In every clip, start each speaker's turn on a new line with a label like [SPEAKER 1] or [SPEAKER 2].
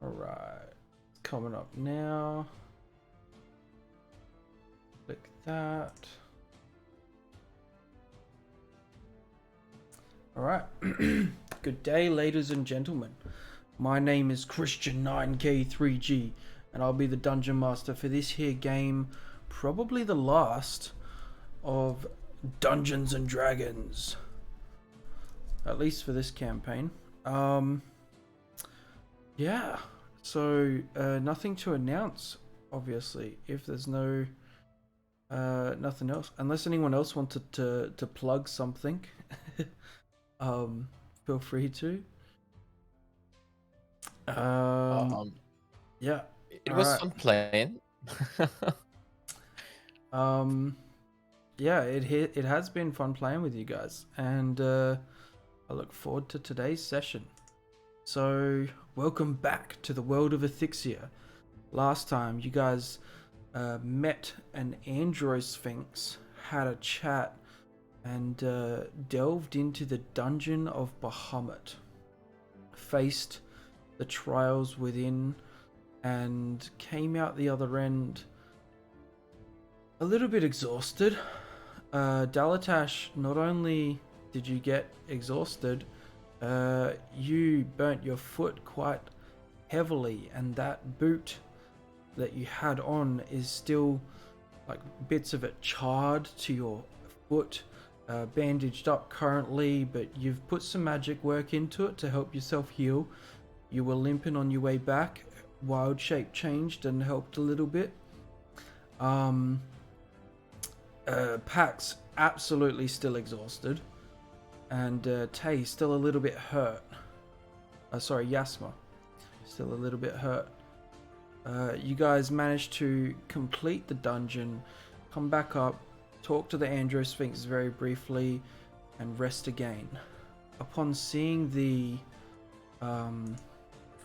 [SPEAKER 1] Alright, it's coming up now. Click that. Alright, good day, ladies and gentlemen. My name is Christian9K3G, and I'll be the Dungeon Master for this here game, probably the last of Dungeons and Dragons. At least for this campaign. Yeah, so nothing to announce, obviously, if there's no nothing else, unless anyone else wanted to plug something. Feel free to. Yeah.
[SPEAKER 2] It was fun playing.
[SPEAKER 1] Yeah, it has been fun playing with you guys, and I look forward to today's session. So, welcome back to the world of Ethicsia. Last time, you guys met an android sphinx, had a chat, and delved into the dungeon of Bahamut. Faced the trials within, and came out the other end a little bit exhausted. Dalatash, not only did you get exhausted, you burnt your foot quite heavily, and that boot that you had on is still like bits of it charred to your foot, bandaged up currently, but you've put some magic work into it to help yourself heal. You were limping on your way back. Wild shape changed and helped a little bit. Pax absolutely still exhausted, and Tay still a little bit hurt. Sorry, Yasma still a little bit hurt. You guys managed to complete the dungeon, come back up, talk to the Andro Sphinx very briefly, and rest again. Upon seeing the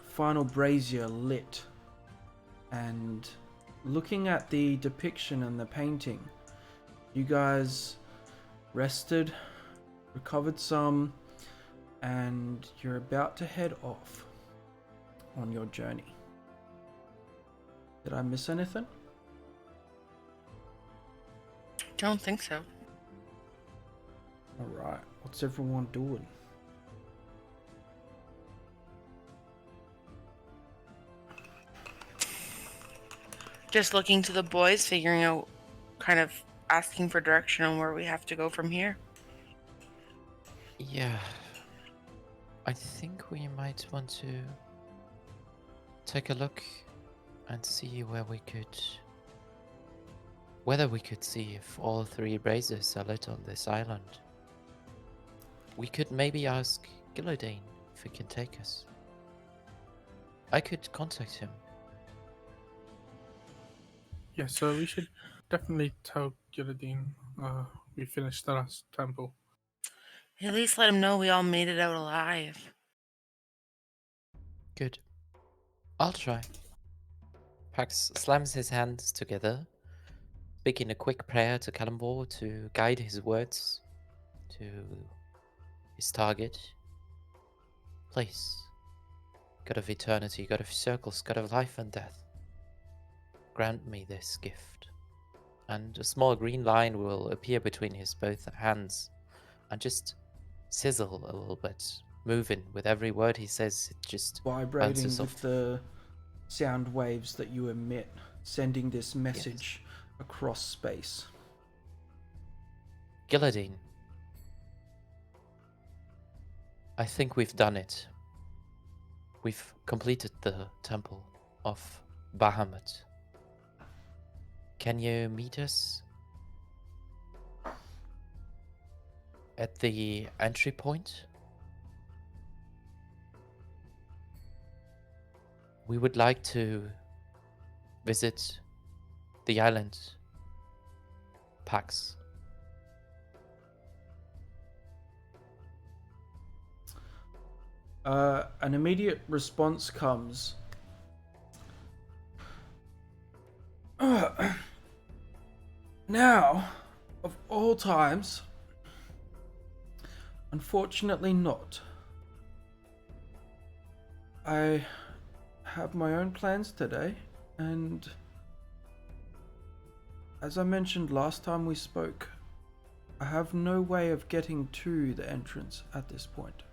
[SPEAKER 1] final brazier lit and looking at the depiction and the painting, you guys rested, recovered some, and you're about to head off on your journey. Did I miss anything?
[SPEAKER 3] Don't think so.
[SPEAKER 1] Alright, what's everyone doing?
[SPEAKER 3] Just looking to the boys, figuring out, kind of asking for direction on where we have to go from here.
[SPEAKER 2] Yeah. I think we might want to take a look and see whether we could see if all three braziers are lit on this island. We could maybe ask Gilladine if he can take us. I could contact him.
[SPEAKER 4] Yeah, so we should definitely tell Gilladine we finished the last temple.
[SPEAKER 3] At least let him know we all made it out alive.
[SPEAKER 2] Good. I'll try. Pax slams his hands together, speaking a quick prayer to Calimbor to guide his words to his target. Please, God of eternity, God of circles, God of life and death, grant me this gift. And a small green line will appear between his both hands and just sizzle a little bit, moving with every word he says. It just
[SPEAKER 1] Vibrating
[SPEAKER 2] bounces
[SPEAKER 1] with
[SPEAKER 2] off.
[SPEAKER 1] the sound waves that you emit, sending this message across space.
[SPEAKER 2] Gilladine, I think we've done it. We've completed the Temple of Bahamut. Can you meet us at the entry point? We would like to visit the island, Pax.
[SPEAKER 1] An immediate response comes. Now, of all times, unfortunately not. I have my own plans today, and as I mentioned last time we spoke, I have no way of getting to the entrance at this point.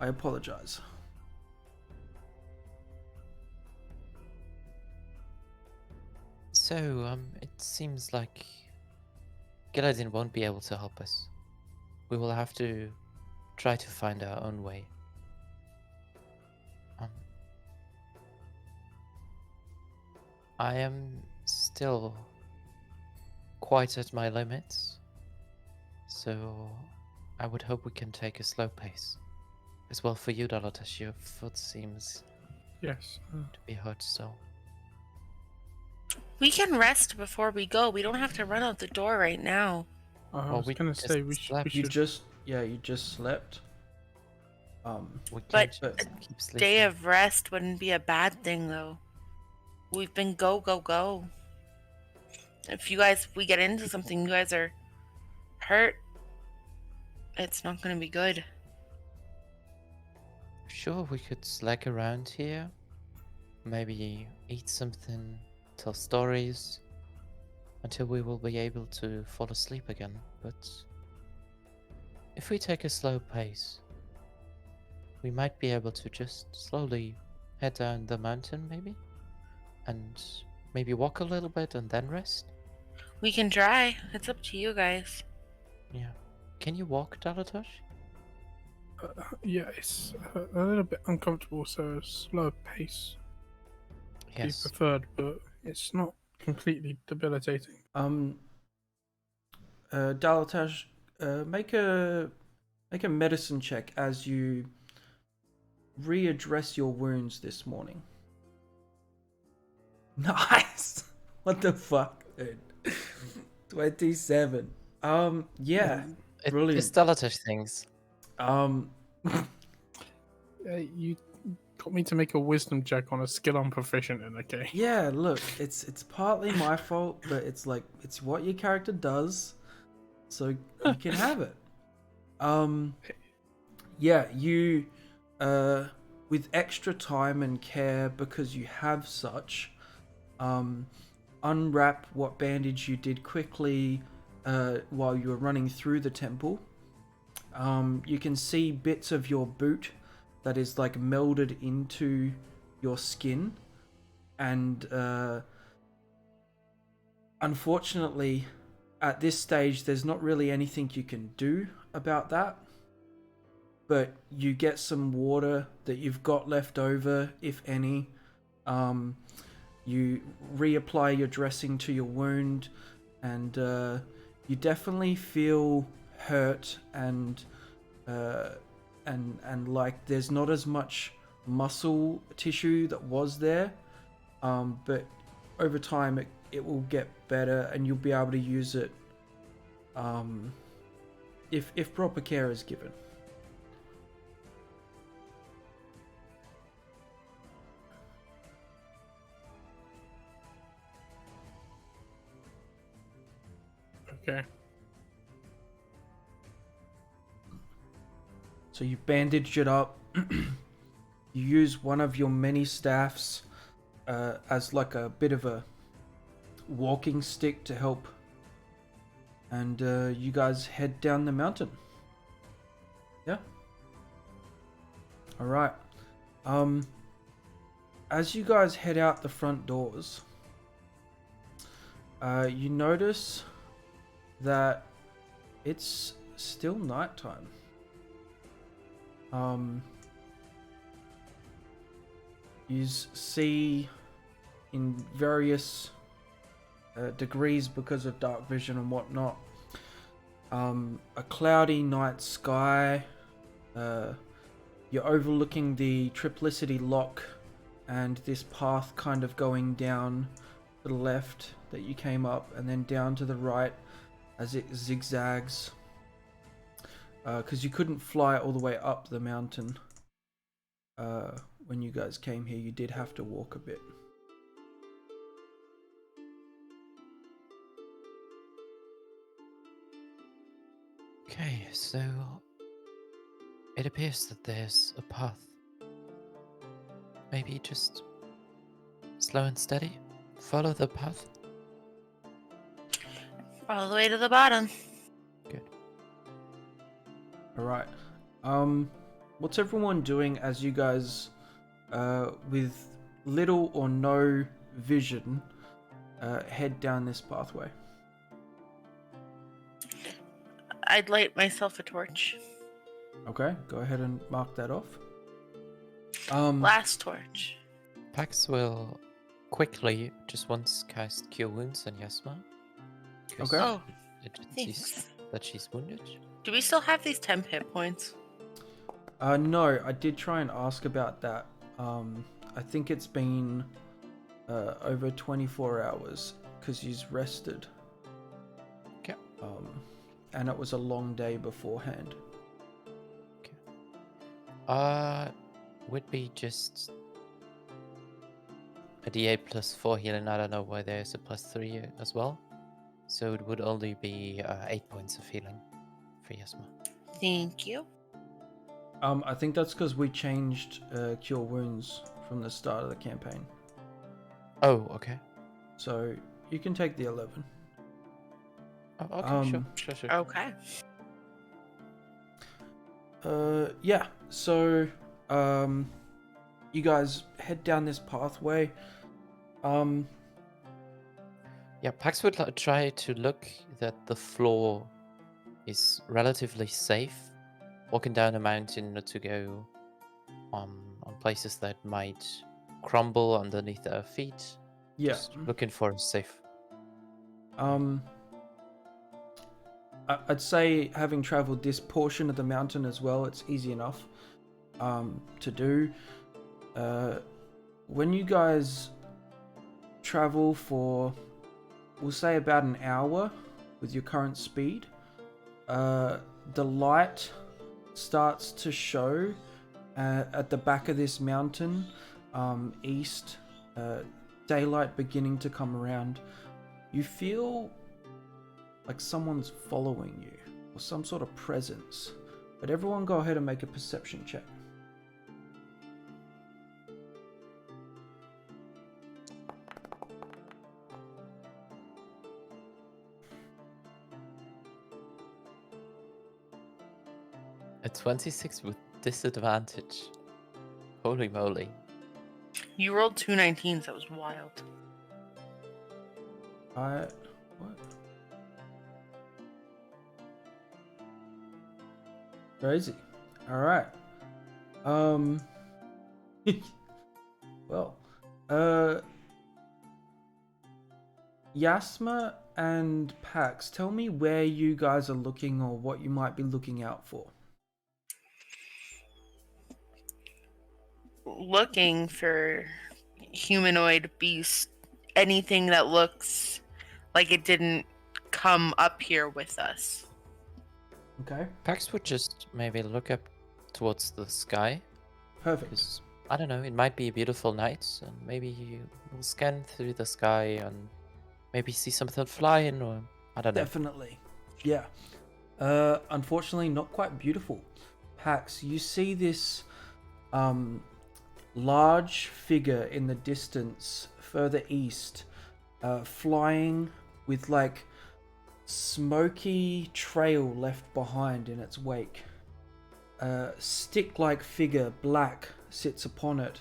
[SPEAKER 1] I apologize.
[SPEAKER 2] So, it seems like Galadin won't be able to help us. We will have to try to find our own way. Um, I am still quite at my limits, so I would hope we can take a slow pace. As well for you, Dalotash, your foot seems
[SPEAKER 4] Yes.
[SPEAKER 2] to be hurt, so...
[SPEAKER 3] We can rest before we go. We don't have to run out the door right now.
[SPEAKER 4] I
[SPEAKER 2] Well,
[SPEAKER 4] was
[SPEAKER 2] we
[SPEAKER 4] gonna
[SPEAKER 2] just
[SPEAKER 4] say we
[SPEAKER 2] slept.
[SPEAKER 1] You
[SPEAKER 4] should.
[SPEAKER 1] just slept.
[SPEAKER 2] We
[SPEAKER 3] But
[SPEAKER 2] can't
[SPEAKER 1] But-
[SPEAKER 2] just keep sleeping.
[SPEAKER 3] Day of rest wouldn't be a bad thing, though. We've been go, go, go. If we get into something, you guys are hurt, it's not going to be good.
[SPEAKER 2] Sure, we could slack around here. Maybe eat something, tell stories, until we will be able to fall asleep again. But if we take a slow pace, we might be able to just slowly head down the mountain, maybe? And maybe walk a little bit and then rest?
[SPEAKER 3] We can try. It's up to you guys.
[SPEAKER 2] Yeah. Can you walk, Dalatosh?
[SPEAKER 4] Yeah, it's a little bit uncomfortable, so a slow pace would
[SPEAKER 2] Yes.
[SPEAKER 4] be preferred, but it's not completely debilitating.
[SPEAKER 1] Dalatash, make a medicine check as you readdress your wounds this morning. Nice. What the fuck, dude? 27. Yeah. Brilliant.
[SPEAKER 2] It's Dalatosh things.
[SPEAKER 4] You got me to make a wisdom check on a skill I'm proficient in. Okay.
[SPEAKER 1] Yeah, look, it's partly my fault, but it's like it's what your character does, so you can have it. Yeah, you with extra time and care because you have such, unwrap what bandage you did quickly while you were running through the temple. You can see bits of your boot that is like melded into your skin, and unfortunately at this stage there's not really anything you can do about that, but you get some water that you've got left over, if any. You reapply your dressing to your wound, and you definitely feel hurt and like there's not as much muscle tissue that was there, but over time it will get better and you'll be able to use it if proper care is given.
[SPEAKER 4] Okay.
[SPEAKER 1] So you bandage it up. You use one of your many staffs as like a bit of a walking stick to help, and you guys head down the mountain. Yeah. All right. As you guys head out the front doors, you notice that it's still nighttime. You see in various degrees because of dark vision and whatnot, a cloudy night sky. You're overlooking the Triplicity Lock and this path kind of going down to the left that you came up, and then down to the right as it zigzags, because you couldn't fly all the way up the mountain when you guys came here. You did have to walk a bit.
[SPEAKER 2] Okay, so it appears that there's a path maybe just slow and steady. Follow the path.
[SPEAKER 3] All the way to the bottom.
[SPEAKER 2] Good.
[SPEAKER 1] All right. What's everyone doing as you guys, with little or no vision, head down this pathway?
[SPEAKER 3] I'd light myself a torch.
[SPEAKER 1] Okay, go ahead and mark that off.
[SPEAKER 3] Last torch.
[SPEAKER 2] Pax will quickly just once cast Cure Wounds on Yasma. 'Cause
[SPEAKER 1] Okay.
[SPEAKER 3] Oh,
[SPEAKER 2] it sees
[SPEAKER 3] thanks.
[SPEAKER 2] that she's wounded.
[SPEAKER 3] Do we still have these temp hit points?
[SPEAKER 1] No, I did try and ask about that. I think it's been over 24 hours because he's rested.
[SPEAKER 2] Okay.
[SPEAKER 1] And it was a long day beforehand.
[SPEAKER 2] Would be just a D8 plus 4 healing. I don't know why there's a plus 3 as well. So it would only be 8 points of healing for Yasma.
[SPEAKER 3] Thank you.
[SPEAKER 1] I think that's because we changed Cure Wounds from the start of the campaign.
[SPEAKER 2] Oh, okay.
[SPEAKER 1] So you can take the 11.
[SPEAKER 2] Oh, okay, sure.
[SPEAKER 3] Okay.
[SPEAKER 1] Yeah, so you guys head down this pathway.
[SPEAKER 2] Yeah, Pax would try to look that the floor is relatively safe. Walking down a mountain, not to go on places that might crumble underneath our feet.
[SPEAKER 1] Yeah.
[SPEAKER 2] Just looking for safe.
[SPEAKER 1] I'd say having traveled this portion of the mountain as well, it's easy enough to do. When you guys travel for, we'll say about an hour with your current speed, the light starts to show at the back of this mountain, east, daylight beginning to come around. You feel like someone's following you, or some sort of presence. But everyone go ahead and make a perception check.
[SPEAKER 2] A 26 with disadvantage. Holy moly.
[SPEAKER 3] You rolled 2 19s. That was wild.
[SPEAKER 1] What? Crazy. All right. Well, Yasma and Pax, tell me where you guys are looking or what you might be looking out for.
[SPEAKER 3] Looking for humanoid beast. Anything that looks like it didn't come up here with us.
[SPEAKER 1] Okay.
[SPEAKER 2] Pax would just maybe look up towards the sky.
[SPEAKER 1] Perfect.
[SPEAKER 2] Because, I don't know, it might be a beautiful night, and maybe you will scan through the sky and maybe see something flying, or I don't know.
[SPEAKER 1] Definitely. Yeah. Unfortunately, not quite beautiful. Pax, you see this large figure in the distance further east, flying with like smoky trail left behind in its wake. A stick-like figure, black, sits upon it,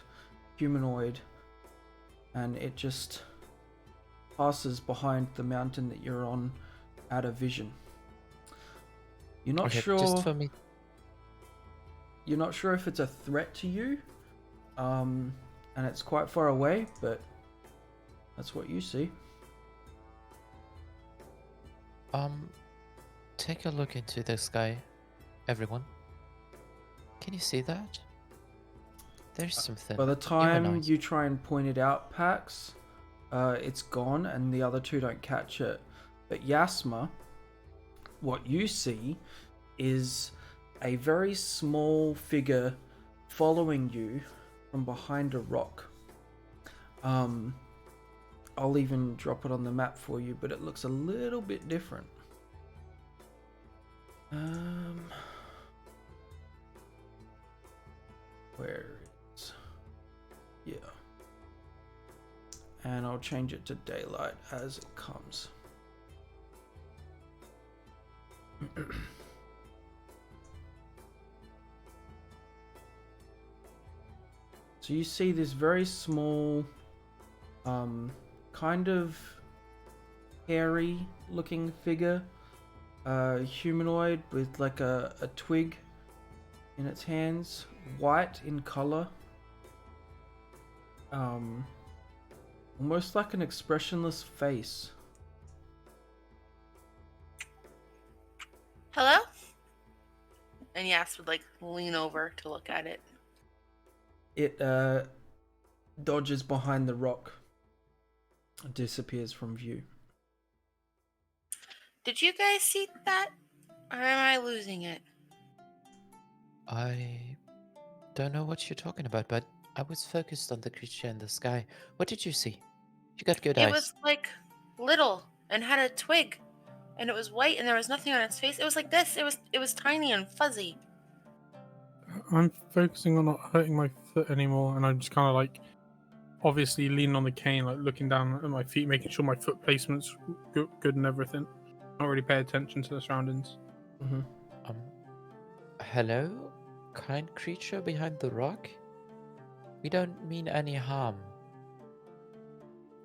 [SPEAKER 1] humanoid, and it just passes behind the mountain that you're on out of vision. You're not sure.
[SPEAKER 2] Just for me.
[SPEAKER 1] You're not sure if it's a threat to you, and it's quite far away, but that's what you see.
[SPEAKER 2] Take a look into the sky, everyone. Can you see that? There's something.
[SPEAKER 1] By the time
[SPEAKER 2] humanoid.
[SPEAKER 1] you try and point it out, Pax, it's gone and the other two don't catch it. But Yasma, what you see is a very small figure following you from behind a rock. I'll even drop it on the map for you, but it looks a little bit different. Where is... Yeah. And I'll change it to daylight as it comes. So you see this very small, kind of hairy looking figure, humanoid with like a twig in its hands, white in color, almost like an expressionless face.
[SPEAKER 3] Hello? And Yas would like lean over to look at it.
[SPEAKER 1] It dodges behind the rock, disappears from view.
[SPEAKER 3] Did you guys see that? Or am I losing it?
[SPEAKER 2] I don't know what you're talking about, but I was focused on the creature in the sky. What did you see? You got good
[SPEAKER 3] It
[SPEAKER 2] eyes.
[SPEAKER 3] was like little and had a twig. And it was white and there was nothing on its face. It was like this. It was tiny and fuzzy.
[SPEAKER 4] I'm focusing on not hurting my foot anymore, and I'm just kind of like, obviously leaning on the cane, like looking down at my feet, making sure my foot placement's good and everything. Not really pay attention to the surroundings.
[SPEAKER 1] Mm-hmm.
[SPEAKER 2] Hello, kind creature behind the rock? We don't mean any harm.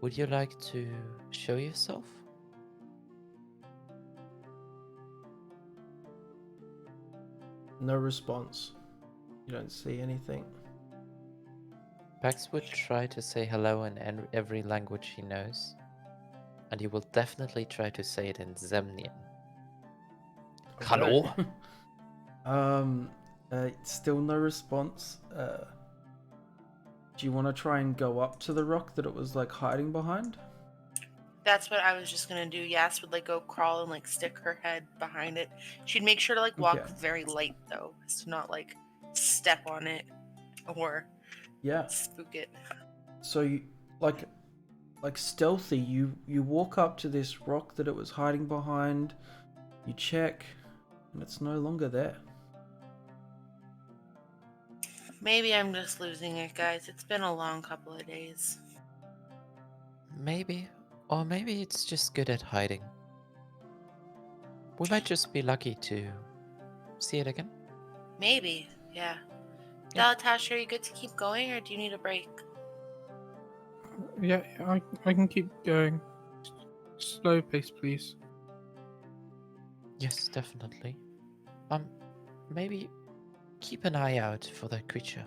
[SPEAKER 2] Would you like to show yourself?
[SPEAKER 1] No response. You don't see anything.
[SPEAKER 2] Pax would try to say hello in every language he knows, and he will definitely try to say it in Zemnian. Hello?
[SPEAKER 1] Still no response. Do you want to try and go up to the rock that it was like hiding behind?
[SPEAKER 3] That's what I was just gonna do. Yas would like go crawl and like stick her head behind it. She'd make sure to like walk
[SPEAKER 1] Okay.
[SPEAKER 3] very light though, as to not like step on it or
[SPEAKER 1] Yeah.
[SPEAKER 3] spook it.
[SPEAKER 1] So you like stealthy, you walk up to this rock that it was hiding behind, you check, and it's no longer there.
[SPEAKER 3] Maybe I'm just losing it, guys. It's been a long couple of days.
[SPEAKER 2] Maybe. Or maybe it's just good at hiding. We might just be lucky to see it again.
[SPEAKER 3] Maybe, yeah.
[SPEAKER 2] Yeah.
[SPEAKER 3] Dalatash, are you good to keep going or do you need a break?
[SPEAKER 4] Yeah, I can keep going. Slow pace, please.
[SPEAKER 2] Yes, definitely. Maybe keep an eye out for that creature.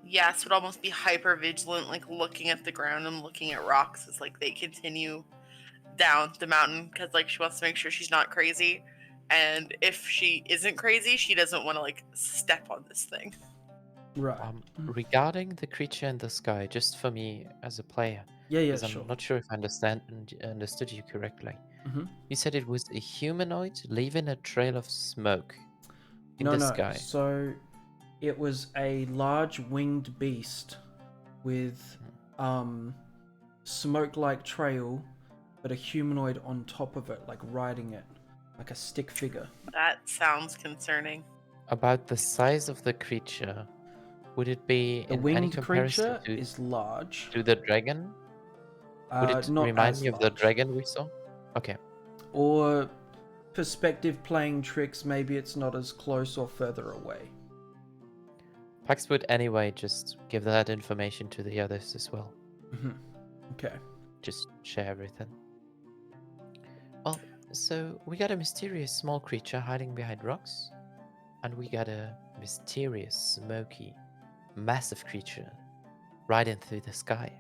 [SPEAKER 3] Yas would almost be hyper vigilant, like looking at the ground and looking at rocks as like they continue down the mountain because like she wants to make sure she's not crazy. And if she isn't crazy, she doesn't want to like step on this thing.
[SPEAKER 1] Right.
[SPEAKER 2] Regarding the creature in the sky, just for me as a player,
[SPEAKER 1] Yeah,
[SPEAKER 2] because
[SPEAKER 1] sure.
[SPEAKER 2] I'm not sure if I understood you correctly.
[SPEAKER 1] Mm-hmm.
[SPEAKER 2] You said it was a humanoid leaving a trail of smoke in the sky.
[SPEAKER 1] So it was a large winged beast with smoke-like trail, but a humanoid on top of it, like riding it, like a stick figure.
[SPEAKER 3] That sounds concerning.
[SPEAKER 2] About the size of the creature, would it be
[SPEAKER 1] The
[SPEAKER 2] in any
[SPEAKER 1] winged
[SPEAKER 2] comparison
[SPEAKER 1] creature is large.
[SPEAKER 2] to the dragon? Would it
[SPEAKER 1] Not
[SPEAKER 2] remind
[SPEAKER 1] as
[SPEAKER 2] me of the
[SPEAKER 1] large.
[SPEAKER 2] dragon we saw? Okay.
[SPEAKER 1] Or perspective playing tricks, maybe it's not as close or further away.
[SPEAKER 2] Pax would anyway just give that information to the others as well.
[SPEAKER 1] Mm-hmm. Okay.
[SPEAKER 2] Just share everything. Well, so we got a mysterious small creature hiding behind rocks, and we got a mysterious, smoky, massive creature riding through the sky.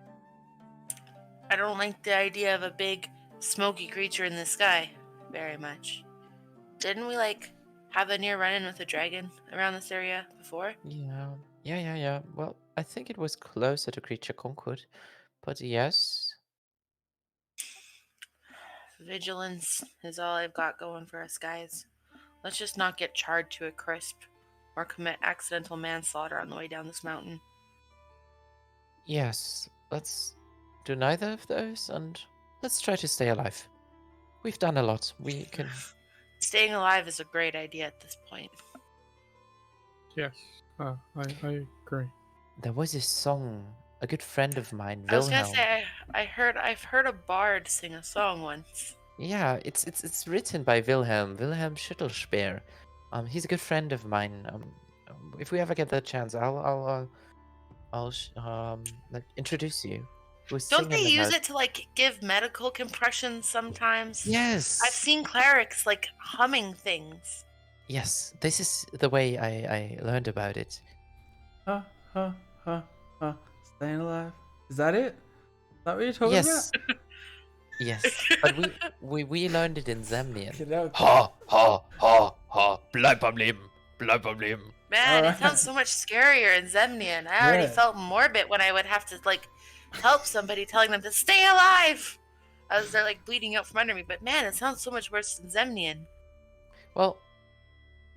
[SPEAKER 3] I don't like the idea of a big, smoky creature in the sky very much. Didn't we like have a near run-in with a dragon around this area before?
[SPEAKER 2] Yeah. Well, I think it was closer to creature conquered, but yes.
[SPEAKER 3] Vigilance is all I've got going for us, guys. Let's just not get charred to a crisp or commit accidental manslaughter on the way down this mountain.
[SPEAKER 2] Yes, let's do neither of those, and let's try to stay alive. We've done a lot. We can.
[SPEAKER 3] Staying alive is a great idea at this point.
[SPEAKER 4] Yes, I agree.
[SPEAKER 2] There was this song. A good friend of mine,
[SPEAKER 3] I was gonna
[SPEAKER 2] Wilhelm.
[SPEAKER 3] say I've heard a bard sing a song once.
[SPEAKER 2] Yeah, it's written by Wilhelm Schüttelspeer. He's a good friend of mine. If we ever get the chance, like introduce you. He was
[SPEAKER 3] Don't they
[SPEAKER 2] singing
[SPEAKER 3] use
[SPEAKER 2] about.
[SPEAKER 3] it to like give medical compressions sometimes?
[SPEAKER 2] Yes.
[SPEAKER 3] I've seen clerics like humming things.
[SPEAKER 2] Yes, this is the way I learned about it.
[SPEAKER 1] Ha ha ha ha. Staying alive. Is that it? Is that what you're talking
[SPEAKER 2] Yes. Yes, but we learned it in Zambian.
[SPEAKER 1] about?
[SPEAKER 2] Ha ha ha ha! Bleib am Leben, bleib am Leben.
[SPEAKER 3] Man,
[SPEAKER 1] Alright.
[SPEAKER 3] it sounds so much scarier in Zemnian. I already
[SPEAKER 1] Yeah.
[SPEAKER 3] felt morbid when I would have to like help somebody, telling them to stay alive as they're like bleeding out from under me. But man, it sounds so much worse in Zemnian.
[SPEAKER 2] Well,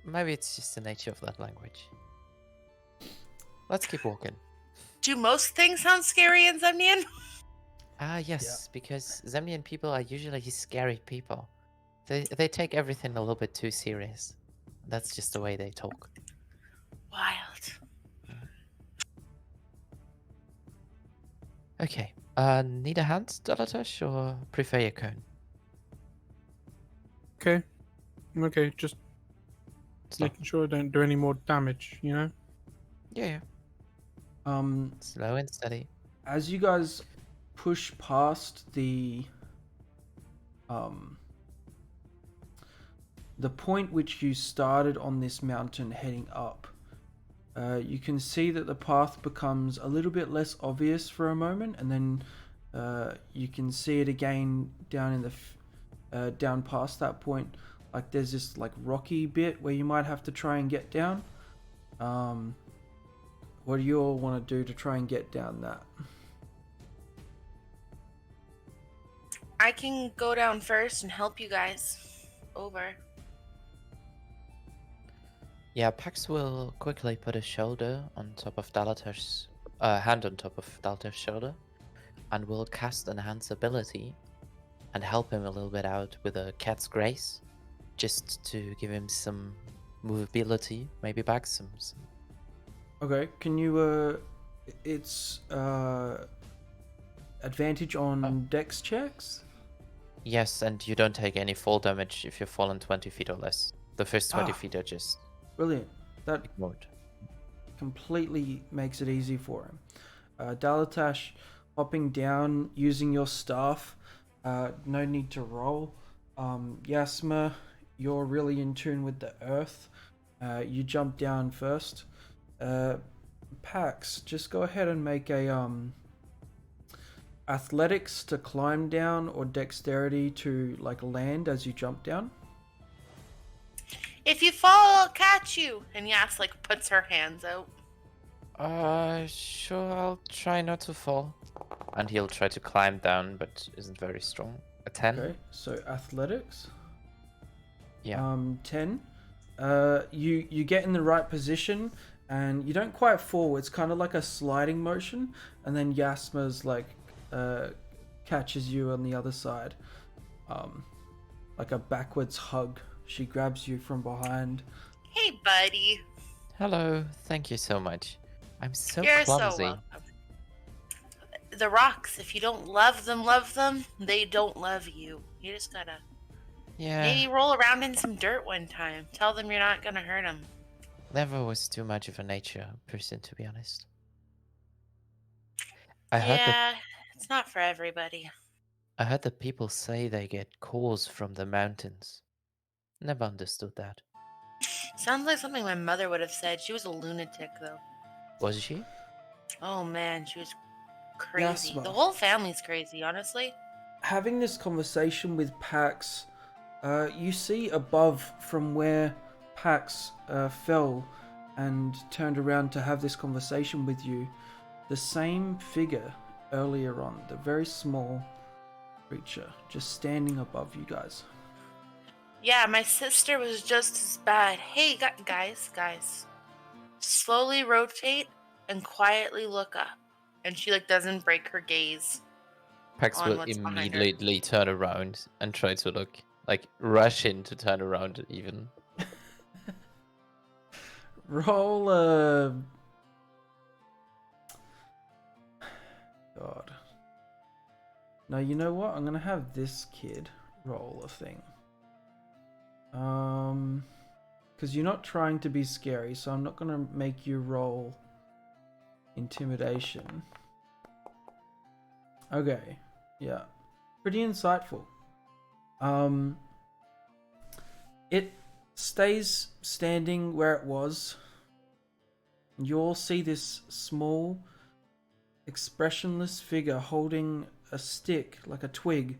[SPEAKER 2] maybe it's just the nature of that language. Let's keep walking.
[SPEAKER 3] Do most things sound scary in Zemnian?
[SPEAKER 2] Ah, yes, because Zambian people are usually scary people. They take everything a little bit too serious. That's just the way they talk.
[SPEAKER 3] Wild.
[SPEAKER 2] Okay. Need a hand, Dalatosh, or prefer your cone?
[SPEAKER 4] Okay. Okay, just
[SPEAKER 2] Stop.
[SPEAKER 4] making sure I don't do any more damage, you know?
[SPEAKER 2] Yeah. Slow and steady.
[SPEAKER 1] As you guys push past the point which you started on this mountain heading up, you can see that the path becomes a little bit less obvious for a moment, and then you can see it again down in the down past that point. Like there's this like rocky bit where you might have to try and get down. What do you all want to do to try and get down that?
[SPEAKER 3] I can go down first and help you guys. Over.
[SPEAKER 2] Yeah, Pax will quickly put a shoulder on top of Dalatosh's hand on top of Dalatosh's shoulder, and will cast enhance ability, and help him a little bit out with a cat's grace, just to give him some movability, maybe back some.
[SPEAKER 1] Okay, can you it's advantage on dex checks?
[SPEAKER 2] Yes, and you don't take any fall damage if you've fallen 20 feet or less. The first 20
[SPEAKER 1] Ah.
[SPEAKER 2] feet are just
[SPEAKER 1] Brilliant. That
[SPEAKER 2] ignored.
[SPEAKER 1] completely makes it easy for him. Dalatash, hopping down using your staff, no need to roll. Yasma, you're really in tune with the earth. You jump down first. Pax, just go ahead and make a athletics to climb down, or dexterity to like land as you jump down.
[SPEAKER 3] If you fall, I'll catch you. And Yas like puts her hands out.
[SPEAKER 2] Sure, I'll try not to fall. And he'll try to climb down, but isn't very strong. A 10?
[SPEAKER 1] Okay, so athletics.
[SPEAKER 2] Yeah.
[SPEAKER 1] 10. You get in the right position, and you don't quite fall. It's kind of like a sliding motion, and then Yasma's like catches you on the other side, like a backwards hug. She grabs you from behind.
[SPEAKER 3] Hey, buddy.
[SPEAKER 2] Hello, thank you so much. I'm so
[SPEAKER 3] You're
[SPEAKER 2] clumsy.
[SPEAKER 3] so welcome. The rocks, if you don't love them, they don't love you. You just gotta
[SPEAKER 2] Yeah,
[SPEAKER 3] maybe roll around in some dirt one time. Tell them you're not gonna hurt them.
[SPEAKER 2] never was too much of a nature person, to be honest. I heard that
[SPEAKER 3] Yeah, it's not for everybody.
[SPEAKER 2] people say they get calls from the mountains. Never understood that.
[SPEAKER 3] Sounds like something my mother would have said. She was a lunatic, though.
[SPEAKER 2] Was she?
[SPEAKER 3] Oh man, she was crazy.
[SPEAKER 1] Yasma.
[SPEAKER 3] The whole family's crazy, honestly.
[SPEAKER 1] Having this conversation with Pax, you see above from where Pax fell and turned around to have this conversation with you, the same figure earlier on, the very small creature, just standing above you guys.
[SPEAKER 3] Yeah, my sister was just as bad. Hey, guys. Slowly rotate and quietly look up. And she like doesn't break her gaze.
[SPEAKER 2] Pax
[SPEAKER 3] On
[SPEAKER 2] will
[SPEAKER 3] what's behind her.
[SPEAKER 2] immediately turn around and try to look, like, rush in to turn around even.
[SPEAKER 1] Roll Now, you know what? I'm going to have this kid roll a thing. Because you're not trying to be scary, so I'm not going to make you roll intimidation. Okay, yeah. Pretty insightful. It stays standing where it was. You all see this small, expressionless figure holding a stick, like a twig,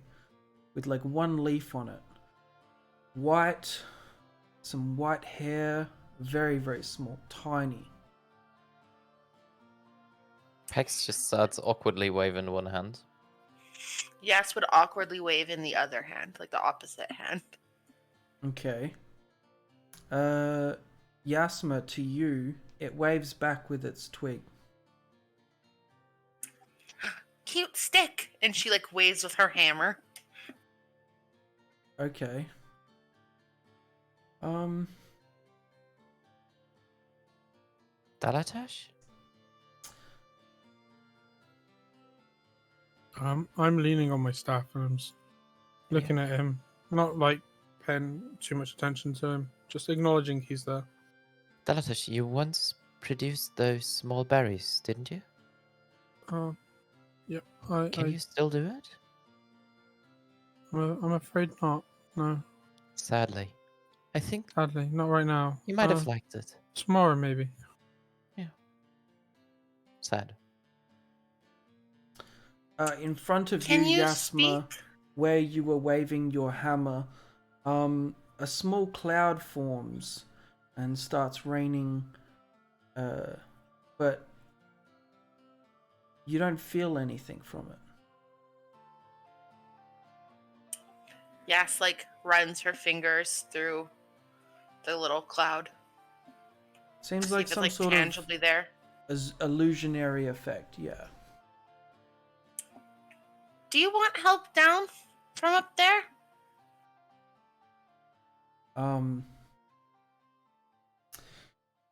[SPEAKER 1] with like one leaf on it. White, some white hair, very, very small, tiny.
[SPEAKER 2] Pex just starts awkwardly waving one hand.
[SPEAKER 3] Yes would awkwardly wave in the other hand, like the opposite hand.
[SPEAKER 1] Okay. Yasma, to you, it waves back with its twig.
[SPEAKER 3] Cute stick! And she like waves with her hammer.
[SPEAKER 1] Okay.
[SPEAKER 2] Dalatash?
[SPEAKER 4] I'm leaning on my staff and I'm looking at him, not like paying too much attention to him, just acknowledging he's there.
[SPEAKER 2] Dalatash, you once produced those small berries, didn't you?
[SPEAKER 4] Yep.
[SPEAKER 2] Can you still do it?
[SPEAKER 4] I'm afraid not. No,
[SPEAKER 2] Sadly. I think
[SPEAKER 4] sadly, not right now.
[SPEAKER 2] you might have liked it.
[SPEAKER 4] Tomorrow, maybe.
[SPEAKER 2] Sad.
[SPEAKER 1] In front of
[SPEAKER 3] Can you
[SPEAKER 1] Yasma,
[SPEAKER 3] speak?
[SPEAKER 1] where you were waving your hammer, a small cloud forms and starts raining, but you don't feel anything from it.
[SPEAKER 3] Yas like runs her fingers through the little cloud.
[SPEAKER 1] Seems
[SPEAKER 3] See
[SPEAKER 1] like
[SPEAKER 3] if it's
[SPEAKER 1] some
[SPEAKER 3] like
[SPEAKER 1] sort
[SPEAKER 3] tangibly there.
[SPEAKER 1] of illusionary effect, yeah.
[SPEAKER 3] Do you want help down from up there?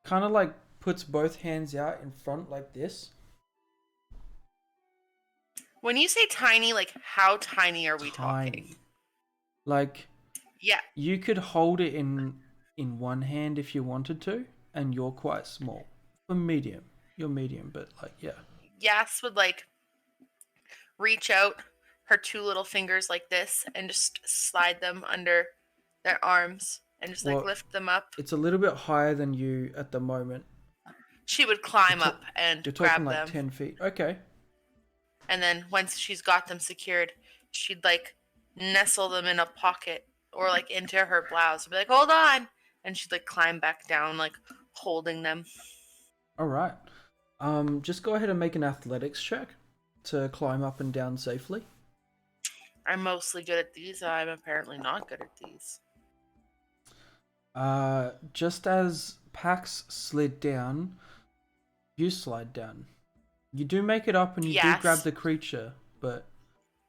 [SPEAKER 1] Kind of like puts both hands out in front like this.
[SPEAKER 3] When you say tiny, like how tiny are we
[SPEAKER 1] Tiny.
[SPEAKER 3] talking?
[SPEAKER 1] Like,
[SPEAKER 3] Yeah.
[SPEAKER 1] you could hold it in one hand if you wanted to, and you're quite small. For medium. You're medium, but like, yeah.
[SPEAKER 3] Yas would like reach out her two little fingers like this and just slide them under their arms and just like
[SPEAKER 1] Well,
[SPEAKER 3] lift them up.
[SPEAKER 1] It's a little bit higher than you at the moment.
[SPEAKER 3] She would climb
[SPEAKER 1] You're
[SPEAKER 3] up and
[SPEAKER 1] You're
[SPEAKER 3] grab
[SPEAKER 1] talking like
[SPEAKER 3] them.
[SPEAKER 1] 10 feet. Okay.
[SPEAKER 3] And then once she's got them secured, she'd like nestle them in a pocket or like into her blouse and be like, hold on. And she'd like climb back down, like holding them.
[SPEAKER 1] All right. Just go ahead and make an athletics check to climb up and down safely.
[SPEAKER 3] I'm mostly good at these. I'm apparently not good at these.
[SPEAKER 1] Just as Pax slid down, you slide down. You do make it up and you do
[SPEAKER 3] Yes.
[SPEAKER 1] grab the creature, but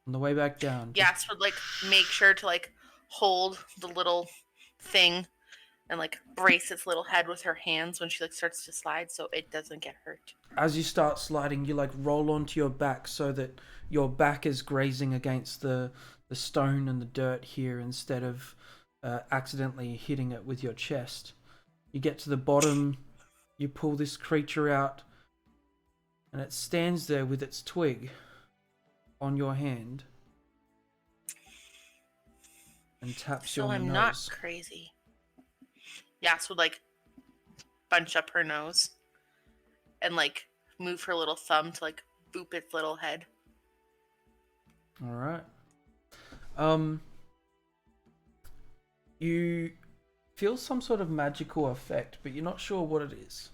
[SPEAKER 1] on the way back down.
[SPEAKER 3] Yas would like make sure to like hold the little thing and like brace its little head with her hands when she like starts to slide so it doesn't get hurt.
[SPEAKER 1] As you start sliding, you like roll onto your back so that your back is grazing against the stone and the dirt here instead of accidentally hitting it with your chest. You get to the bottom, you pull this creature out, and it stands there with its twig on your hand and taps you
[SPEAKER 3] So
[SPEAKER 1] on the
[SPEAKER 3] I'm
[SPEAKER 1] nose.
[SPEAKER 3] not crazy. Yas would like bunch up her nose and like move her little thumb to like boop its little head.
[SPEAKER 1] All right. You feel some sort of magical effect, but you're not sure what it is.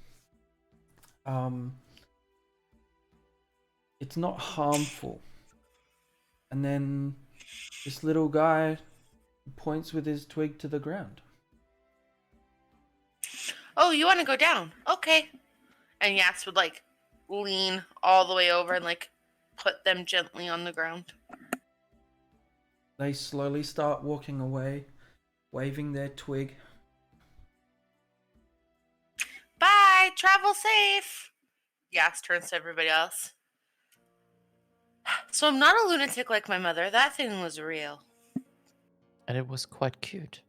[SPEAKER 1] It's not harmful. And then this little guy points with his twig to the ground.
[SPEAKER 3] Oh, you want to go down? Okay. And Yas would like lean all the way over and like put them gently on the ground.
[SPEAKER 1] They slowly start walking away, waving their twig.
[SPEAKER 3] Bye, travel safe. Yas turns to everybody else. So I'm not a lunatic like my mother. That thing was real.
[SPEAKER 2] And it was quite cute,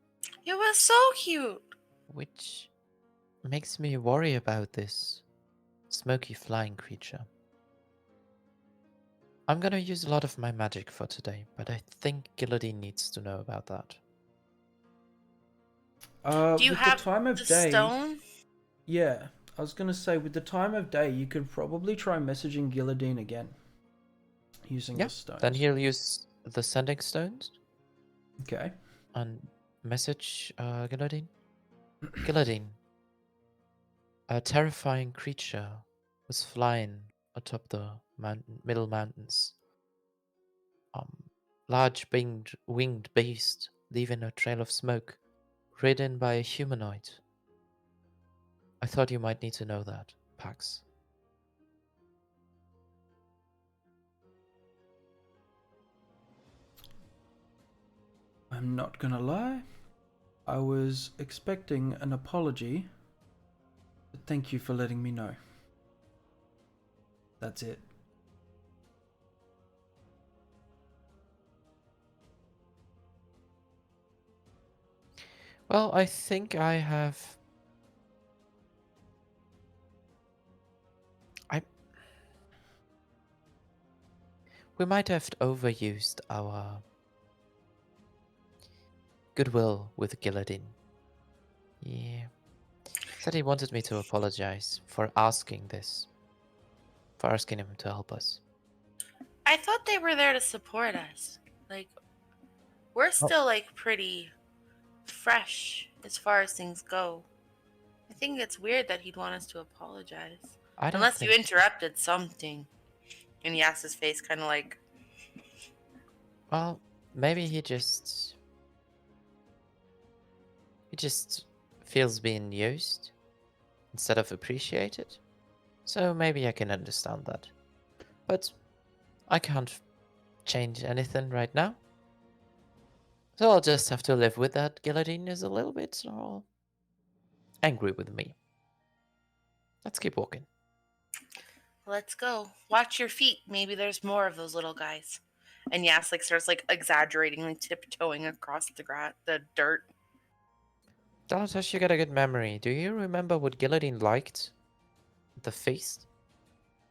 [SPEAKER 3] It was so cute.
[SPEAKER 2] which makes me worry about this smoky flying creature. I'm gonna use a lot of my magic for today, but I think Gilladine needs to know about that.
[SPEAKER 3] Do you
[SPEAKER 1] With the
[SPEAKER 3] have
[SPEAKER 1] time of
[SPEAKER 3] the
[SPEAKER 1] day,
[SPEAKER 3] stone?
[SPEAKER 1] yeah, I was gonna say with the time of day, you could probably try messaging Gilladine again, using
[SPEAKER 2] Yeah,
[SPEAKER 1] the stones.
[SPEAKER 2] then he'll use the sending stones
[SPEAKER 1] Okay.
[SPEAKER 2] and message Gilladine. Gilladine, a terrifying creature was flying atop the middle mountains. Large winged beast leaving a trail of smoke, ridden by a humanoid. I thought you might need to know that, Pax.
[SPEAKER 1] I'm not gonna lie. I was expecting an apology, but thank you for letting me know. That's it.
[SPEAKER 2] Well, I think I have. We might have overused our goodwill with Gilladine. Yeah. Said he wanted me to apologize for asking this. For asking him to help us.
[SPEAKER 3] I thought they were there to support us. Like, we're still like pretty fresh as far as things go. I think it's weird that he'd want us to apologize.
[SPEAKER 2] I don't
[SPEAKER 3] Unless you
[SPEAKER 2] think.
[SPEAKER 3] interrupted something. And Yas's face kind of like,
[SPEAKER 2] Well, maybe he just feels being used instead of appreciated. So maybe I can understand that. But I can't change anything right now. So I'll just have to live with that. Gilladine is a little bit angry with me. Let's keep walking.
[SPEAKER 3] let's go. Watch your feet. Maybe there's more of those little guys. And Yas like starts like exaggerating, like tiptoeing across the dirt.
[SPEAKER 2] Dalatosh, you got a good memory. Do you remember what Gilladine liked at the feast?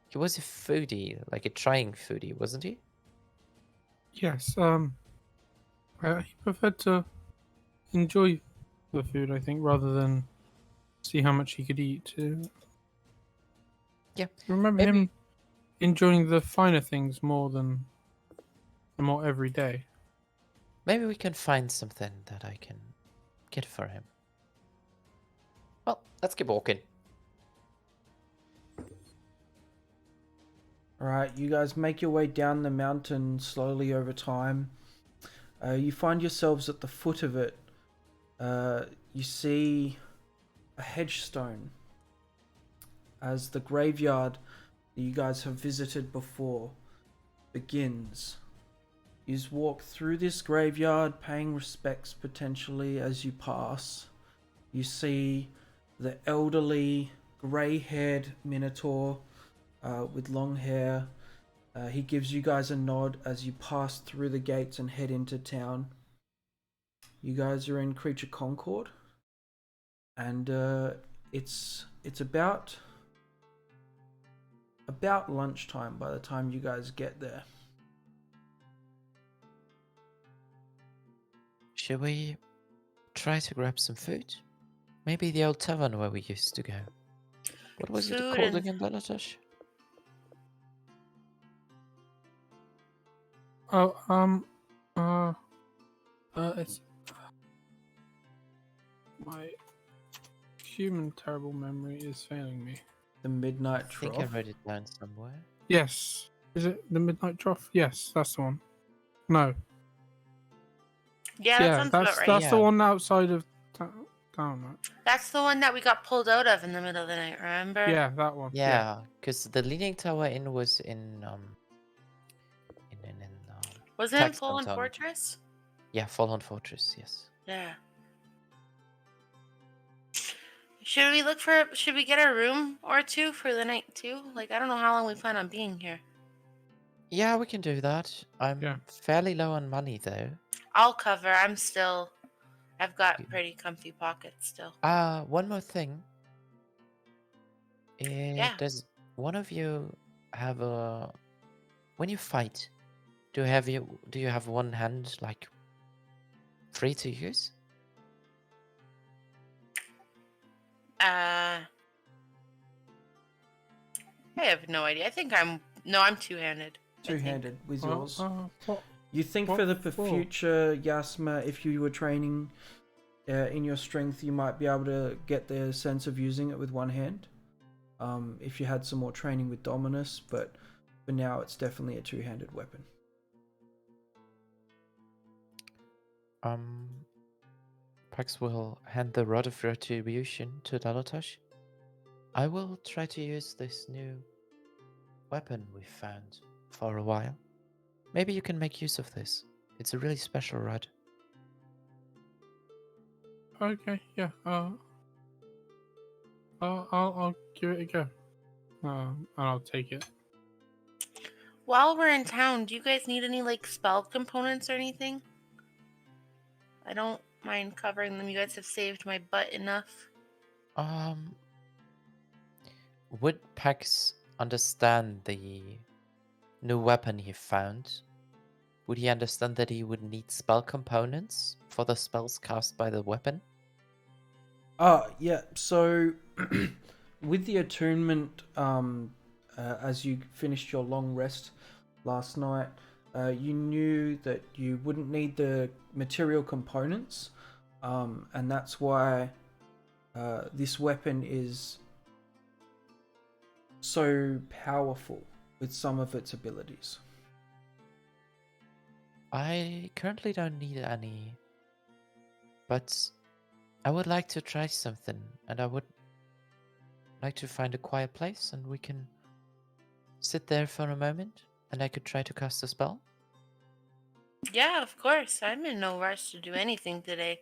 [SPEAKER 2] He was a foodie, like a trying foodie, wasn't he?
[SPEAKER 4] Yes. He preferred to enjoy the food, I think, rather than see how much he could eat.
[SPEAKER 2] Yeah.
[SPEAKER 4] I remember
[SPEAKER 2] Maybe-
[SPEAKER 4] him enjoying the finer things more every day.
[SPEAKER 2] Maybe we can find something that I can get for him. Well, let's keep walking.
[SPEAKER 1] Alright, you guys make your way down the mountain slowly over time. You find yourselves at the foot of it. You see a hedgestone as the graveyard that you guys have visited before begins. You walk through this graveyard, paying respects potentially as you pass. You see the elderly, grey-haired Minotaur with long hair. He gives you guys a nod as you pass through the gates and head into town. You guys are in Creature Concord, and it's about lunchtime by the time you guys get there.
[SPEAKER 2] Should we try to grab some food? Maybe the old tavern where we used to go. What was it
[SPEAKER 3] Food
[SPEAKER 2] called
[SPEAKER 3] and-
[SPEAKER 2] again, Dalatosh?
[SPEAKER 4] It's my human terrible memory is failing me.
[SPEAKER 1] The Midnight
[SPEAKER 2] I think I
[SPEAKER 1] Trough.
[SPEAKER 2] wrote it down somewhere.
[SPEAKER 4] Yes, is it the Midnight Trough? Yes, that's the one. No,
[SPEAKER 3] Yeah, that sounds
[SPEAKER 4] that's
[SPEAKER 3] about right.
[SPEAKER 4] that's the
[SPEAKER 2] Yeah.
[SPEAKER 4] one outside of town, right?
[SPEAKER 3] That's the one that we got pulled out of in the middle of the night, remember?
[SPEAKER 4] Yeah, that one.
[SPEAKER 2] Yeah, because the Leaning Tower Inn was in
[SPEAKER 3] Wasn't it
[SPEAKER 2] Tax
[SPEAKER 3] Fallen
[SPEAKER 2] Downtown.
[SPEAKER 3] Fortress?
[SPEAKER 2] Yeah, Fallen Fortress, yes.
[SPEAKER 3] Yeah. Should we get a room or two for the night too? Like, I don't know how long we plan on being here.
[SPEAKER 2] Yeah, we can do that. I'm
[SPEAKER 4] Yeah.
[SPEAKER 2] fairly low on money though.
[SPEAKER 3] I'll cover. I've got
[SPEAKER 2] Okay.
[SPEAKER 3] pretty comfy pockets still.
[SPEAKER 2] One more thing.
[SPEAKER 3] Yeah.
[SPEAKER 2] Does one of you have a when you fight? Do you have one hand like free to use?
[SPEAKER 3] I have no idea. I think I'm two-handed. I think.
[SPEAKER 1] Two-handed with yours.
[SPEAKER 4] What?
[SPEAKER 1] You think
[SPEAKER 4] what
[SPEAKER 1] for the
[SPEAKER 4] for?
[SPEAKER 1] future, Yasma, if you were training in your strength, you might be able to get the sense of using it with one hand. If you had some more training with Dominus, but for now, it's definitely a two-handed weapon.
[SPEAKER 2] Pax will hand the Rod of Retribution to Dalotosh. I will try to use this new weapon we found for a while. Maybe you can make use of this. It's a really special rod.
[SPEAKER 4] Okay, yeah. I'll give it a go. And I'll take it.
[SPEAKER 3] While we're in town, do you guys need any like spell components or anything? I don't mind covering them. You guys have saved my butt enough.
[SPEAKER 2] Would Pax understand the new weapon he found? Would he understand that he would need spell components for the spells cast by the weapon?
[SPEAKER 1] Yeah. So, with the attunement, as you finished your long rest last night, you knew that you wouldn't need the material components, and that's why this weapon is so powerful with some of its abilities.
[SPEAKER 2] I currently don't need any, but I would like to try something, and I would like to find a quiet place, and we can sit there for a moment, and I could try to cast a spell.
[SPEAKER 3] Yeah, of course. I'm in no rush to do anything today.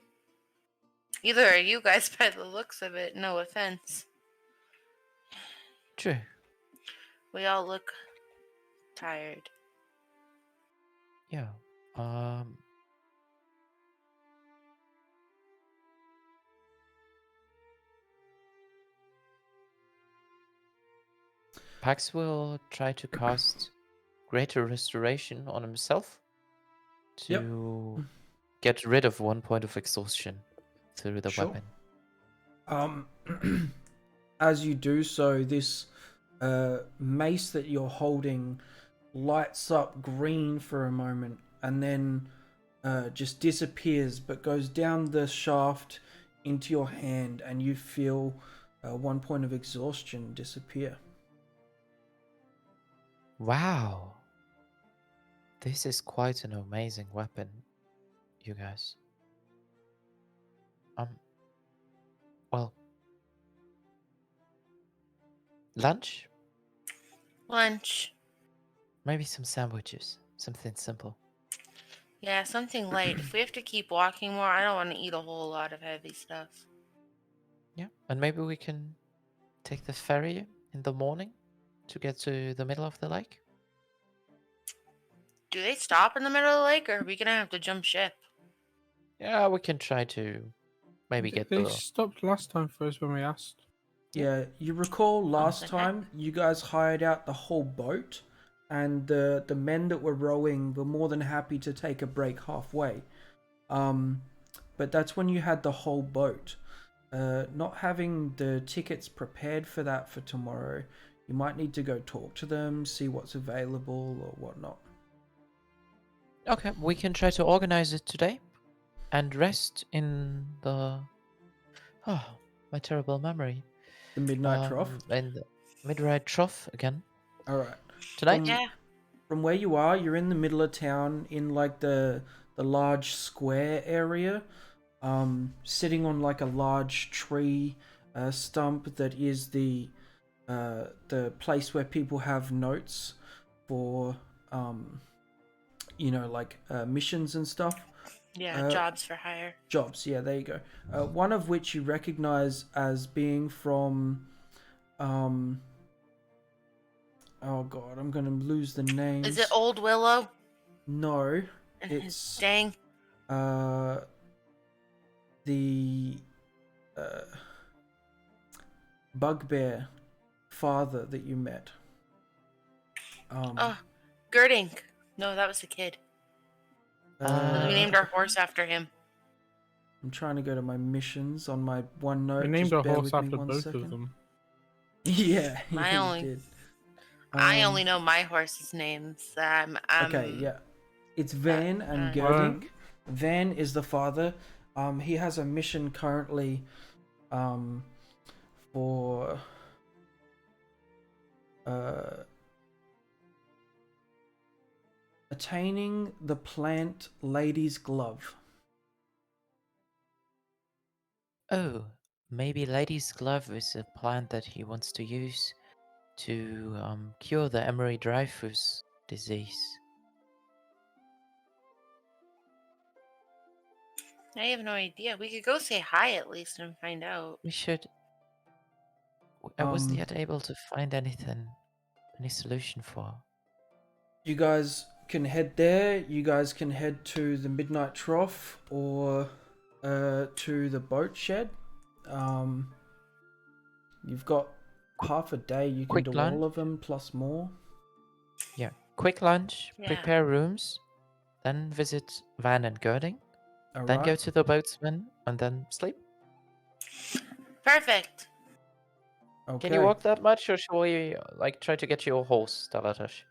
[SPEAKER 3] Either are you guys by the looks of it. No offense.
[SPEAKER 2] True.
[SPEAKER 3] We all look tired.
[SPEAKER 2] Yeah. Pax will try to cast Greater Restoration on himself to get rid of 1 point of exhaustion through the
[SPEAKER 1] Sure.
[SPEAKER 2] weapon.
[SPEAKER 1] As you do so, this mace that you're holding lights up green for a moment and then just disappears, but goes down the shaft into your hand, and you feel 1 point of exhaustion disappear.
[SPEAKER 2] Wow. This is quite an amazing weapon, you guys. Well, lunch?
[SPEAKER 3] Lunch.
[SPEAKER 2] Maybe some sandwiches. Something simple.
[SPEAKER 3] Yeah, something light. If we have to keep walking more, I don't want to eat a whole lot of heavy stuff.
[SPEAKER 2] Yeah, and maybe we can take the ferry in the morning to get to the middle of the lake.
[SPEAKER 3] Do they stop in the middle of the lake, or are we gonna have to jump ship?
[SPEAKER 2] Yeah, we can try to maybe get
[SPEAKER 4] They
[SPEAKER 2] the...
[SPEAKER 4] stopped last time for us when we asked.
[SPEAKER 1] Yeah, you recall last
[SPEAKER 3] Okay.
[SPEAKER 1] time you guys hired out the whole boat, and the men that were rowing were more than happy to take a break halfway. But that's when you had the whole boat. Not having the tickets prepared for that for tomorrow, you might need to go talk to them, see what's available or whatnot.
[SPEAKER 2] Okay, we can try to organize it today and rest in the... Oh, my terrible memory.
[SPEAKER 1] The Midnight Trough.
[SPEAKER 2] In the Midnight Trough again.
[SPEAKER 1] All right.
[SPEAKER 2] Tonight?
[SPEAKER 3] Yeah.
[SPEAKER 1] From where you are, you're in the middle of town, in like the large square area, sitting on like a large tree stump that is the place where people have notes for missions and stuff.
[SPEAKER 3] Yeah, jobs for hire.
[SPEAKER 1] Jobs, yeah, there you go. One of which you recognize as being from Oh god, I'm gonna lose the names.
[SPEAKER 3] Is it Old Willow?
[SPEAKER 1] No,
[SPEAKER 3] And his
[SPEAKER 1] it's
[SPEAKER 3] dang.
[SPEAKER 1] the bugbear father that you met.
[SPEAKER 3] Oh, Gerdink. No, that was the kid. We named our horse after him.
[SPEAKER 1] I'm trying to go to my missions on my OneNote.
[SPEAKER 4] We named
[SPEAKER 1] Just
[SPEAKER 4] our
[SPEAKER 1] bear
[SPEAKER 4] horse
[SPEAKER 1] with me
[SPEAKER 4] after
[SPEAKER 1] one
[SPEAKER 4] both
[SPEAKER 1] second.
[SPEAKER 4] of them.
[SPEAKER 1] Yeah,
[SPEAKER 3] My
[SPEAKER 1] you
[SPEAKER 3] only-
[SPEAKER 1] did.
[SPEAKER 3] I only know my horse's names.
[SPEAKER 1] Okay, yeah. It's Van and
[SPEAKER 3] uh,
[SPEAKER 1] Gerdink. Van is the father. He has a mission currently for attaining the plant lady's glove.
[SPEAKER 2] Oh, maybe Lady's Glove is a plant that he wants to use to cure the Emery Dreyfus disease.
[SPEAKER 3] I have no idea. We could go say hi at least and find out.
[SPEAKER 2] We should. I wasn't yet able to find any solution for.
[SPEAKER 1] You guys can head there. You guys can head to the Midnight Trough or to the boat shed. You've got half a day. You can
[SPEAKER 2] Quick
[SPEAKER 1] do
[SPEAKER 2] lunch.
[SPEAKER 1] all of them plus more.
[SPEAKER 2] Yeah, quick lunch,
[SPEAKER 3] Yeah.
[SPEAKER 2] prepare rooms, then visit Van and Gerding,
[SPEAKER 1] All
[SPEAKER 2] then go
[SPEAKER 1] right.
[SPEAKER 2] to the boatsman, and then sleep.
[SPEAKER 3] Perfect.
[SPEAKER 1] Okay.
[SPEAKER 2] Can you walk that much, or shall we try to get you a horse, Dalatash?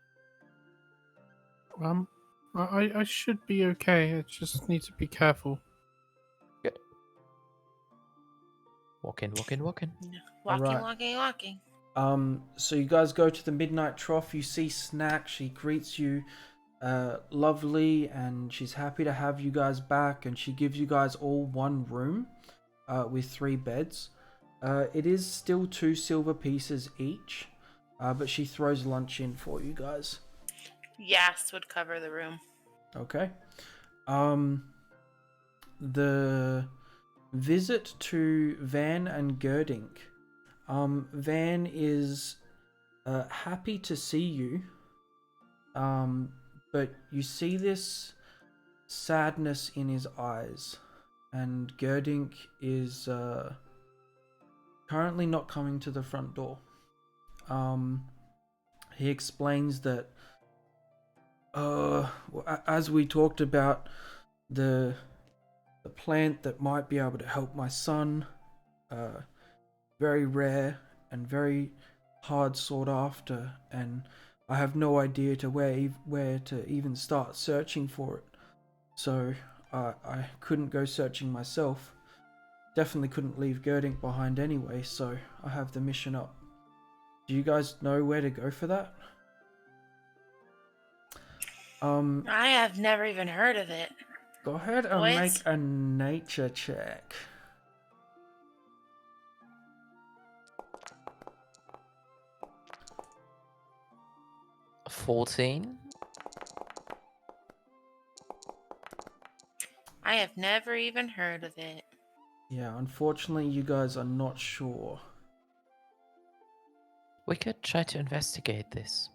[SPEAKER 4] I should be okay. I just need to be careful.
[SPEAKER 2] Good. Walk in.
[SPEAKER 3] Walking,
[SPEAKER 1] Alright.
[SPEAKER 3] walking.
[SPEAKER 1] So you guys go to the Midnight Trough. You see Snack. She greets you, lovely, and she's happy to have you guys back. And she gives you guys all one room, with 3 beds. It is still 2 silver pieces each, but she throws lunch in for you guys.
[SPEAKER 3] Yes, would cover the room.
[SPEAKER 1] Okay. The visit to Van and Gerdink. Van is happy to see you, but you see this sadness in his eyes, and Gerdink is currently not coming to the front door. He explains that as we talked about, the plant that might be able to help my son, very rare and very hard sought after, and I have no idea to where to even start searching for it. So I couldn't go searching myself. Definitely couldn't leave Gerdink behind anyway, so I have the mission up. Do you guys know where to go for that?
[SPEAKER 3] I have never even heard of it.
[SPEAKER 1] Go ahead and
[SPEAKER 3] Boys?
[SPEAKER 1] make a nature check.
[SPEAKER 2] A 14.
[SPEAKER 3] I have never even heard of it.
[SPEAKER 1] Yeah, unfortunately you guys are not sure.
[SPEAKER 2] We could try to investigate this.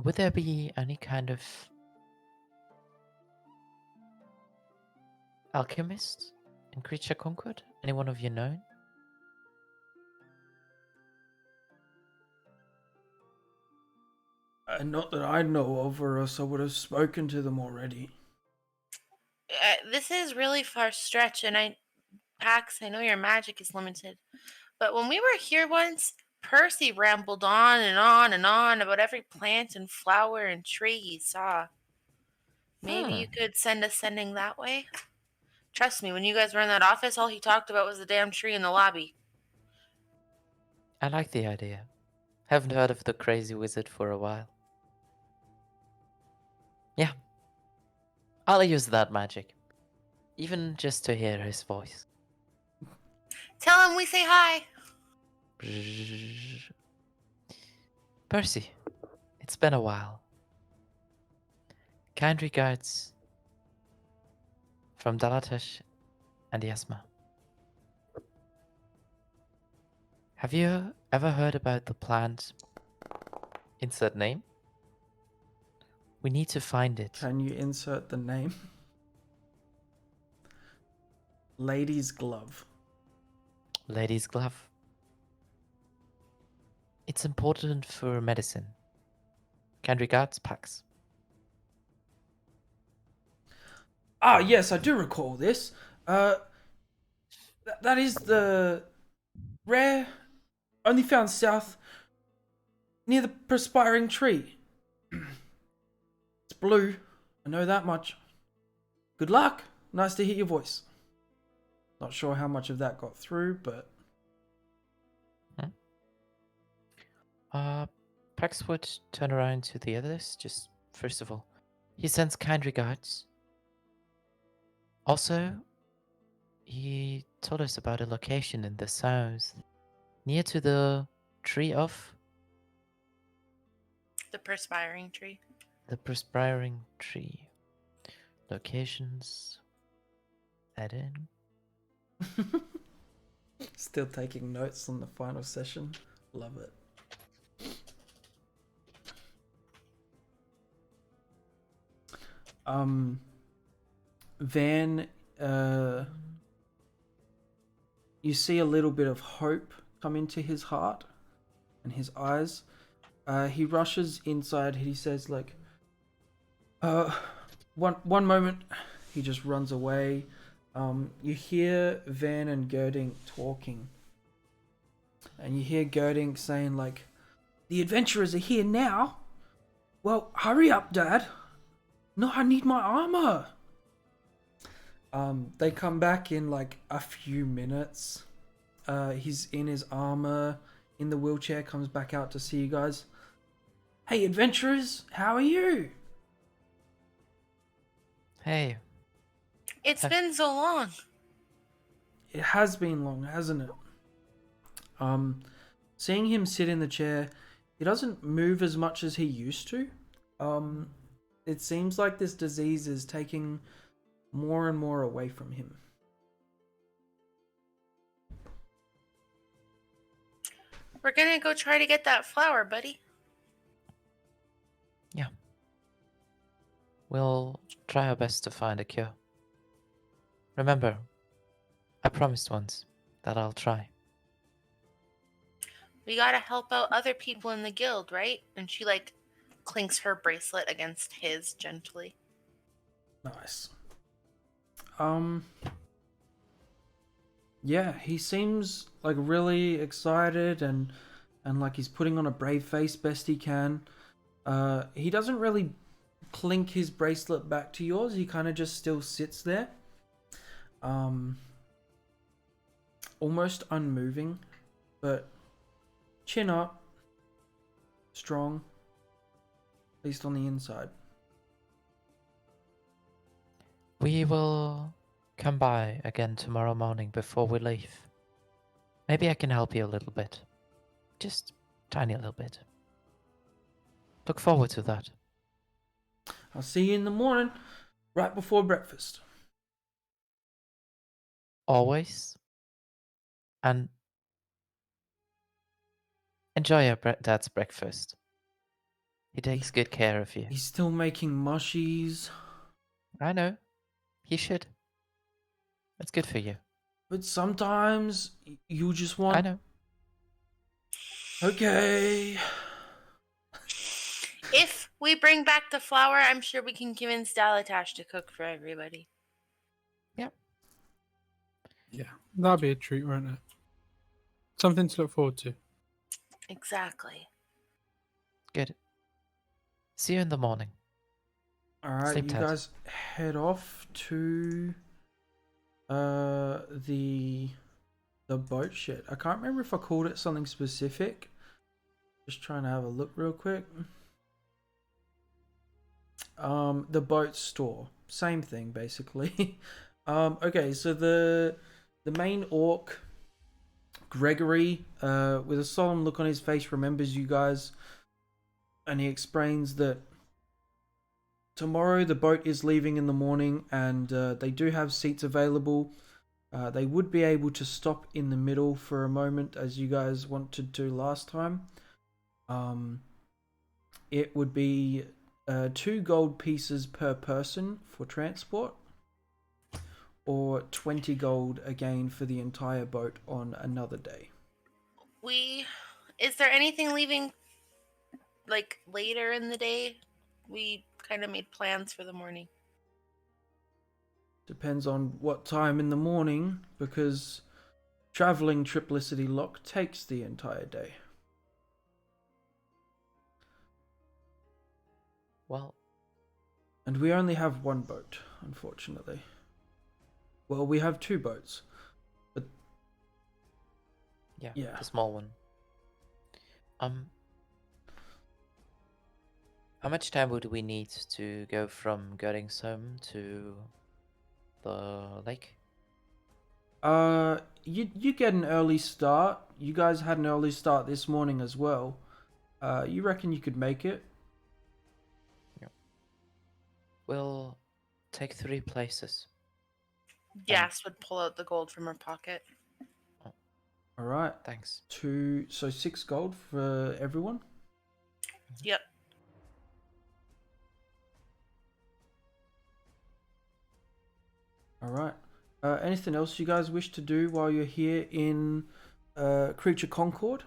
[SPEAKER 2] Would there be any kind of alchemist in Creature Concord? Anyone of you known?
[SPEAKER 1] Not that I know of, or else I would have spoken to them already.
[SPEAKER 3] This is really far stretch, and Pax, I know your magic is limited, but when we were here once, Percy rambled on and on and on about every plant and flower and tree he saw. Maybe you could send us sending that way? Trust me, when you guys were in that office, all he talked about was the damn tree in the lobby.
[SPEAKER 2] I like the idea. Haven't heard of the crazy wizard for a while. Yeah. I'll use that magic. Even just to hear his voice.
[SPEAKER 3] Tell him we say hi.
[SPEAKER 2] Percy, it's been a while. Kind regards from Dalatash and Yasma. Have you ever heard about the plant Insert name. We need to find it.
[SPEAKER 1] Can you insert the name? Lady's glove.
[SPEAKER 2] Lady's glove. It's important for medicine. Kind regards, Pax.
[SPEAKER 1] Ah, yes, I do recall this. That is the rare, only found south near the perspiring tree. It's blue. I know that much. Good luck. Nice to hear your voice. Not sure how much of that got through, but
[SPEAKER 2] Pax would turn around to the others. Just first of all, he sends kind regards. Also, he told us about a location in the south, near to the tree of
[SPEAKER 3] The perspiring tree.
[SPEAKER 2] the perspiring tree. Locations. Add in.
[SPEAKER 1] still taking notes on the final session. Love it. Van, you see a little bit of hope come into his heart and his eyes. He rushes inside. He says, like, one moment. He just runs away. You hear Van and Gerding talking. And you hear Gerding saying, like, the adventurers are here now. Well, hurry up, Dad. No, I need my armor. They come back in like a few minutes. He's in his armor, in the wheelchair, comes back out to see you guys. Hey, adventurers, how are you?
[SPEAKER 2] Hey,
[SPEAKER 3] It's been so long.
[SPEAKER 1] It has been long, hasn't it? Seeing him sit in the chair, he doesn't move as much as he used to. It seems like this disease is taking more and more away from him.
[SPEAKER 3] We're gonna go try to get that flower, buddy.
[SPEAKER 2] yeah. We'll try our best to find a cure. Remember, I promised once that I'll try.
[SPEAKER 3] We gotta help out other people in the guild, right? And she like clinks her bracelet against his gently.
[SPEAKER 1] Nice. Yeah, he seems like really excited and like he's putting on a brave face best he can. He doesn't really clink his bracelet back to yours. He kind of just still sits there. Almost unmoving, but chin up, strong, at least on the inside.
[SPEAKER 2] We will come by again tomorrow morning before we leave. Maybe I can help you a little bit. Just tiny little bit. Look forward to that.
[SPEAKER 1] I'll see you in the morning, right before breakfast.
[SPEAKER 2] Always. And enjoy your dad's breakfast. He takes good care of you.
[SPEAKER 1] He's still making mushies,
[SPEAKER 2] I know. He should. It's good for you.
[SPEAKER 1] but sometimes you just want...
[SPEAKER 2] I know.
[SPEAKER 1] Okay.
[SPEAKER 3] If we bring back the flower, I'm sure we can convince Dalatash to cook for everybody.
[SPEAKER 4] Yeah, that'd be a treat, won't it? Something to look forward to.
[SPEAKER 3] Exactly.
[SPEAKER 2] Good. See you in the morning.
[SPEAKER 1] Alright,
[SPEAKER 2] Sleep
[SPEAKER 1] you
[SPEAKER 2] tight.
[SPEAKER 1] guys head off to the boat shed. I can't remember if I called it something specific. Just trying to have a look real quick. The boat store. Same thing basically. Okay, so the main orc, Gregory, with a solemn look on his face, remembers you guys, and he explains that tomorrow the boat is leaving in the morning, and they do have seats available. They would be able to stop in the middle for a moment, as you guys wanted to last time. it would be 2 gold pieces per person for transport, or 20 gold again for the entire boat on another day.
[SPEAKER 3] Is there anything leaving like later in the day? We kind of made plans for the morning.
[SPEAKER 1] Depends on what time in the morning, because traveling Triplicity Lock takes the entire day.
[SPEAKER 2] Well,
[SPEAKER 1] And we only have 1 boat, unfortunately. Well, we have 2 boats.
[SPEAKER 2] yeah,
[SPEAKER 1] Yeah.
[SPEAKER 2] the small one. How much time would we need to go from Göringshome to the lake?
[SPEAKER 1] You get an early start. You guys had an early start this morning as well. You reckon you could make it?
[SPEAKER 2] We'll take 3 places.
[SPEAKER 3] Yas would pull out the gold from her pocket.
[SPEAKER 1] All right.
[SPEAKER 2] Thanks.
[SPEAKER 1] 6 gold for everyone.
[SPEAKER 3] Yep.
[SPEAKER 1] All right. Anything else you guys wish to do while you're here in Creature Concord?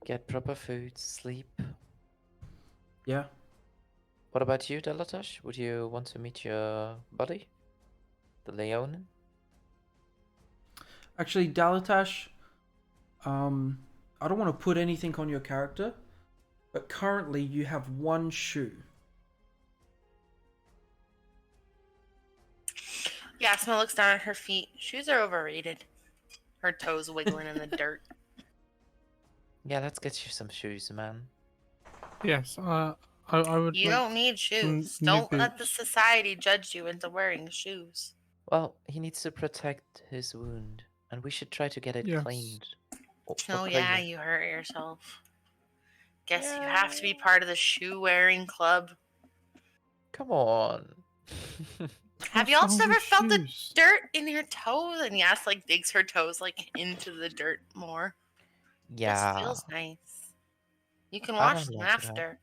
[SPEAKER 2] Get proper food, sleep.
[SPEAKER 1] Yeah.
[SPEAKER 2] What about you, Delatosh? Would you want to meet your buddy? The Leonin?
[SPEAKER 1] Actually, Dalatash, I don't want to put anything on your character, but currently you have 1 shoe.
[SPEAKER 3] Yasma looks down at her feet. Shoes are overrated. Her toes wiggling in the dirt.
[SPEAKER 2] Yeah, let's get you some shoes, man.
[SPEAKER 4] Yes, I would.
[SPEAKER 3] You
[SPEAKER 4] like
[SPEAKER 3] don't need shoes.
[SPEAKER 4] new
[SPEAKER 3] Don't let the
[SPEAKER 4] boots.
[SPEAKER 3] society judge you into wearing shoes.
[SPEAKER 2] Well, he needs to protect his wound, and we should try to get it
[SPEAKER 4] Yes.
[SPEAKER 2] cleaned. Or
[SPEAKER 3] Oh yeah,
[SPEAKER 2] clean.
[SPEAKER 3] you hurt yourself. Guess you have to be part of the shoe wearing club.
[SPEAKER 2] Come on.
[SPEAKER 3] Have
[SPEAKER 4] What's
[SPEAKER 3] y'all
[SPEAKER 4] wrong
[SPEAKER 3] ever
[SPEAKER 4] with
[SPEAKER 3] felt the
[SPEAKER 4] shoes?
[SPEAKER 3] dirt in your toes? And Yas like digs her toes like into the dirt more.
[SPEAKER 2] Yeah.
[SPEAKER 3] This feels nice. You can
[SPEAKER 2] I
[SPEAKER 3] wash
[SPEAKER 2] don't
[SPEAKER 3] them
[SPEAKER 2] like that.
[SPEAKER 3] after.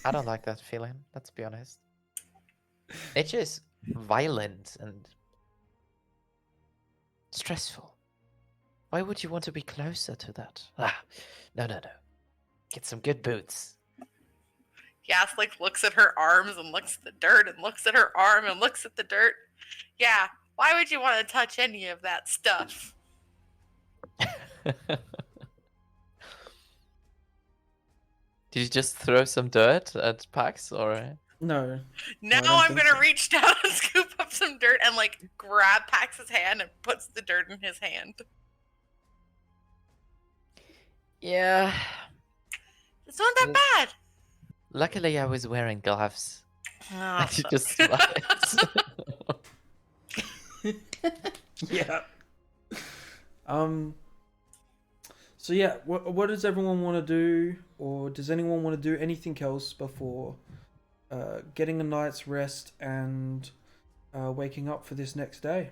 [SPEAKER 2] I don't like that feeling, let's be honest. It's just violent and stressful. Why would you want to be closer to that? No. Get some good boots.
[SPEAKER 3] Yas like looks at her arms and looks at the dirt and looks at her arm and looks at the dirt. Yeah, why would you want to touch any of that stuff?
[SPEAKER 2] Did you just throw some dirt at Pax, or?
[SPEAKER 1] No.
[SPEAKER 3] Now
[SPEAKER 1] I don't
[SPEAKER 3] I'm
[SPEAKER 1] think
[SPEAKER 3] gonna
[SPEAKER 1] so.
[SPEAKER 3] reach down and scoop up some dirt and like grab Pax's hand and puts the dirt in his hand.
[SPEAKER 2] Yeah.
[SPEAKER 3] It's not that bad.
[SPEAKER 2] Luckily, I was wearing gloves.
[SPEAKER 3] Oh,
[SPEAKER 2] And you
[SPEAKER 3] fuck.
[SPEAKER 2] just slides.
[SPEAKER 1] Yeah. So yeah, what does everyone want to do, or does anyone want to do anything else before getting a night's rest and waking up for this next day?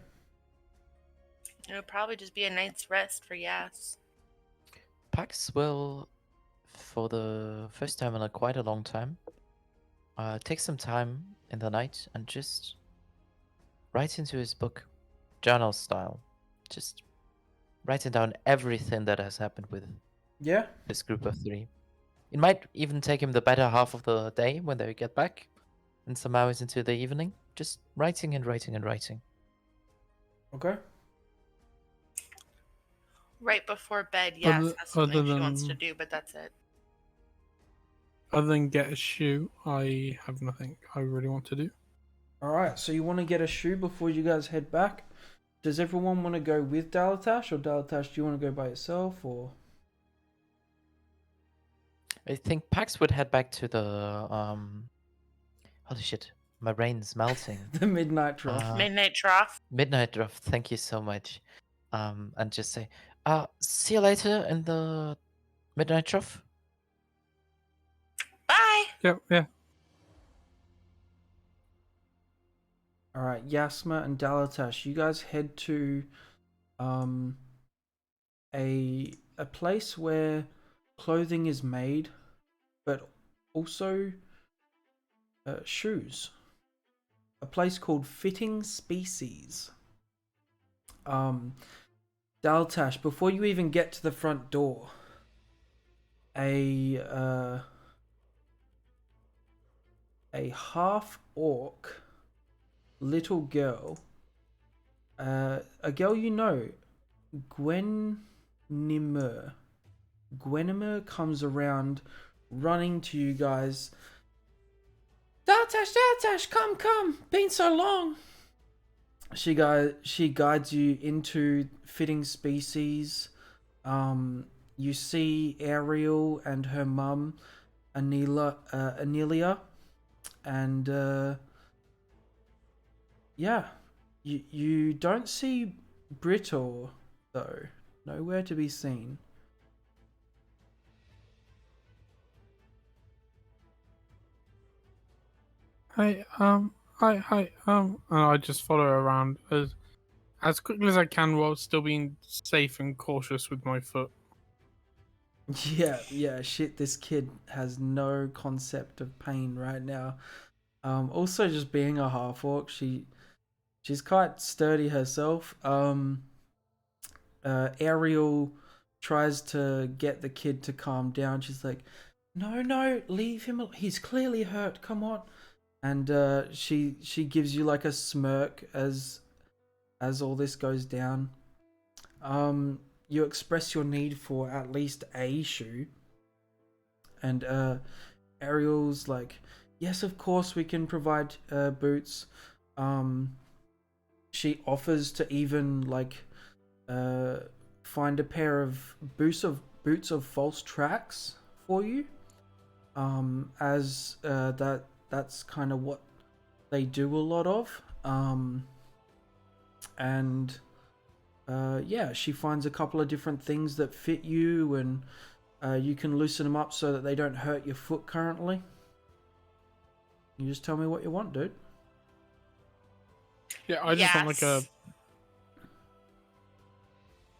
[SPEAKER 3] It would probably just be a night's rest for Yas.
[SPEAKER 2] Pax will, for the first time in quite a long time, take some time in the night and just write into his book, journal style. Just writing down everything that has happened with
[SPEAKER 1] Yeah.
[SPEAKER 2] this group of 3. It might even take him the better half of the day when they get back, and some hours into the evening. Just writing and writing and writing.
[SPEAKER 1] Okay.
[SPEAKER 3] Right before bed, Yas
[SPEAKER 4] Other-
[SPEAKER 3] has something
[SPEAKER 4] other
[SPEAKER 3] she wants to
[SPEAKER 4] than-
[SPEAKER 3] do, but that's it.
[SPEAKER 4] Other than get a shoe, I have nothing I really want to do.
[SPEAKER 1] All right. So you want to get a shoe before you guys head back? Does everyone want to go with Dalatash, or Dalatash, do you want to go by yourself, or?
[SPEAKER 2] I think Pax would head back to the holy shit, my brain's melting.
[SPEAKER 1] The Midnight Trough.
[SPEAKER 3] Midnight trough.
[SPEAKER 2] Midnight Draft, thank you so much. And just say, see you later in the Midnight Trough.
[SPEAKER 3] Bye.
[SPEAKER 4] Yeah.
[SPEAKER 1] All right, Yasma and Dalatash, you guys head to a a place where clothing is made, but also shoes. A place called Fitting Species. Daltash, before you even get to the front door, a half orc little girl, a girl you know, Gwennimer. Gwennimer comes around, running to you guys. Daltash, come! Been so long. She guides you into Fitting Species. You see Ariel and her mum, Anelia, and yeah, you don't see Brittle though. Nowhere to be seen.
[SPEAKER 4] Hi, and I just follow her around as quickly as I can while still being safe and cautious with my foot.
[SPEAKER 1] Yeah, shit, this kid has no concept of pain right now. Also just being a half orc, she's quite sturdy herself. Ariel tries to get the kid to calm down. She's like, no, leave him. He's clearly hurt. Come on. And she gives you like a smirk as all this goes down. You express your need for at least a shoe, and Ariel's like, yes, of course we can provide boots. She offers to even like find a pair of boots of false tracks for you, as that's kind of what they do a lot of. And yeah, she finds a couple of different things that fit you, and you can loosen them up so that they don't hurt your foot currently. You just tell me what you want, dude.
[SPEAKER 4] Yeah, I just want like a.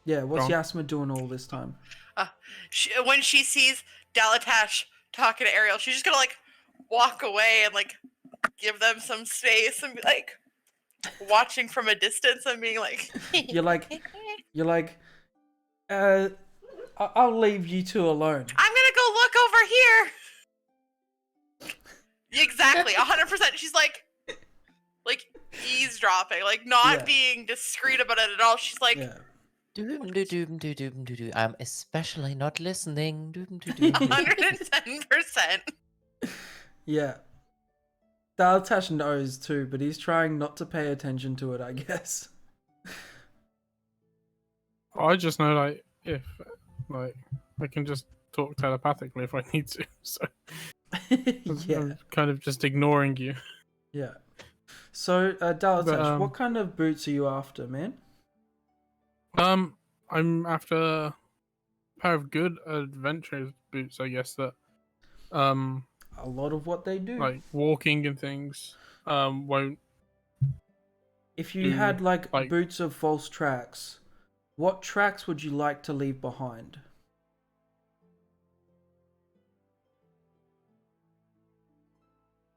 [SPEAKER 1] Yeah, what's
[SPEAKER 4] Go on.
[SPEAKER 1] Yasma doing all this time?
[SPEAKER 3] When she sees Dalatash talking to Ariel, she's just gonna like walk away and like give them some space and be like watching from a distance and being like,
[SPEAKER 1] You're like, I'll leave you two alone.
[SPEAKER 3] I'm gonna go look over here. Exactly, 100%. She's like eavesdropping, like not
[SPEAKER 1] Yeah.
[SPEAKER 3] being discreet about it at all. She's like,
[SPEAKER 1] Yeah.
[SPEAKER 2] Doom doo doom doo doom doo doo. I'm especially not listening. Doom doo doom doo.
[SPEAKER 3] 110%.
[SPEAKER 1] Yeah. Daltash knows too, but he's trying not to pay attention to it, I guess.
[SPEAKER 4] I just know like if like I can just talk telepathically if I need to. So
[SPEAKER 1] Yeah.
[SPEAKER 4] I'm kind of just ignoring you.
[SPEAKER 1] Yeah. So, Daltash,
[SPEAKER 4] But,
[SPEAKER 1] what kind of boots are you after, man?
[SPEAKER 4] I'm after a pair of good adventure boots, I guess, that
[SPEAKER 1] A lot of what they do.
[SPEAKER 4] like walking and things won't.
[SPEAKER 1] If you
[SPEAKER 4] do,
[SPEAKER 1] had like
[SPEAKER 4] like-
[SPEAKER 1] boots of false tracks, what tracks would you like to leave behind?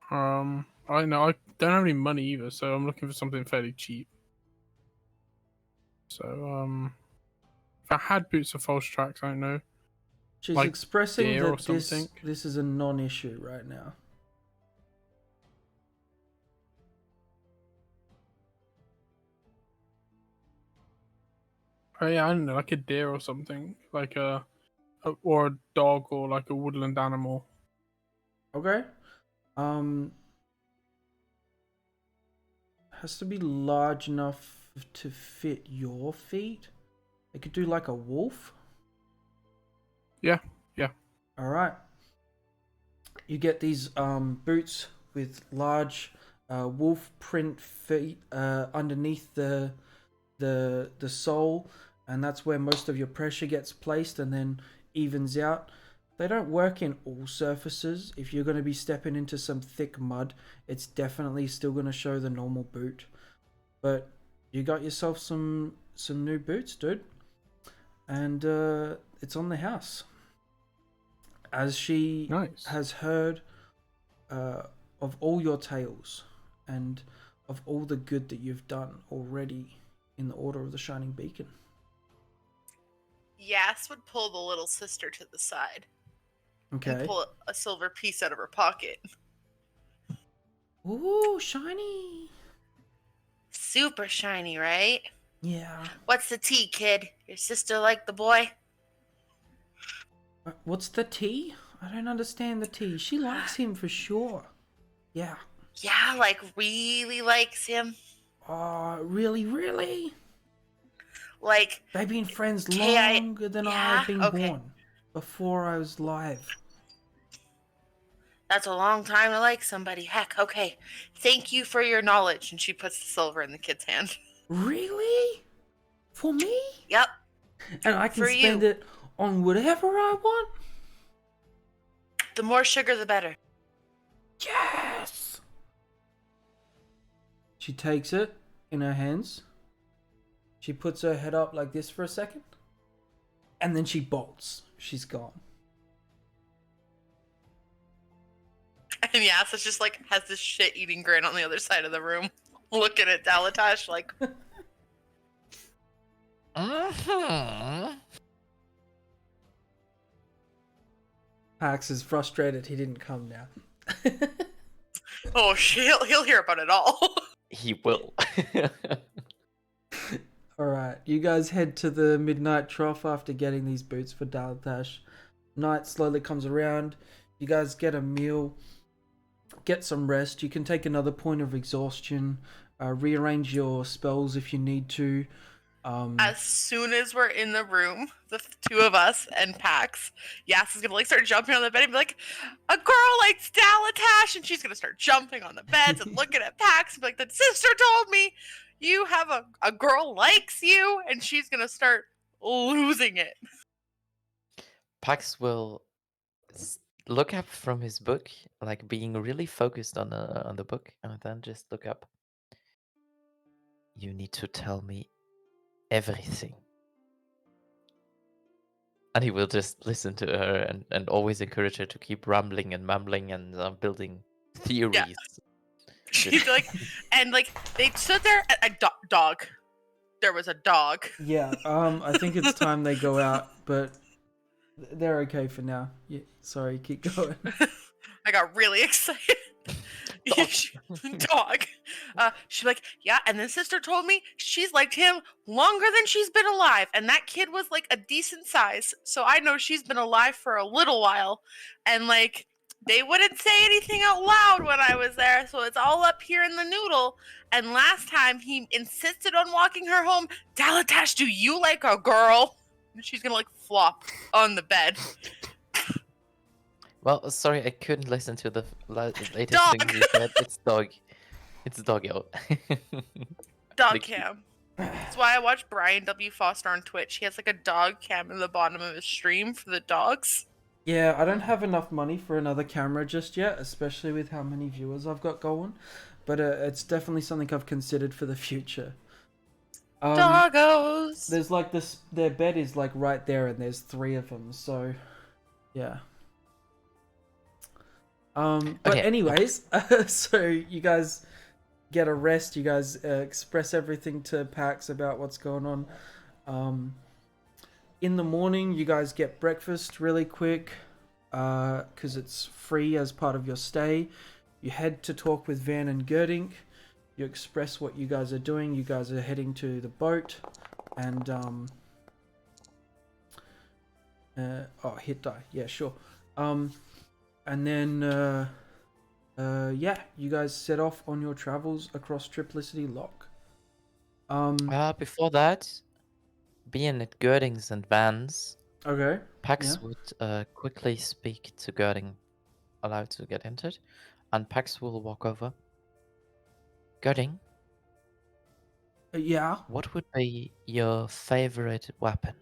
[SPEAKER 4] I know I don't have any money either, so I'm looking for something fairly cheap. So if I had boots of false tracks, I don't know.
[SPEAKER 1] She's
[SPEAKER 4] Like
[SPEAKER 1] expressing
[SPEAKER 4] deer or
[SPEAKER 1] that
[SPEAKER 4] something?
[SPEAKER 1] this is a non-issue right now.
[SPEAKER 4] Oh yeah, I don't know, like a deer or something, like or a dog or like a woodland animal.
[SPEAKER 1] Okay. Has to be large enough to fit your feet. It could do like a wolf.
[SPEAKER 4] Yeah.
[SPEAKER 1] All right. You get these boots with large wolf print feet underneath the sole, and that's where most of your pressure gets placed and then evens out. They don't work in all surfaces. If you're going to be stepping into some thick mud, it's definitely still going to show the normal boot. But you got yourself some new boots, dude. And it's on the house. As she
[SPEAKER 4] Nice.
[SPEAKER 1] has heard of all your tales and of all the good that you've done already in the Order of the Shining Beacon.
[SPEAKER 3] Yas would pull the little sister to the side and
[SPEAKER 1] Okay.
[SPEAKER 3] pull a silver piece out of her pocket.
[SPEAKER 1] Ooh, shiny.
[SPEAKER 3] Super shiny, right?
[SPEAKER 1] Yeah.
[SPEAKER 3] What's the tea, kid? Your sister like the boy?
[SPEAKER 1] What's the tea? I don't understand the tea. She likes him for sure. Yeah.
[SPEAKER 3] Yeah, like really likes him.
[SPEAKER 1] Oh, really, really?
[SPEAKER 3] Like,
[SPEAKER 1] They've been friends
[SPEAKER 3] K.I.
[SPEAKER 1] longer than
[SPEAKER 3] Yeah?
[SPEAKER 1] I've been
[SPEAKER 3] Okay.
[SPEAKER 1] born. Before I was live.
[SPEAKER 3] That's a long time to like somebody. Heck, okay. Thank you for your knowledge. And she puts the silver in the kid's hand.
[SPEAKER 1] Really? For me?
[SPEAKER 3] Yep.
[SPEAKER 1] And I can
[SPEAKER 3] For
[SPEAKER 1] spend
[SPEAKER 3] you.
[SPEAKER 1] it on whatever I want?
[SPEAKER 3] The more sugar, the better.
[SPEAKER 1] Yes! She takes it in her hands. She puts her head up like this for a second. And then she bolts. She's gone.
[SPEAKER 3] And Yas is just like, has this shit-eating grin on the other side of the room. Looking at Dalatash like,
[SPEAKER 1] Pax is frustrated he didn't come now.
[SPEAKER 3] oh shit, he'll hear about it all.
[SPEAKER 2] He will.
[SPEAKER 1] Alright, you guys head to the midnight trough after getting these boots for Dalatash. Night slowly comes around. You guys get a meal, get some rest. You can take another point of exhaustion, rearrange your spells if you need to.
[SPEAKER 3] As soon as we're in the room, the two of us and Pax, Yas is gonna like start jumping on the bed and be like, "A girl likes Dalatash," and she's gonna start jumping on the beds and looking at Pax and be like, "The sister told me you have a girl likes you," and she's gonna start losing it.
[SPEAKER 2] Pax will look up from his book, like being really focused on the book, and then just look up. You need to tell me everything. And he will just listen to her and always encourage her to keep rambling and mumbling and building theories.
[SPEAKER 3] She'd be like, and like they stood there at a dog. There was a dog.
[SPEAKER 1] Yeah, I think it's time they go out, but they're okay for now. Yeah, sorry, keep going.
[SPEAKER 3] I got really excited. Dog. She's like, yeah, and then sister told me she's liked him longer than she's been alive, and that kid was like a decent size, so I know she's been alive for a little while, and like they wouldn't say anything out loud when I was there, so it's all up here in the noodle. And last time he insisted on walking her home. Dalatash, do you like a girl? And she's gonna like flop on the bed.
[SPEAKER 2] Well, sorry, I couldn't listen to the latest
[SPEAKER 3] Dog.
[SPEAKER 2] thing you said. It's dog. It's doggo.
[SPEAKER 3] Dog
[SPEAKER 2] Like-
[SPEAKER 3] cam. That's why I watch Brian W. Foster on Twitch. He has like a dog cam in the bottom of his stream for the dogs.
[SPEAKER 1] Yeah, I don't have enough money for another camera just yet, especially with how many viewers I've got going. But it's definitely something I've considered for the future.
[SPEAKER 3] Doggos.
[SPEAKER 1] There's like this, their bed is like right there, and there's 3 of them. So, yeah. But
[SPEAKER 2] Okay.
[SPEAKER 1] anyways, so you guys get a rest. You guys express everything to Pax about what's going on. In the morning, you guys get breakfast really quick because it's free as part of your stay. You head to talk with Van and Gerdink. You express what you guys are doing. You guys are heading to the boat, and hit die. Yeah, sure. And then yeah, you guys set off on your travels across Triplicity Lock.
[SPEAKER 2] Before that, being at Girdings and Van's,
[SPEAKER 1] Okay.
[SPEAKER 2] Pax
[SPEAKER 1] Yeah.
[SPEAKER 2] would quickly speak to Girding, allowed to get entered, and Pax will walk over. Girding,
[SPEAKER 1] Yeah.
[SPEAKER 2] what would be your favorite weapon,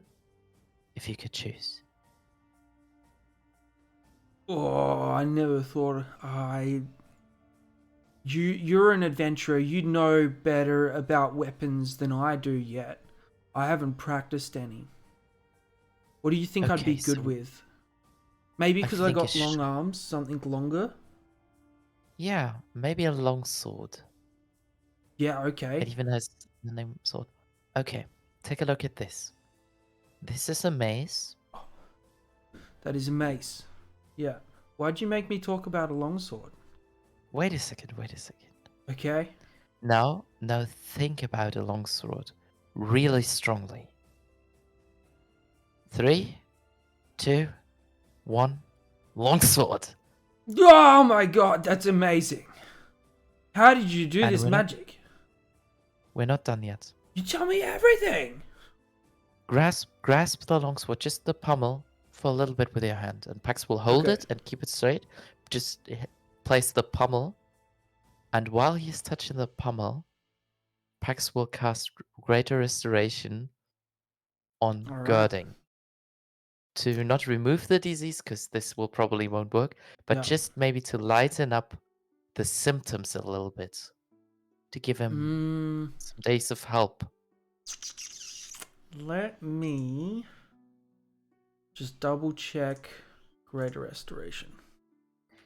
[SPEAKER 2] if you could choose?
[SPEAKER 1] Oh, I never thought You're an adventurer. You know better about weapons than I do yet. I haven't practiced any. What do you think I'd be
[SPEAKER 2] Okay,
[SPEAKER 1] good
[SPEAKER 2] so
[SPEAKER 1] with? Maybe
[SPEAKER 2] I
[SPEAKER 1] because I
[SPEAKER 2] think
[SPEAKER 1] got long arms, something longer.
[SPEAKER 2] yeah, maybe a long sword.
[SPEAKER 1] Yeah,
[SPEAKER 2] It
[SPEAKER 1] okay.
[SPEAKER 2] even has the name sword. Okay, take a look at this. This is a mace.
[SPEAKER 1] That is a mace. Yeah. Why'd you make me talk about a longsword?
[SPEAKER 2] Wait a second, wait a second.
[SPEAKER 1] Okay.
[SPEAKER 2] Now think about a longsword really strongly. 3, 2, 1, longsword.
[SPEAKER 1] Oh my god, that's amazing. How did you do
[SPEAKER 2] And
[SPEAKER 1] this magic?
[SPEAKER 2] we're not done yet.
[SPEAKER 1] You tell me everything.
[SPEAKER 2] Grasp the longsword, just the pommel, for a little bit with your hand, and Pax will hold
[SPEAKER 1] Okay.
[SPEAKER 2] it and keep it straight. Just place the pommel, and while he's touching the pommel, Pax will cast Greater Restoration on
[SPEAKER 1] All right.
[SPEAKER 2] girding to not remove the disease, because this will probably won't work, but
[SPEAKER 1] Yeah.
[SPEAKER 2] just maybe to lighten up the symptoms a little bit, to give him some days of help.
[SPEAKER 1] Let me just double check Greater Restoration.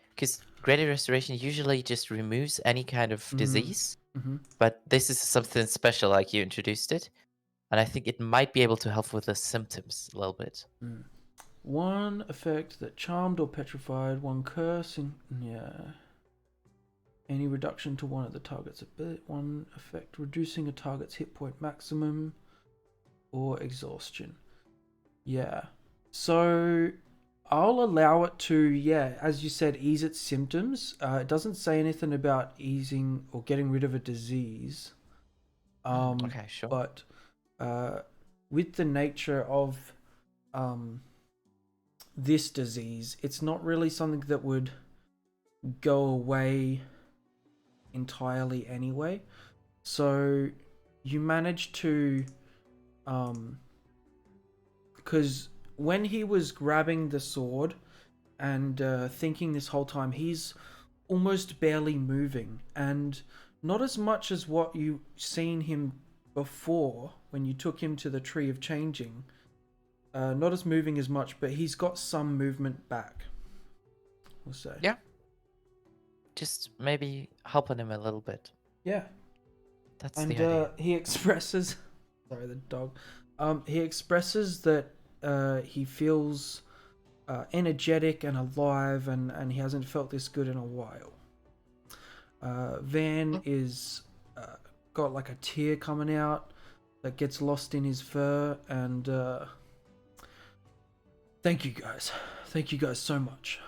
[SPEAKER 2] Because Greater Restoration usually just removes any kind of disease, but this is something special, like you introduced it, and I think it might be able to help with the symptoms a little bit.
[SPEAKER 1] One effect that charmed or petrified, one curse, yeah. Any reduction to one of the target's ability, one effect reducing a target's hit point maximum, or exhaustion. Yeah. So I'll allow it to, yeah, as you said, ease its symptoms. It doesn't say anything about easing or getting rid of a disease.
[SPEAKER 2] Okay, sure.
[SPEAKER 1] But with the nature of this disease, it's not really something that would go away entirely anyway. So you managed to because when he was grabbing the sword and thinking this whole time, he's almost barely moving, and not as much as what you seen him before when you took him to the Tree of Changing. Not as moving as much, but he's got some movement back, we'll say.
[SPEAKER 2] Yeah. Just maybe helping him a little bit.
[SPEAKER 1] Yeah.
[SPEAKER 2] That's
[SPEAKER 1] And
[SPEAKER 2] the idea.
[SPEAKER 1] he expresses, sorry, the dog. He expresses that he feels energetic and alive, and he hasn't felt this good in a while. Van is got like a tear coming out that gets lost in his fur, and thank you guys so much.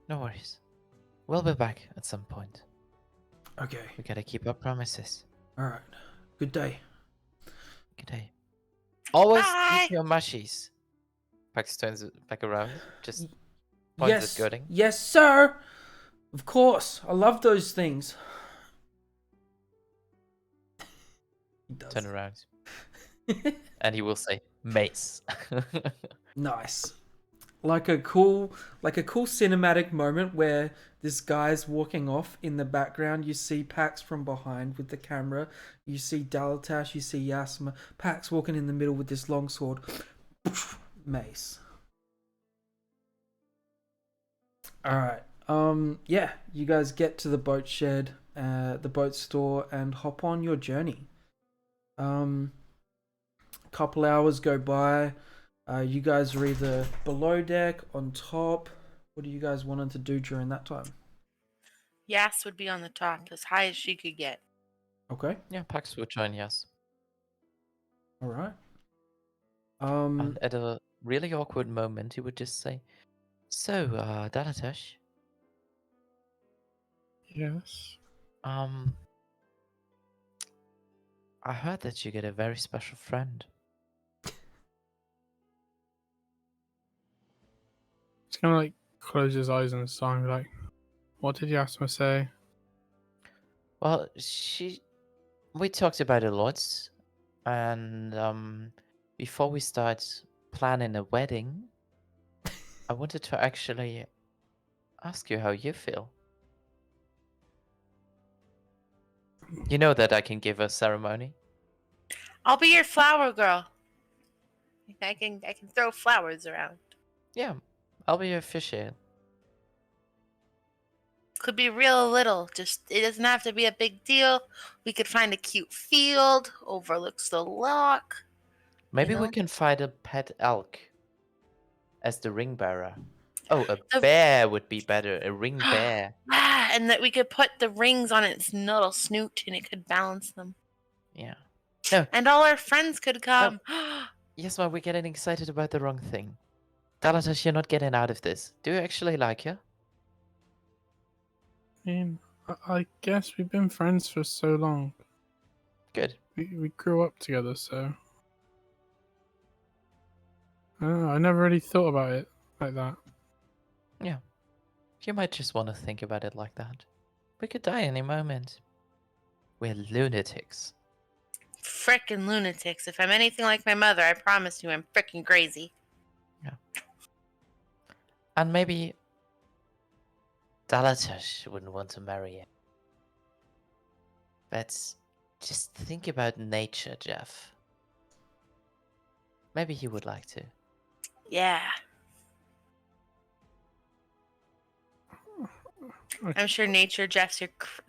[SPEAKER 2] No worries. We'll be back at some point.
[SPEAKER 1] Okay,
[SPEAKER 2] We gotta keep our promises.
[SPEAKER 1] all right, good day.
[SPEAKER 2] Good day. Always
[SPEAKER 3] Bye.
[SPEAKER 2] eat your mushies. Pax turns it back around. Just points at girding.
[SPEAKER 1] Yes sir, of course, I love those things. He does.
[SPEAKER 2] Turn around. And he will say, mace.
[SPEAKER 1] Nice. Like a cool cinematic moment where this guy's walking off. In the background you see Pax from behind with the camera, you see Dalatash, you see Yasma, Pax walking in the middle with this longsword. Mace. Alright. Yeah, you guys get to the boat shed, the boat store, and hop on your journey. Couple hours go by. You guys are either below deck, on top. What do you guys wanted to do during that time?
[SPEAKER 3] Yas would be on the top, as high as she could get.
[SPEAKER 1] Okay.
[SPEAKER 2] Yeah, Pax will join us.
[SPEAKER 1] All right.
[SPEAKER 2] And at a really awkward moment, he would just say, so, Dalatash,
[SPEAKER 4] Yes.
[SPEAKER 2] I heard that you get a very special friend.
[SPEAKER 4] He's gonna like close his eyes and sigh and be like, what did Yasma say?
[SPEAKER 2] Well, we talked about it a lot, and before we start planning a wedding, I wanted to actually ask you how you feel. You know that I can give a ceremony.
[SPEAKER 3] I'll be your flower girl. I can throw flowers around.
[SPEAKER 2] Yeah, I'll be your officiant.
[SPEAKER 3] Could be real little. Just it doesn't have to be a big deal. We could find a cute field, overlooks the lock.
[SPEAKER 2] Maybe we
[SPEAKER 3] know?
[SPEAKER 2] can find a pet elk as the ring bearer. Oh, a
[SPEAKER 3] The-
[SPEAKER 2] bear would be better. A ring bear.
[SPEAKER 3] And that we could put the rings on its little snoot and it could balance them.
[SPEAKER 2] Yeah. No,
[SPEAKER 3] And all our friends could come.
[SPEAKER 2] yes, well, we're getting excited about the wrong thing. Galatash, you're not getting out of this. Do you actually like her?
[SPEAKER 4] I mean, I guess we've been friends for so long.
[SPEAKER 2] Good.
[SPEAKER 4] We grew up together, so I don't know. I never really thought about it like that.
[SPEAKER 2] Yeah. You might just want to think about it like that. We could die any moment. We're lunatics.
[SPEAKER 3] Frickin' lunatics. If I'm anything like my mother, I promise you I'm frickin' crazy.
[SPEAKER 2] And maybe Galatash wouldn't want to marry him. But just think about nature, Jeff. Maybe he would like to.
[SPEAKER 3] Yeah. I'm sure nature Jeff's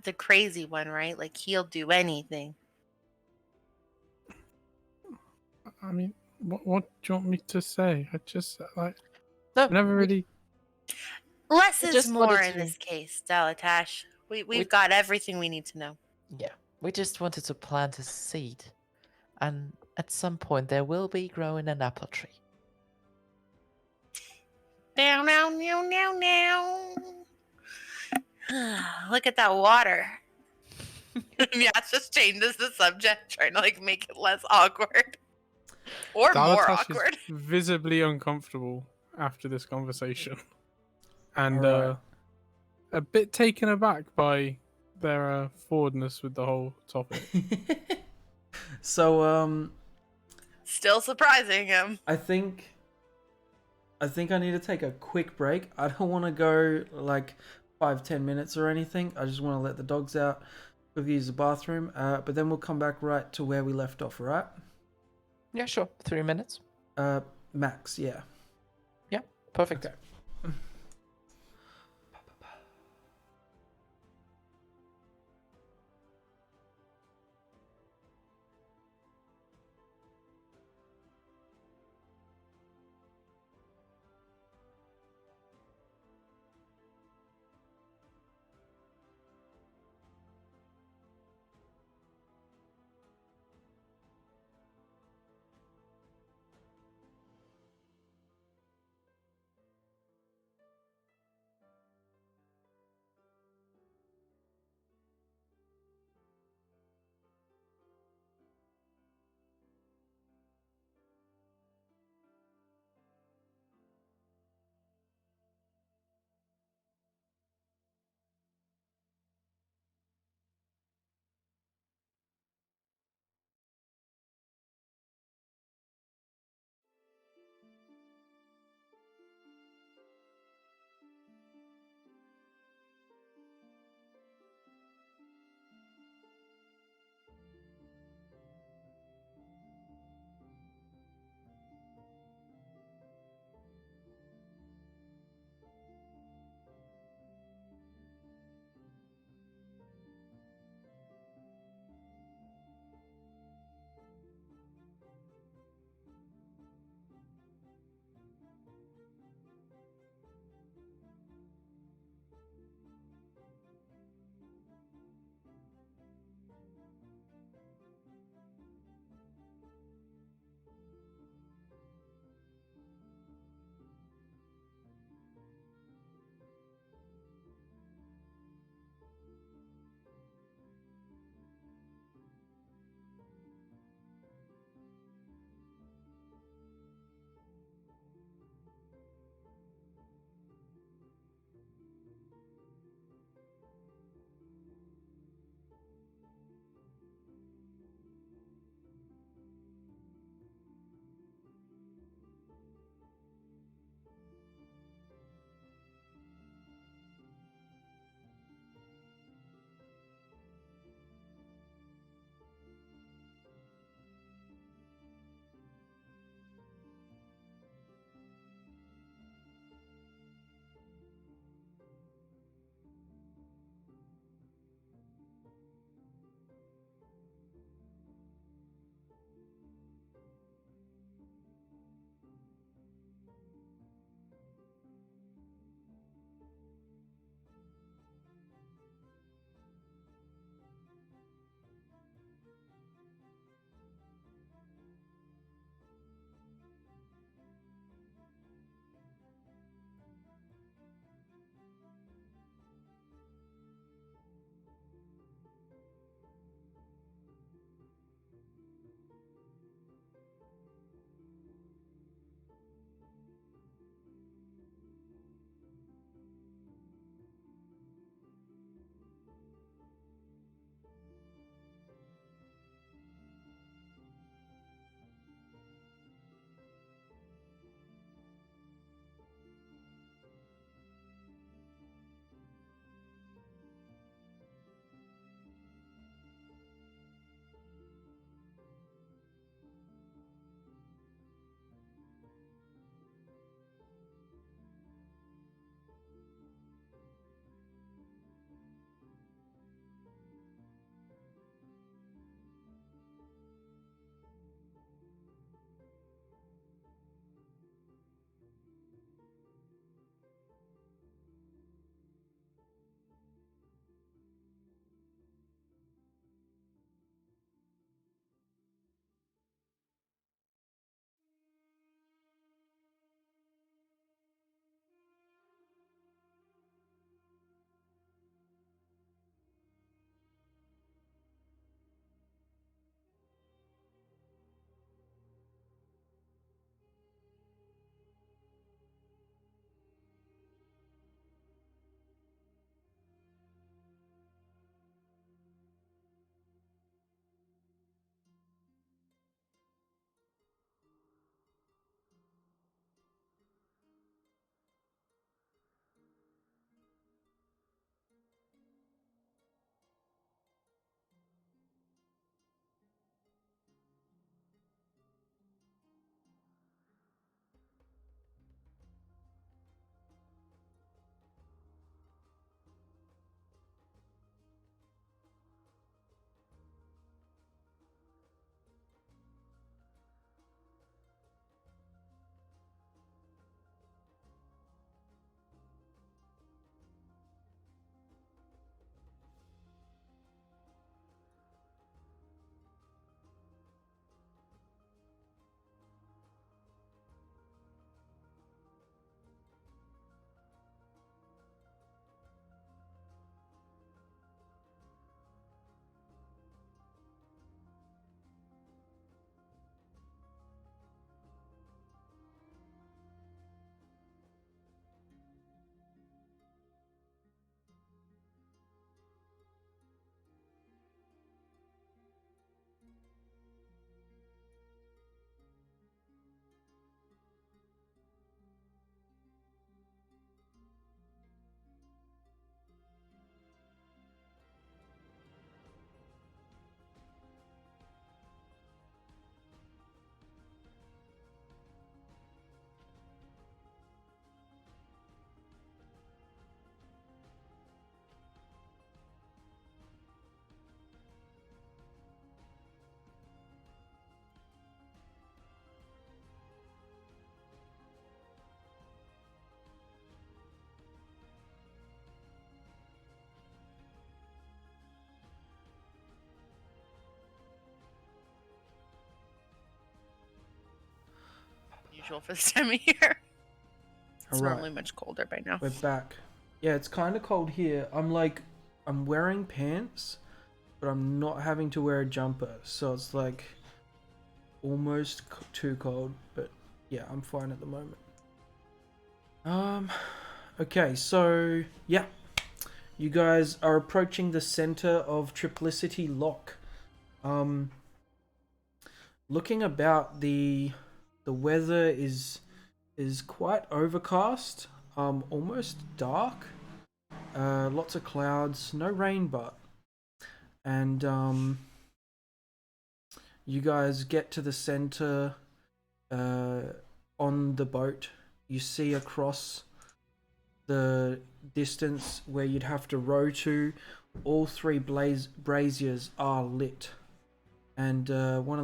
[SPEAKER 3] the crazy one, right? Like he'll do anything.
[SPEAKER 4] I mean, what do you want me to say? I just
[SPEAKER 2] No,
[SPEAKER 4] I never really.
[SPEAKER 3] Less
[SPEAKER 2] I
[SPEAKER 3] is
[SPEAKER 2] just
[SPEAKER 3] more
[SPEAKER 2] wanted
[SPEAKER 3] in
[SPEAKER 2] to-
[SPEAKER 3] this case, Dalatash. We've
[SPEAKER 2] We-
[SPEAKER 3] got everything we need to know.
[SPEAKER 2] Yeah, we just wanted to plant a seed. And at some point there will be growing an apple tree.
[SPEAKER 3] Now, now, now, now, now. Look at that water. Yeah, it's just changes the subject, trying to like make it less awkward. Or more
[SPEAKER 4] Dalatash
[SPEAKER 3] awkward.
[SPEAKER 4] is visibly uncomfortable after this conversation, and
[SPEAKER 1] Alright.
[SPEAKER 4] a bit taken aback by their forwardness with the whole topic.
[SPEAKER 1] So
[SPEAKER 3] Still surprising him.
[SPEAKER 1] I think I need to take a quick break. I don't want to go like 5-10 minutes or anything. I just want to let the dogs out, go use the bathroom. But then we'll come back right to where we left off. Right?
[SPEAKER 2] Yeah, sure. 3 minutes.
[SPEAKER 1] Max. Yeah.
[SPEAKER 2] Perfect.
[SPEAKER 1] Okay.
[SPEAKER 3] usual for this time of year. It's
[SPEAKER 1] All right.
[SPEAKER 3] normally much colder by now.
[SPEAKER 1] We're back. Yeah, it's kind of cold here. I'm wearing pants, but I'm not having to wear a jumper, so it's like almost too cold. But yeah, I'm fine at the moment. Okay, so yeah, you guys are approaching the center of Triplicity Lock. Looking about, the weather is quite overcast, almost dark. Lots of clouds, no rain, and you guys get to the center. On the boat, you see across the distance where you'd have to row to, all three braziers are lit, and one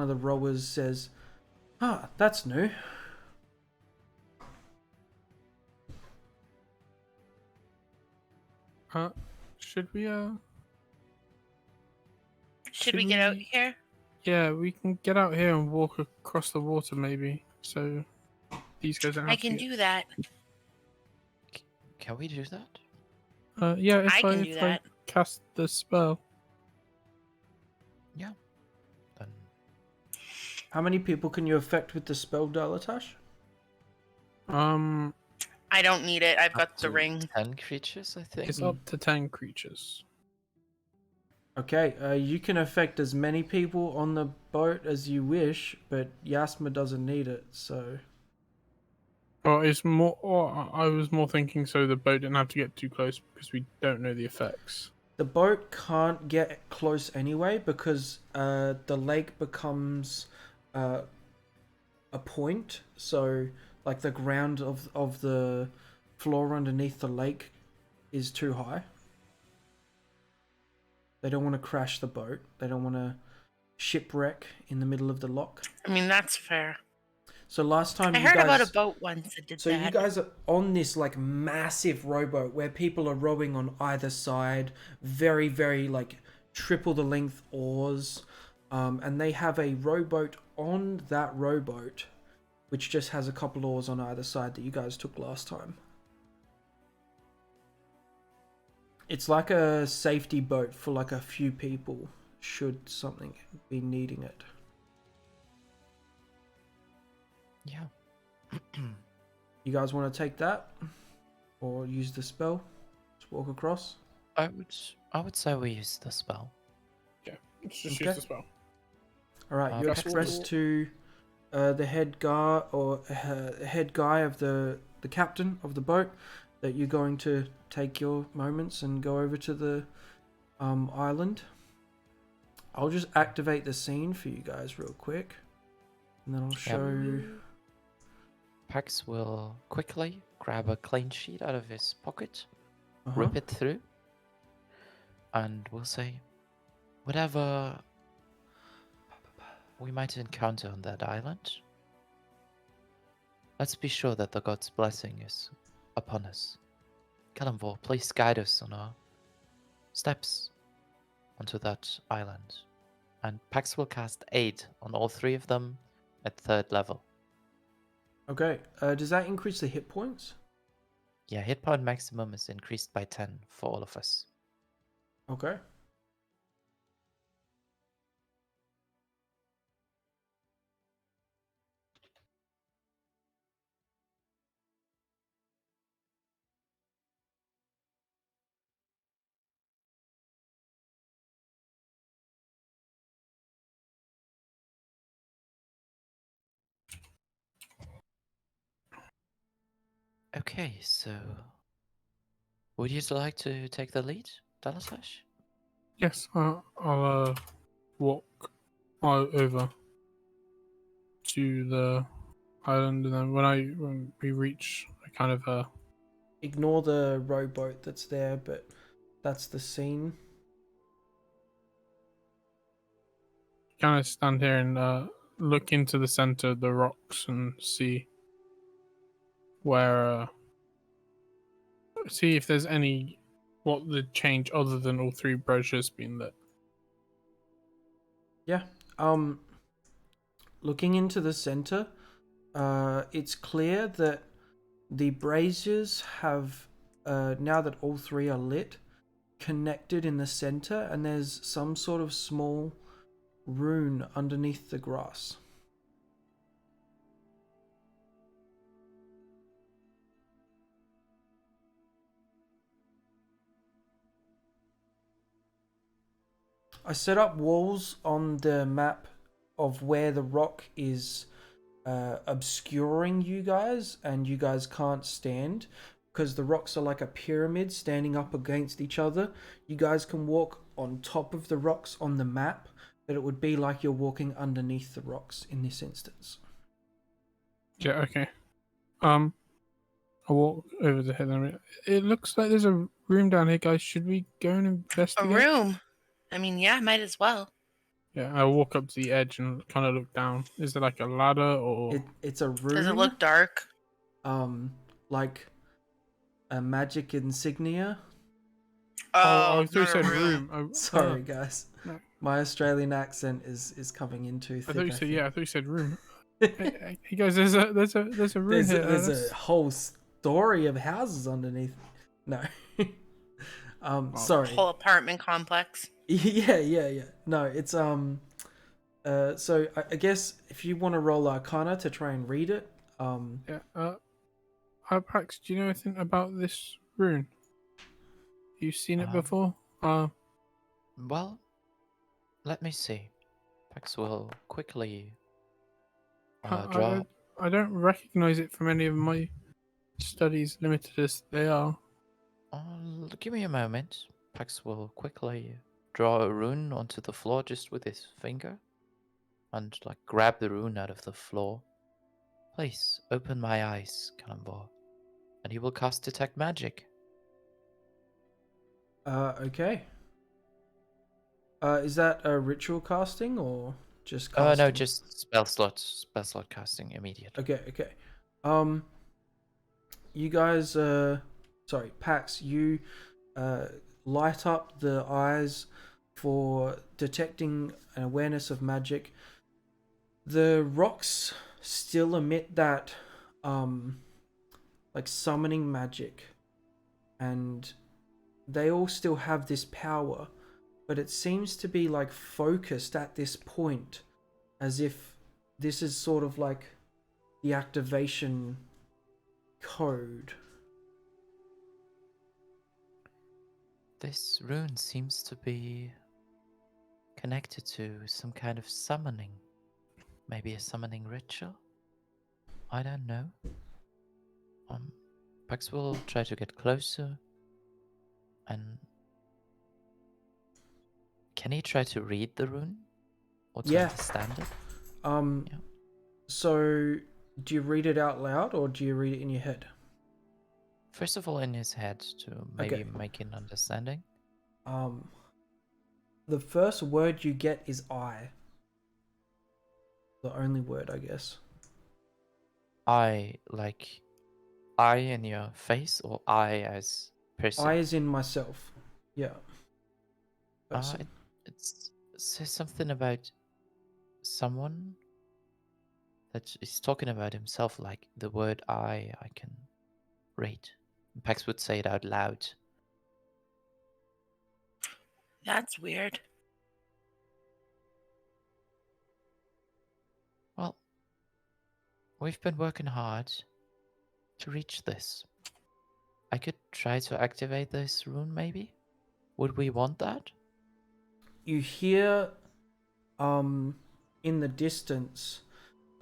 [SPEAKER 1] of the rowers says, "Ah, that's new."
[SPEAKER 4] Should we
[SPEAKER 3] Should we get out here?
[SPEAKER 4] Yeah, we can get out here and walk across the water, maybe. So these guys don't have
[SPEAKER 3] I can
[SPEAKER 4] to
[SPEAKER 3] do that.
[SPEAKER 2] Can we do that?
[SPEAKER 4] Yeah, if
[SPEAKER 3] I can do
[SPEAKER 4] if
[SPEAKER 3] that.
[SPEAKER 4] I cast the spell.
[SPEAKER 2] Yeah. Then
[SPEAKER 1] How many people can you affect with the spell, Dalatash?
[SPEAKER 3] I don't need it. I've
[SPEAKER 2] up
[SPEAKER 3] got the
[SPEAKER 2] to
[SPEAKER 3] ring.
[SPEAKER 2] 10 creatures, I think.
[SPEAKER 4] it's up to 10 creatures.
[SPEAKER 1] Okay, you can affect as many people on the boat as you wish, but Yasma doesn't need it, so...
[SPEAKER 4] Well, it's more. Or I was more thinking so the boat didn't have to get too close because we don't know the effects.
[SPEAKER 1] The boat can't get close anyway because the lake becomes a point, so like the ground of the floor underneath the lake is too high. They don't want to crash the boat. They don't want to shipwreck in the middle of the lock.
[SPEAKER 3] I mean, that's fair.
[SPEAKER 1] So last time
[SPEAKER 3] I
[SPEAKER 1] you
[SPEAKER 3] heard
[SPEAKER 1] guys...
[SPEAKER 3] about a boat once that did
[SPEAKER 1] So
[SPEAKER 3] that.
[SPEAKER 1] you guys are on this like massive rowboat where people are rowing on either side, very, very like triple the length oars, and they have a rowboat on that rowboat, which just has a couple oars on either side that you guys took last time. It's like a safety boat for like a few people, should something be needing it.
[SPEAKER 2] Yeah.
[SPEAKER 1] You guys want to take that? Or use the spell? Just walk across?
[SPEAKER 2] I would say we use the spell.
[SPEAKER 4] Yeah, let's just
[SPEAKER 1] Okay.
[SPEAKER 4] use the spell.
[SPEAKER 1] Alright, you
[SPEAKER 4] That's
[SPEAKER 1] express
[SPEAKER 4] cool.
[SPEAKER 1] to the head guy or head guy of the captain of the boat that you're going to take your moments and go over to the island. I'll just activate the scene for you guys real quick, and then I'll show...
[SPEAKER 2] Pax will quickly grab a clean sheet out of his pocket,
[SPEAKER 1] Uh-huh.
[SPEAKER 2] rip it through, and we'll say, whatever we might encounter on that island, let's be sure that the god's blessing is upon us. Kalimvor, please guide us on our steps onto that island. And Pax will cast Aid on all three of them at 3rd level.
[SPEAKER 1] Okay, does that increase the hit points?
[SPEAKER 2] Yeah, hit point maximum is increased by 10 for all of us.
[SPEAKER 1] Okay.
[SPEAKER 2] Okay, so would you like to take the lead, Dalasash?
[SPEAKER 4] Yes, I'll walk over to the island, and then when we reach, I kind of
[SPEAKER 1] Ignore the rowboat that's there, but that's the scene.
[SPEAKER 4] stand here and look into the center of the rocks and see where see if there's any what the change other than all three brochures being lit.
[SPEAKER 1] Yeah. Looking into the center, it's clear that the braziers have, now that all three are lit, connected in the center, and there's some sort of small rune underneath the grass. I set up walls on the map of where the rock is obscuring you guys, and you guys can't stand because the rocks are like a pyramid standing up against each other. You guys can walk on top of the rocks on the map, but it would be like you're walking underneath the rocks in this instance.
[SPEAKER 4] Yeah, okay. I'll walk over the head. It looks like there's a room down here, guys. Should we go and
[SPEAKER 3] A
[SPEAKER 4] investigate?
[SPEAKER 3] room. I mean, yeah, might as well.
[SPEAKER 4] Yeah, I'll walk up to the edge and kind of look down. Is there like a ladder or?
[SPEAKER 1] It's a rune.
[SPEAKER 3] Does it look dark?
[SPEAKER 1] Like a magic insignia.
[SPEAKER 4] I thought you
[SPEAKER 3] not a
[SPEAKER 4] said room. Oh,
[SPEAKER 1] Sorry, guys.
[SPEAKER 4] No.
[SPEAKER 1] My Australian accent is coming in too thick.
[SPEAKER 4] I thought you said
[SPEAKER 1] think.
[SPEAKER 4] yeah. I thought you said room. Hey guys, there's a room here.
[SPEAKER 1] There's a whole story of houses underneath. No. Sorry.
[SPEAKER 3] Whole apartment complex.
[SPEAKER 1] Yeah. No, it's so I guess if you want to roll Arcana to try and read it,
[SPEAKER 4] Yeah. Pax, do you know anything about this rune? You've seen it before?
[SPEAKER 2] Well, let me see. Pax will quickly draw.
[SPEAKER 4] I don't recognize it from any of my studies, limited as they are.
[SPEAKER 2] Give me a moment. Pax will quickly draw a rune onto the floor just with his finger and like grab the rune out of the floor. Please open my eyes, Kalambor, and he will cast Detect Magic.
[SPEAKER 1] Okay. Is that a ritual casting or just casting?
[SPEAKER 2] No, just spell slot casting immediate.
[SPEAKER 1] Okay. You guys, sorry, Pax, you light up the eyes for detecting an awareness of magic. The rocks still emit that, like summoning magic, and they all still have this power, but it seems to be like focused at this point, as if this is sort of like the activation code.
[SPEAKER 2] This rune seems to be connected to some kind of summoning. Maybe a summoning ritual? I don't know. Pax will try to get closer. And can he try to read the rune? Or to understand it? Yeah.
[SPEAKER 1] So do you read it out loud or do you read it in your head?
[SPEAKER 2] First of all, in his head to maybe make an understanding.
[SPEAKER 1] The first word you get is I. The only word, I guess.
[SPEAKER 2] I, like I in your face, or I as person?
[SPEAKER 1] I as in myself. Yeah.
[SPEAKER 2] It says something about someone that is talking about himself, like the word I can read. Pax would say it out loud.
[SPEAKER 3] That's weird.
[SPEAKER 2] Well, we've been working hard to reach this. I could try to activate this rune, maybe? Would we want that?
[SPEAKER 1] You hear, in the distance,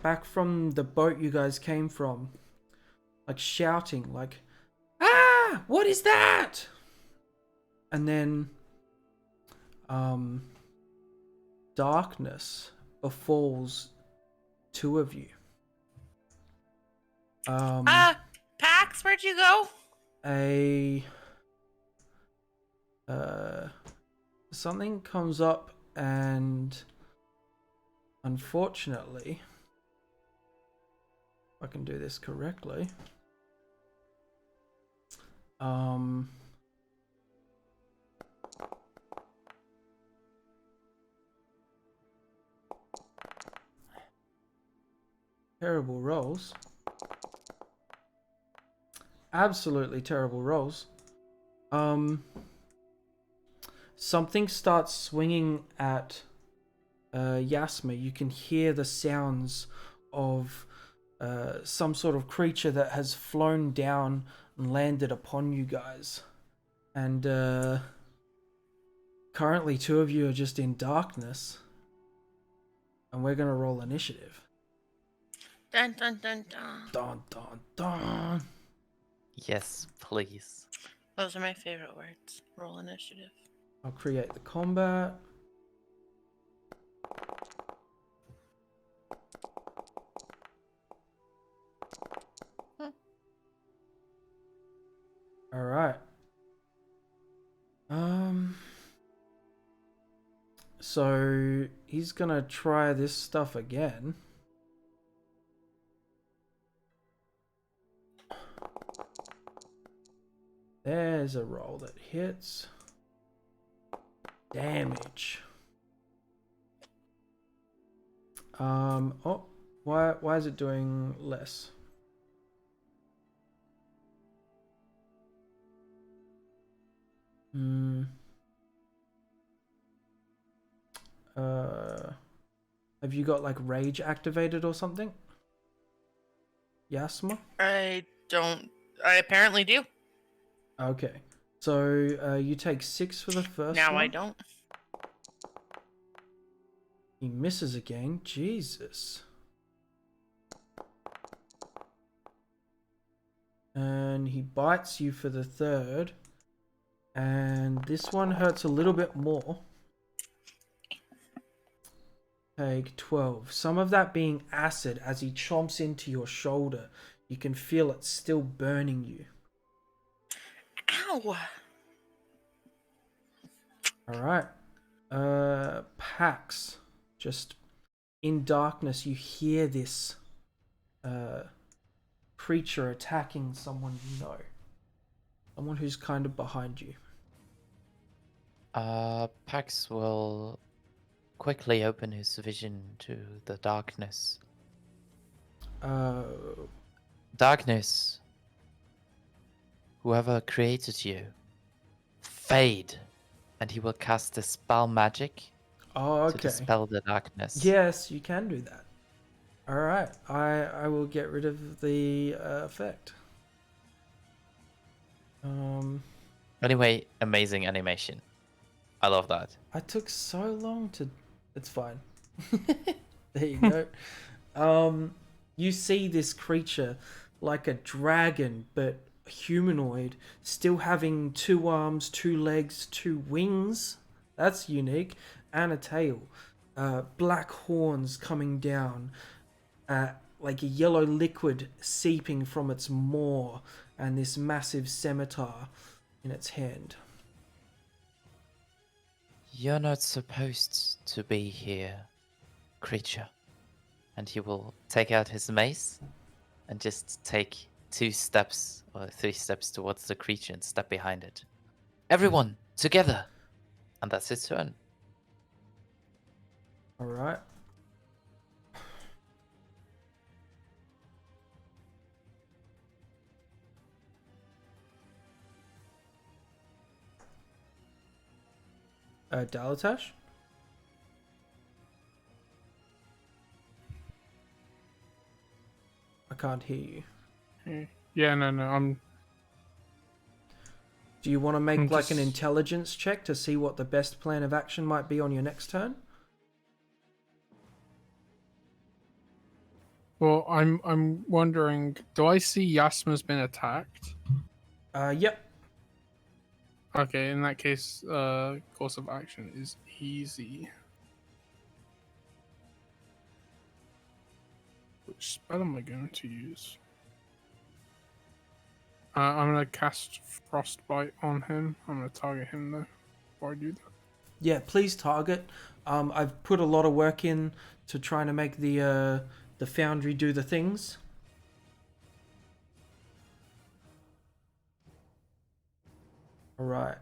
[SPEAKER 1] back from the boat you guys came from, like shouting, like, "Ah! What is that?" And then, darkness befalls two of you.
[SPEAKER 3] Pax, where'd you go?
[SPEAKER 1] Something comes up, and unfortunately, if I can do this correctly, Terrible rolls. Absolutely terrible rolls. Something starts swinging at Yasma. You can hear the sounds of some sort of creature that has flown down and landed upon you guys. And currently 2 of you are just in darkness. And we're going to roll initiative.
[SPEAKER 3] Dun dun dun dun.
[SPEAKER 1] Dun, dun, dun.
[SPEAKER 2] Yes, please.
[SPEAKER 3] Those are my favorite words. Roll initiative.
[SPEAKER 1] I'll create the combat. All right. So he's gonna try this stuff again. There's a roll that hits. Damage. Oh, why is it doing less? Have you got like rage activated or something? Yasma?
[SPEAKER 3] I apparently do.
[SPEAKER 1] Okay. So you take 6 for the first
[SPEAKER 3] Now
[SPEAKER 1] one.
[SPEAKER 3] I don't.
[SPEAKER 1] He misses again. Jesus. And he bites you for the 3rd. And this one hurts a little bit more. Take 12. Some of that being acid as he chomps into your shoulder. You can feel it still burning you.
[SPEAKER 3] Ow!
[SPEAKER 1] Alright. Pax. Just in darkness you hear this creature attacking someone you know. Someone who's kind of behind you.
[SPEAKER 2] Pax will quickly open his vision to the darkness. Darkness. Whoever created you, fade, and he will cast dispel magic
[SPEAKER 1] Oh,
[SPEAKER 2] to
[SPEAKER 1] okay.
[SPEAKER 2] dispel the darkness.
[SPEAKER 1] Yes, you can do that. Alright, I will get rid of the effect.
[SPEAKER 2] Anyway, amazing animation. I love that.
[SPEAKER 1] I took so long to... It's fine. There you go. You see this creature like a dragon, but humanoid, still having 2 arms, 2 legs, 2 wings. That's unique. And a tail. Black horns coming down. Like a yellow liquid seeping from its maw. And this massive scimitar in its hand.
[SPEAKER 2] You're not supposed to be here, creature. And he will take out his mace and just take 2 steps or 3 steps towards the creature and step behind it. Everyone, together! And that's his turn.
[SPEAKER 1] Alright. Dalatash? I can't hear you.
[SPEAKER 4] Yeah, no, I'm...
[SPEAKER 1] Do you want to make
[SPEAKER 4] I'm
[SPEAKER 1] like an
[SPEAKER 4] just-
[SPEAKER 1] intelligence check to see what the best plan of action might be on your next turn?
[SPEAKER 4] Well, I'm wondering, do I see Yasma's been attacked?
[SPEAKER 1] Yep.
[SPEAKER 4] Okay, in that case, course of action is easy. Which spell am I going to use? I'm going to cast Frostbite on him. I'm going to target him, though, before I do that.
[SPEAKER 1] Yeah, please target. I've put a lot of work in to trying to make the foundry do the things. Alright.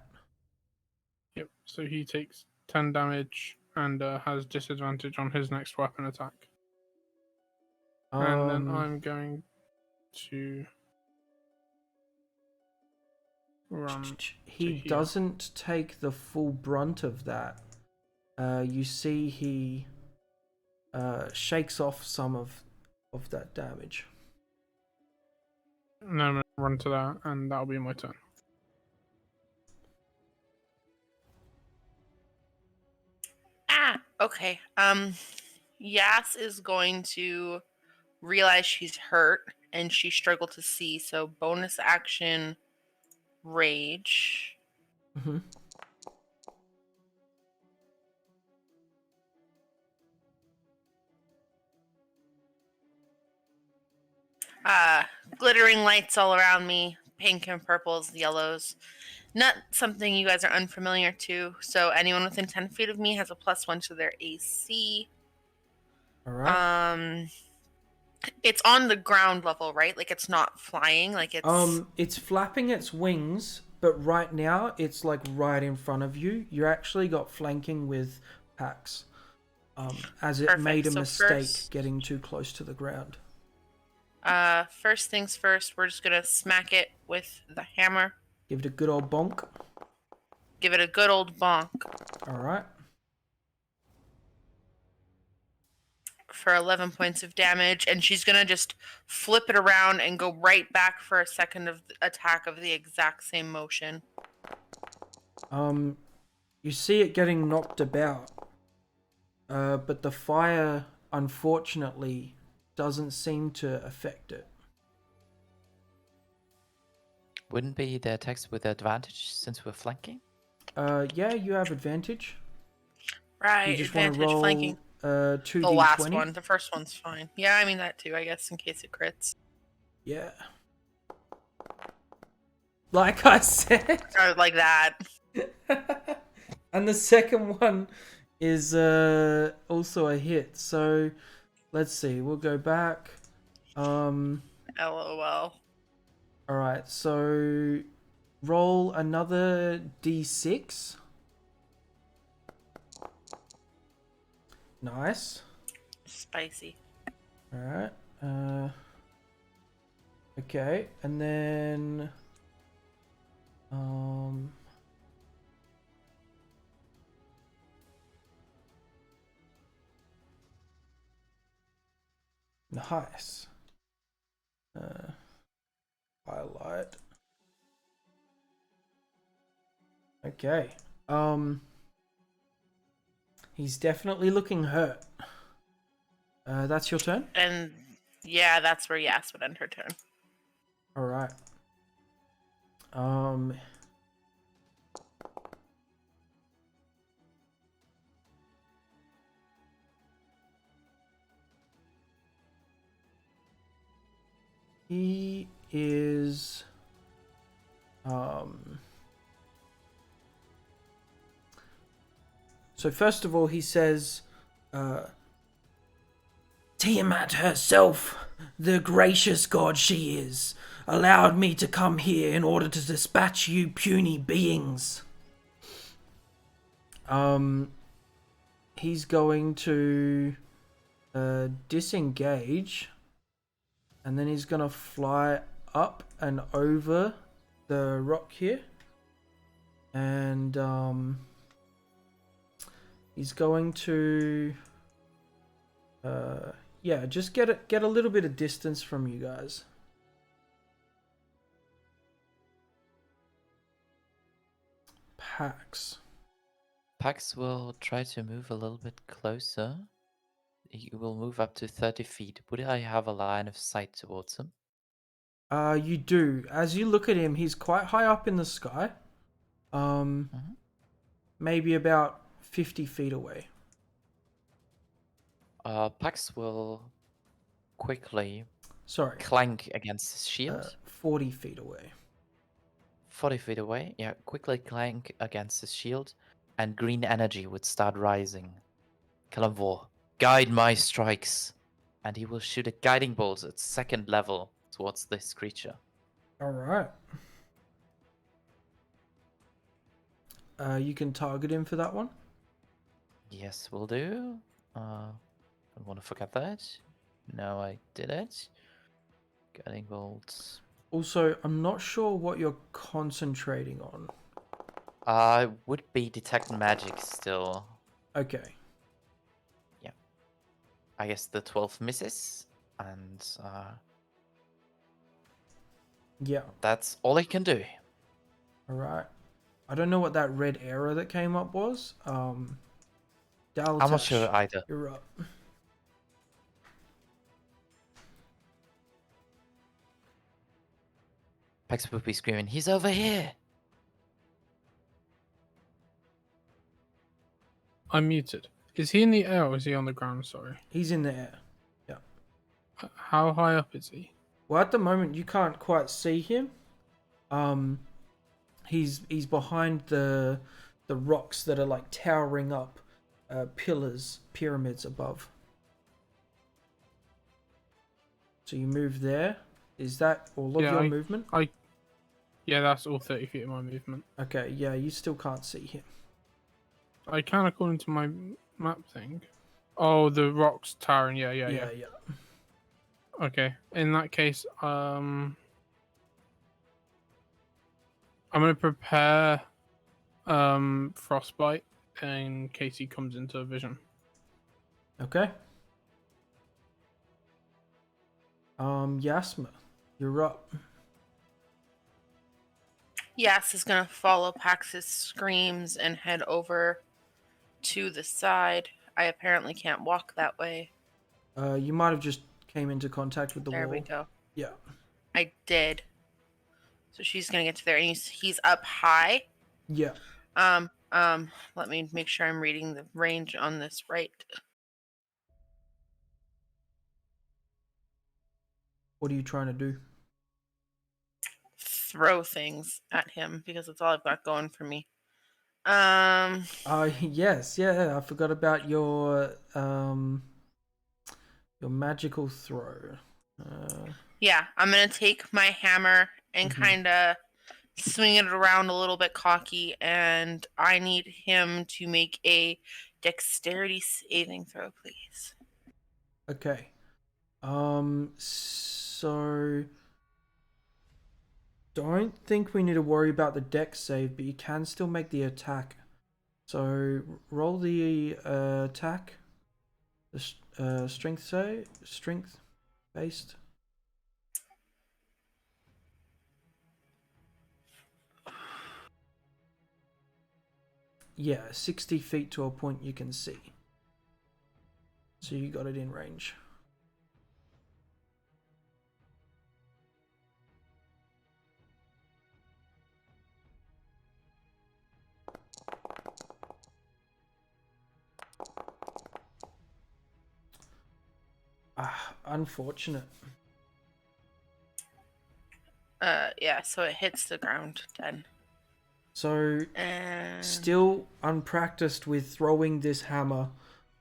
[SPEAKER 4] Yep, so he takes 10 damage and has disadvantage on his next weapon attack. And then I'm going to run.
[SPEAKER 1] He
[SPEAKER 4] to here.
[SPEAKER 1] doesn't take the full brunt of that. You see he shakes off some of that damage.
[SPEAKER 4] And then I'm going to run to that, and that'll be my turn.
[SPEAKER 3] Okay. Yas is going to realize she's hurt and she struggled to see, so bonus action rage.
[SPEAKER 1] Mm-hmm.
[SPEAKER 3] Glittering lights all around me, pink and purples, yellows. Not something you guys are unfamiliar to. So anyone within 10 feet of me has a +1 to their AC.
[SPEAKER 1] All right.
[SPEAKER 3] It's on the ground level, right? Like it's not flying. Like
[SPEAKER 1] It's flapping its wings, but right now it's like right in front of you. You actually got flanking with Pax. As it
[SPEAKER 3] Perfect.
[SPEAKER 1] made a
[SPEAKER 3] So
[SPEAKER 1] mistake
[SPEAKER 3] first-
[SPEAKER 1] getting too close to the ground.
[SPEAKER 3] First things first, we're just gonna smack it with the hammer.
[SPEAKER 1] Give it a good old bonk.
[SPEAKER 3] Give it a good old bonk
[SPEAKER 1] All right.
[SPEAKER 3] for 11 points of damage, and she's gonna just flip it around and go right back for a second of attack of the exact same motion.
[SPEAKER 1] You see it getting knocked about, but the fire, unfortunately, doesn't seem to affect it.
[SPEAKER 2] Wouldn't be the attacks with advantage since we're flanking?
[SPEAKER 1] Yeah, you have advantage.
[SPEAKER 3] Right,
[SPEAKER 1] You just want to
[SPEAKER 3] advantage
[SPEAKER 1] roll
[SPEAKER 3] flanking.
[SPEAKER 1] 2d20.
[SPEAKER 3] The last one. The first one's fine. Yeah, I mean that too, I guess, in case it crits.
[SPEAKER 1] Yeah. Like I said.
[SPEAKER 3] Or like that.
[SPEAKER 1] And the second one is also a hit. So let's see. We'll go back.
[SPEAKER 3] LOL.
[SPEAKER 1] All right. So roll another d6. Nice.
[SPEAKER 3] Spicy.
[SPEAKER 1] All right. Okay, and then nice. Highlight. Okay. He's definitely looking hurt. That's your turn?
[SPEAKER 3] And yeah, that's where Yas would end her turn.
[SPEAKER 1] All right. He is so first of all he says Tiamat herself, the gracious god she is, allowed me to come here in order to dispatch you puny beings. He's going to disengage, and then he's gonna fly up and over the rock here, and he's going to yeah, just get a little bit of distance from you guys. Pax.
[SPEAKER 2] Pax will try to move a little bit closer. He will move up to 30 feet. Would I have a line of sight towards him?
[SPEAKER 1] You do. As you look at him, he's quite high up in the sky. Maybe about 50 feet away.
[SPEAKER 2] Pax will quickly
[SPEAKER 1] Sorry,
[SPEAKER 2] clank against his shield.
[SPEAKER 1] 40 feet away.
[SPEAKER 2] 40 feet away, yeah, quickly clank against his shield, and green energy would start rising. Kalamvor, guide my strikes, and he will shoot a guiding bolt at second level towards this creature.
[SPEAKER 1] All right. You can target him for that one.
[SPEAKER 2] Yes, will do. Don't want to forget that. No, I didn't. Guiding bolts.
[SPEAKER 1] Also, I'm not sure what you're concentrating on.
[SPEAKER 2] Would be detect magic still.
[SPEAKER 1] Okay.
[SPEAKER 2] I guess the 12 misses, and
[SPEAKER 1] Yeah.
[SPEAKER 2] that's all I can do.
[SPEAKER 1] All right. I don't know what that red error that came up was.
[SPEAKER 2] I'm not sure
[SPEAKER 1] Daltash,
[SPEAKER 2] either.
[SPEAKER 1] you're up.
[SPEAKER 2] Pex would be screaming, "He's over here!"
[SPEAKER 4] I'm muted. Is he in the air or is he on the ground? Sorry.
[SPEAKER 1] He's in the air. Yeah.
[SPEAKER 4] How high up is he?
[SPEAKER 1] Well, at the moment you can't quite see him. He's behind the rocks that are like towering up, pillars, pyramids above. So you move there. Is that all of
[SPEAKER 4] Yeah,
[SPEAKER 1] your movement?
[SPEAKER 4] Yeah, that's all 30 feet of my movement.
[SPEAKER 1] Okay, yeah, you still can't see him.
[SPEAKER 4] I can according to my map thing. Oh, the rocks towering. Yeah.
[SPEAKER 1] Yeah.
[SPEAKER 4] Okay. In that case, I'm gonna prepare frostbite in case he comes into vision.
[SPEAKER 1] Okay. Yasma, you're up.
[SPEAKER 3] Yas is gonna follow Pax's screams and head over to the side. I apparently can't walk that way.
[SPEAKER 1] You might have just came into contact with the
[SPEAKER 3] There
[SPEAKER 1] wall.
[SPEAKER 3] we go.
[SPEAKER 1] Yeah.
[SPEAKER 3] I did. So she's gonna get to there, and he's up high.
[SPEAKER 1] Yeah.
[SPEAKER 3] Let me make sure I'm reading the range on this right.
[SPEAKER 1] What are you trying to do?
[SPEAKER 3] Throw things at him because that's all I've got going for me.
[SPEAKER 1] Yes, yeah. I forgot about your magical throw.
[SPEAKER 3] Yeah, I'm gonna take my hammer and
[SPEAKER 1] Mhm.
[SPEAKER 3] kind of swing it around a little bit cocky, and I need him to make a dexterity saving throw, please.
[SPEAKER 1] Okay. So don't think we need to worry about the dex save, but you can still make the attack. So roll the attack. The strength based. Yeah, 60 feet to a point you can see. So you got it in range. Unfortunate.
[SPEAKER 3] Yeah, so it hits the ground then.
[SPEAKER 1] So
[SPEAKER 3] And
[SPEAKER 1] still unpracticed with throwing this hammer.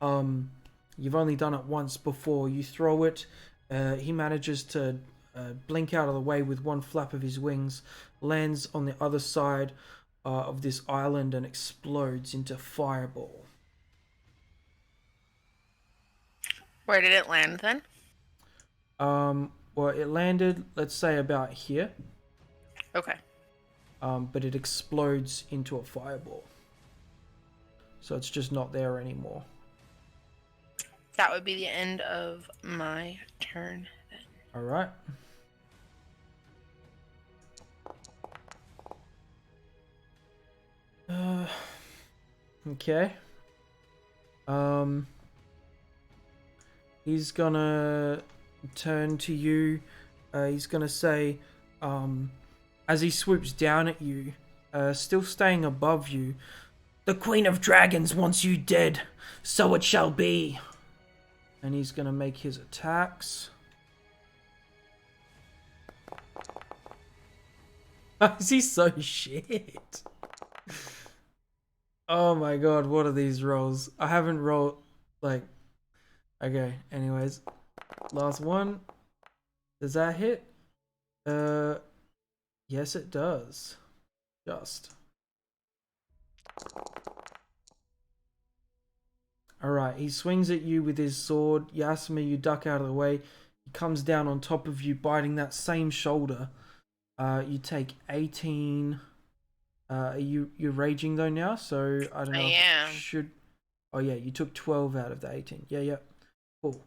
[SPEAKER 1] You've only done it once before. You throw it. He manages to blink out of the way with one flap of his wings, lands on the other side of this island and explodes into fireball.
[SPEAKER 3] where did it land then?
[SPEAKER 1] Well, it landed, let's say, about here.
[SPEAKER 3] Okay.
[SPEAKER 1] But it explodes into a fireball. So it's just not there anymore.
[SPEAKER 3] That would be the end of my turn then.
[SPEAKER 1] All right. Okay. He's gonna turn to you. He's gonna say, as he swoops down at you, still staying above you, "The Queen of Dragons wants you dead, so it shall be." And he's gonna make his attacks. Is he so shit? Oh my god, what are these rolls? I haven't rolled, like... Okay, anyways. Last one. Does that hit? Yes it does. Just. Alright, he swings at you with his sword. Yasma, you duck out of the way. He comes down on top of you, biting that same shoulder. You take 18. You're raging though now, so I don't know.
[SPEAKER 3] I
[SPEAKER 1] if
[SPEAKER 3] am.
[SPEAKER 1] Should. Oh yeah, you took 12 out of the 18. Yeah. Cool.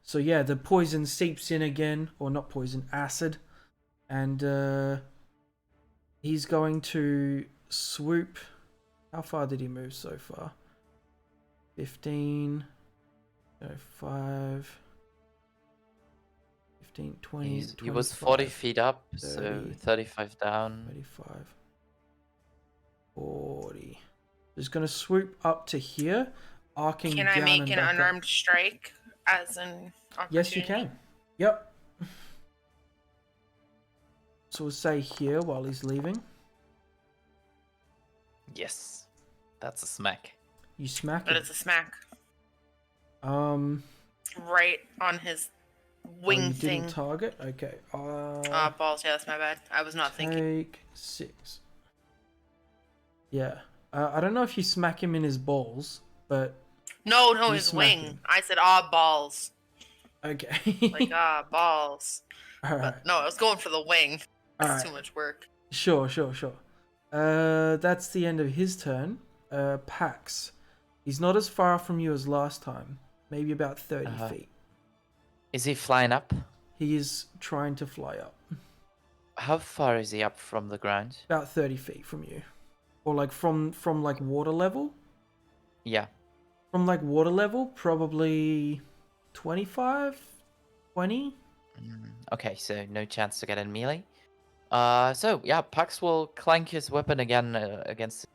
[SPEAKER 1] So yeah, the poison seeps in again, or not poison, acid, and he's going to swoop. How far did he move so far? 15, 5, 15, 20,
[SPEAKER 2] He was 40 feet up,
[SPEAKER 1] 30,
[SPEAKER 2] so 35 down.
[SPEAKER 1] 35, 40. Just going to swoop up to here, arcing
[SPEAKER 3] Can
[SPEAKER 1] down
[SPEAKER 3] I make
[SPEAKER 1] and
[SPEAKER 3] an
[SPEAKER 1] back up.
[SPEAKER 3] unarmed strike as an opportunity?
[SPEAKER 1] Yes, you can. Yep. So we'll say here while he's leaving.
[SPEAKER 2] Yes, that's a smack.
[SPEAKER 1] You smack
[SPEAKER 3] But
[SPEAKER 1] him.
[SPEAKER 3] it's a smack.
[SPEAKER 1] Right
[SPEAKER 3] on his wing
[SPEAKER 1] you
[SPEAKER 3] thing.
[SPEAKER 1] didn't target? Okay.
[SPEAKER 3] Balls. Yeah, that's my bad. I was not thinking.
[SPEAKER 1] Take 6. Yeah. I don't know if you smack him in his balls, but
[SPEAKER 3] No,
[SPEAKER 1] you
[SPEAKER 3] his
[SPEAKER 1] smack
[SPEAKER 3] wing.
[SPEAKER 1] him.
[SPEAKER 3] I said, balls.
[SPEAKER 1] okay.
[SPEAKER 3] Like, balls.
[SPEAKER 1] All right.
[SPEAKER 3] But no, I was going for the wing.
[SPEAKER 1] All
[SPEAKER 3] That's
[SPEAKER 1] right.
[SPEAKER 3] too much work.
[SPEAKER 1] Sure. That's the end of his turn. Pax. He's not as far from you as last time. Maybe about 30 feet.
[SPEAKER 2] Is he flying up?
[SPEAKER 1] He is trying to fly up.
[SPEAKER 2] How far is he up from the ground?
[SPEAKER 1] About 30 feet from you. Or like from like water level?
[SPEAKER 2] Yeah.
[SPEAKER 1] From like water level, probably 25? 20?
[SPEAKER 2] Okay, so no chance to get in melee. So yeah, Pax will clank his weapon again against.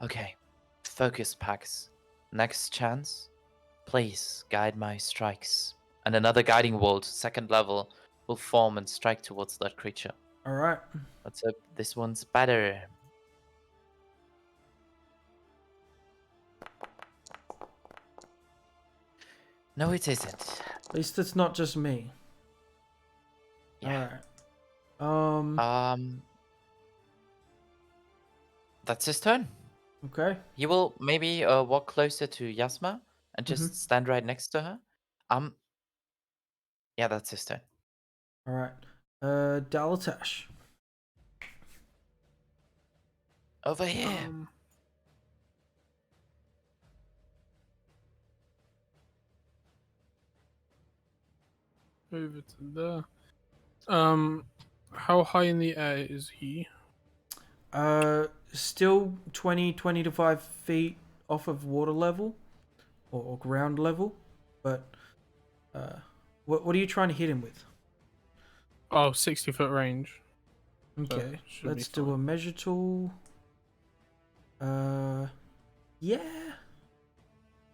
[SPEAKER 2] Okay, focus, Pax. Next chance, please guide my strikes. And another guiding bolt, 2nd level, will form and strike towards that creature.
[SPEAKER 1] Alright.
[SPEAKER 2] Let's hope this one's better. No, it isn't.
[SPEAKER 1] At least it's not just me.
[SPEAKER 2] Yeah.
[SPEAKER 1] Alright.
[SPEAKER 2] That's his turn.
[SPEAKER 1] Okay.
[SPEAKER 2] He will maybe walk closer to Yasma and just stand right next to her. Yeah, that's his turn.
[SPEAKER 1] Alright. Dalatash.
[SPEAKER 2] Over here.
[SPEAKER 4] Over to there. How high in the air is he?
[SPEAKER 1] Still 20 to 5 feet off of water level or ground level, but what are you trying to hit him with?
[SPEAKER 4] Oh, 60-foot range.
[SPEAKER 1] Okay,
[SPEAKER 4] should be
[SPEAKER 1] let's do a
[SPEAKER 4] fine.
[SPEAKER 1] measure tool. Yeah,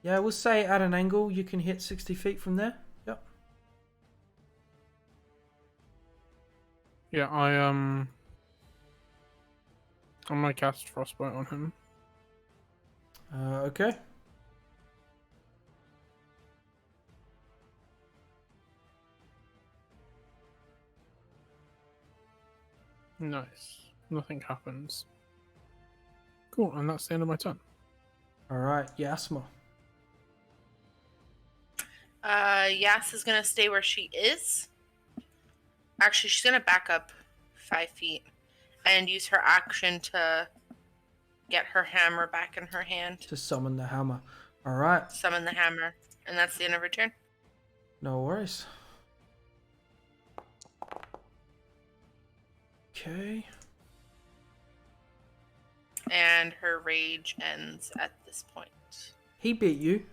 [SPEAKER 1] we'll say at an angle you can hit 60 feet from there. Yep.
[SPEAKER 4] Yeah, I'm gonna cast Frostbite on him.
[SPEAKER 1] Okay.
[SPEAKER 4] Nice. Nothing happens. Cool, and that's the end of my turn.
[SPEAKER 1] Alright, Yasma.
[SPEAKER 3] Yas is gonna stay where she is. Actually, she's gonna back up 5 feet and use her action to get her hammer back in her hand.
[SPEAKER 1] To summon the hammer. Alright,
[SPEAKER 3] Summon the hammer. And that's the end of her turn.
[SPEAKER 1] no worries. Okay.
[SPEAKER 3] And her rage ends at this point.
[SPEAKER 1] He beat you.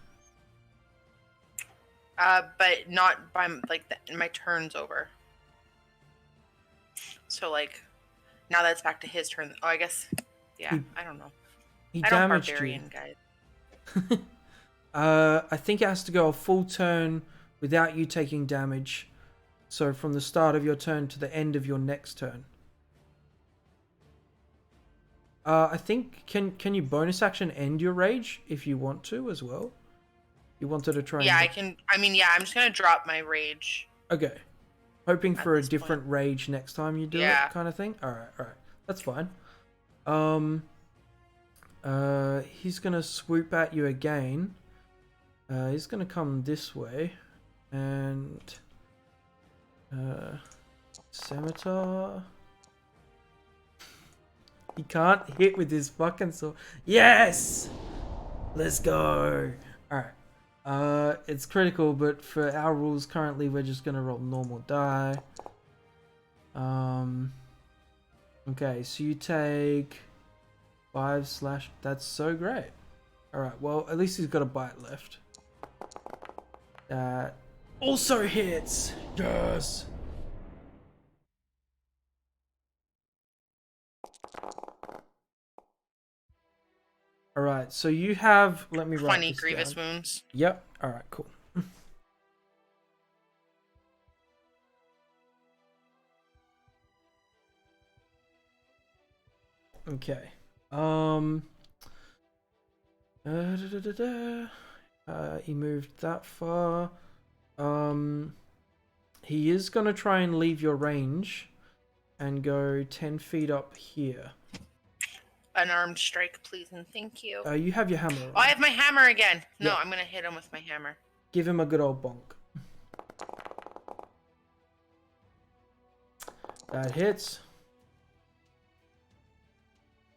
[SPEAKER 3] But not by, like, my turn's over. So, like, now that's back to his turn. Oh, I guess, yeah, I don't know.
[SPEAKER 1] He
[SPEAKER 3] I don't
[SPEAKER 1] damaged
[SPEAKER 3] barbarian,
[SPEAKER 1] you.
[SPEAKER 3] guys.
[SPEAKER 1] I think it has to go a full turn without you taking damage. So from the start of your turn to the end of your next turn. I think can you bonus action end your rage if you want to as well? You wanted to try.
[SPEAKER 3] Yeah,
[SPEAKER 1] and...
[SPEAKER 3] I can. I mean, yeah, I'm just gonna drop my rage.
[SPEAKER 1] Okay. Hoping
[SPEAKER 3] At
[SPEAKER 1] for a
[SPEAKER 3] this
[SPEAKER 1] different rage next time you do
[SPEAKER 3] Yeah.
[SPEAKER 1] it, kind of thing. All right, that's fine. He's gonna swoop at you again. He's gonna come this way, and scimitar. He can't hit with his fucking sword. Yes, let's go. All right. It's critical, but for our rules currently, we're just gonna roll normal die. Okay, so you take 5 / That's so great. All right. Well, at least he's got a bite left. That also hits. Yes. All right. So you have. Let me write
[SPEAKER 3] 20
[SPEAKER 1] this
[SPEAKER 3] grievous
[SPEAKER 1] down.
[SPEAKER 3] wounds.
[SPEAKER 1] Yep. All right. Cool. Okay. He moved that far. He is gonna try and leave your range, and go 10 feet up here.
[SPEAKER 3] Unarmed strike, please, and thank you.
[SPEAKER 1] You have your hammer.
[SPEAKER 3] Oh, I have my hammer again. No,
[SPEAKER 1] Yeah.
[SPEAKER 3] I'm gonna hit him with my hammer.
[SPEAKER 1] Give him a good old bonk. That hits.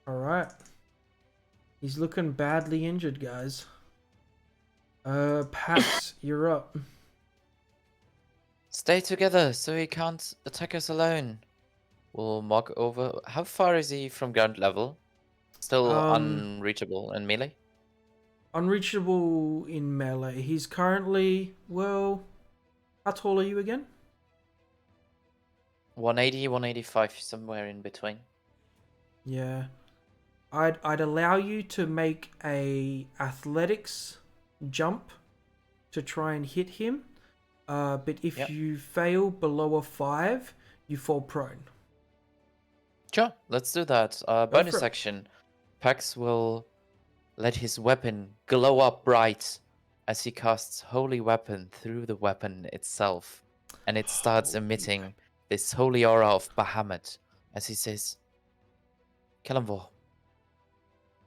[SPEAKER 1] Alright. He's looking badly injured, guys. Pax, you're up.
[SPEAKER 2] Stay together so he can't attack us alone. We'll walk over. How far is he from ground level? Still unreachable in melee?
[SPEAKER 1] Unreachable in melee. He's currently, well, how tall are you again?
[SPEAKER 2] 180, 185, somewhere in between.
[SPEAKER 1] Yeah. I'd allow you to make a athletics jump to try and hit him. But if
[SPEAKER 2] Yep.
[SPEAKER 1] you fail below a 5, you fall prone.
[SPEAKER 2] Sure, let's do that.
[SPEAKER 1] for
[SPEAKER 2] Bonus
[SPEAKER 1] it.
[SPEAKER 2] action. Pax will let his weapon glow up bright as he casts Holy Weapon through the weapon itself. And it starts
[SPEAKER 1] Holy
[SPEAKER 2] emitting this holy aura of Bahamut as he says, Kalamvor,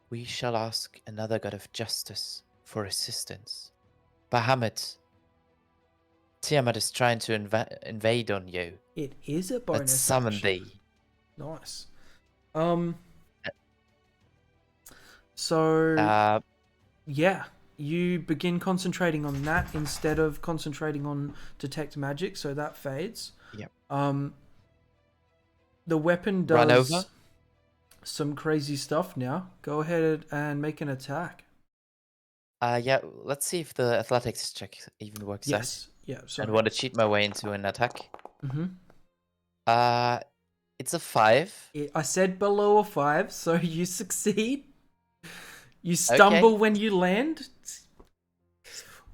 [SPEAKER 2] we shall ask another god of justice for assistance. Bahamut, Tiamat is trying to invade on you.
[SPEAKER 1] It is a bonus
[SPEAKER 2] Let's summon
[SPEAKER 1] action.
[SPEAKER 2] thee.
[SPEAKER 1] Nice. So yeah, you begin concentrating on that instead of concentrating on detect magic, so that fades.
[SPEAKER 2] Yep.
[SPEAKER 1] The weapon
[SPEAKER 2] Run
[SPEAKER 1] does
[SPEAKER 2] over?
[SPEAKER 1] some crazy stuff now. Go ahead and make an attack.
[SPEAKER 2] Yeah, let's see if the athletics check even works out.
[SPEAKER 1] Yes. Yeah.
[SPEAKER 2] I
[SPEAKER 1] Sorry.
[SPEAKER 2] want to cheat my way into an attack.
[SPEAKER 1] Mm-hmm.
[SPEAKER 2] It's a 5.
[SPEAKER 1] I said below a 5, so you succeed. You stumble when you land.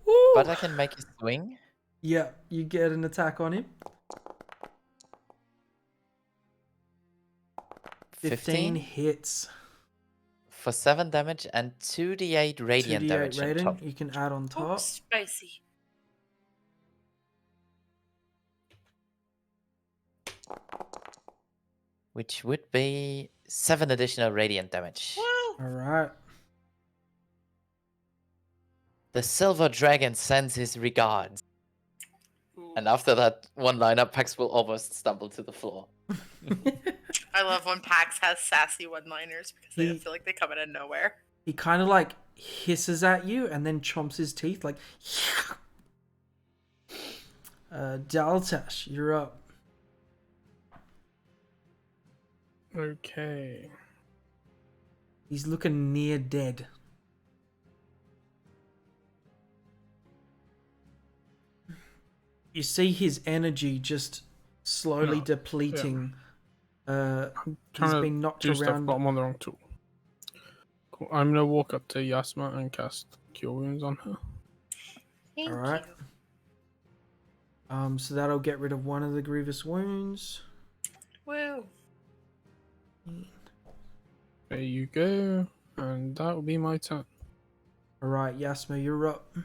[SPEAKER 1] Woo!
[SPEAKER 2] But I can make a swing.
[SPEAKER 1] Yeah, you get an attack on him. 15 hits.
[SPEAKER 2] For 7 damage and 2d8 radiant
[SPEAKER 1] 2d8
[SPEAKER 2] damage on
[SPEAKER 1] radiant,
[SPEAKER 2] top.
[SPEAKER 1] you can add on
[SPEAKER 3] Oh,
[SPEAKER 1] top.
[SPEAKER 3] spicy.
[SPEAKER 2] Which would be 7 additional radiant damage.
[SPEAKER 3] Woo!
[SPEAKER 1] Alright.
[SPEAKER 2] The silver dragon sends his regards.
[SPEAKER 3] Ooh.
[SPEAKER 2] And after that one lineup, Pax will almost stumble to the floor.
[SPEAKER 3] I love when Pax has sassy one-liners because they
[SPEAKER 1] He-
[SPEAKER 3] feel like they come out of nowhere.
[SPEAKER 1] He kind of like hisses at you and then chomps his teeth like. Daltash, you're up.
[SPEAKER 4] Okay.
[SPEAKER 1] He's looking near dead. You see his energy just slowly
[SPEAKER 4] No,
[SPEAKER 1] depleting. He's
[SPEAKER 4] Trying
[SPEAKER 1] been
[SPEAKER 4] to
[SPEAKER 1] knocked
[SPEAKER 4] do stuff,
[SPEAKER 1] around.
[SPEAKER 4] but I'm on the wrong tool. Cool. I'm gonna walk up to Yasma and cast Cure Wounds on her.
[SPEAKER 3] Thank
[SPEAKER 1] Alright.
[SPEAKER 3] you.
[SPEAKER 1] So that'll get rid of one of the grievous wounds.
[SPEAKER 3] Woo.
[SPEAKER 4] There you go, and that will be my turn.
[SPEAKER 1] Alright, Yasma, you're up.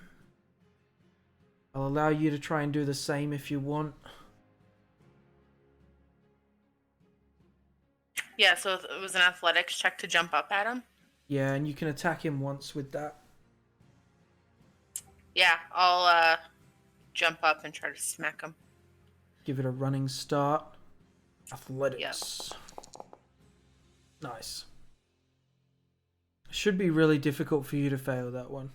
[SPEAKER 1] I'll allow you to try and do the same if you want.
[SPEAKER 3] Yeah, so it was an athletics check to jump up at him.
[SPEAKER 1] Yeah, and you can attack him once with that.
[SPEAKER 3] Yeah, I'll jump up and try to smack him.
[SPEAKER 1] Give it a running start. Athletics. Nice. Should be really difficult for you to fail that one.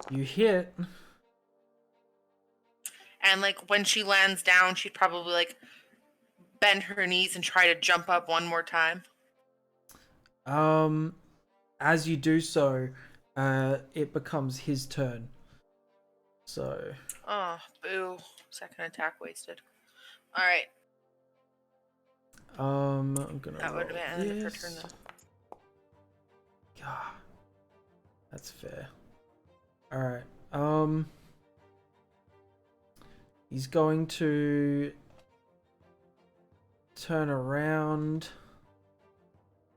[SPEAKER 1] You hit.
[SPEAKER 3] And like when she lands down, she'd probably like bend her knees and try to jump up one more time.
[SPEAKER 1] As you do so, it becomes his turn. So.
[SPEAKER 3] Oh, boo. Second attack wasted. Alright.
[SPEAKER 1] I'm gonna
[SPEAKER 3] That would have
[SPEAKER 1] roll
[SPEAKER 3] been end of her turn
[SPEAKER 1] this.
[SPEAKER 3] then.
[SPEAKER 1] God, that's fair. All right. He's going to turn around,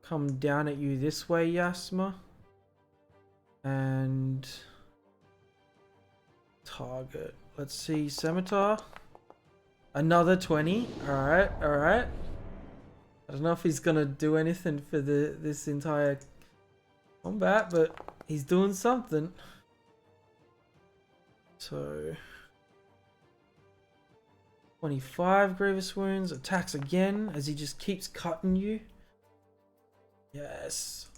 [SPEAKER 1] come down at you this way, Yasma, and target. Let's see, Scimitar. Another 20. All right, all right. I don't know if he's gonna do anything for this entire combat, but he's doing something. So 25 grievous wounds, attacks again as he just keeps cutting you. Yes.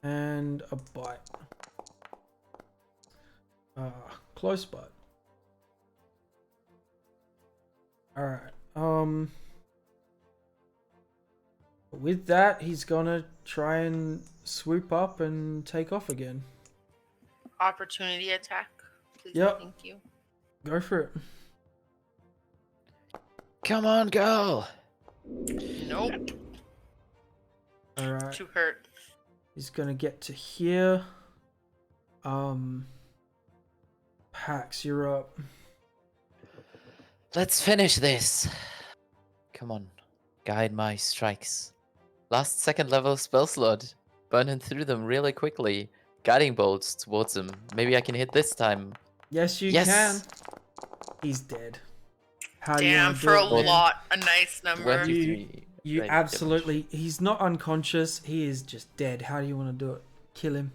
[SPEAKER 1] And a bite. Close bite. Alright, with that, he's gonna try and swoop up and take off again.
[SPEAKER 3] Opportunity attack. Please,
[SPEAKER 1] Yep.
[SPEAKER 3] thank you.
[SPEAKER 1] Go for it.
[SPEAKER 2] Come on, girl.
[SPEAKER 3] Nope.
[SPEAKER 1] Alright,
[SPEAKER 3] Too hurt.
[SPEAKER 1] he's gonna get to here. Pax, you're up.
[SPEAKER 2] Let's finish this. Come on. Guide my strikes. Last second level spell slot. Burning through them really quickly. Guiding bolts towards them. Maybe I can hit this time.
[SPEAKER 1] Yes, you
[SPEAKER 2] Yes.
[SPEAKER 1] can. He's dead. How do you
[SPEAKER 3] Damn,
[SPEAKER 1] want to
[SPEAKER 3] for
[SPEAKER 1] do
[SPEAKER 3] a
[SPEAKER 1] it, man?
[SPEAKER 3] lot. A nice number.
[SPEAKER 2] 23.
[SPEAKER 1] You
[SPEAKER 2] radiant
[SPEAKER 1] absolutely. He's not unconscious. He is just dead. How do you want to do it? Kill him.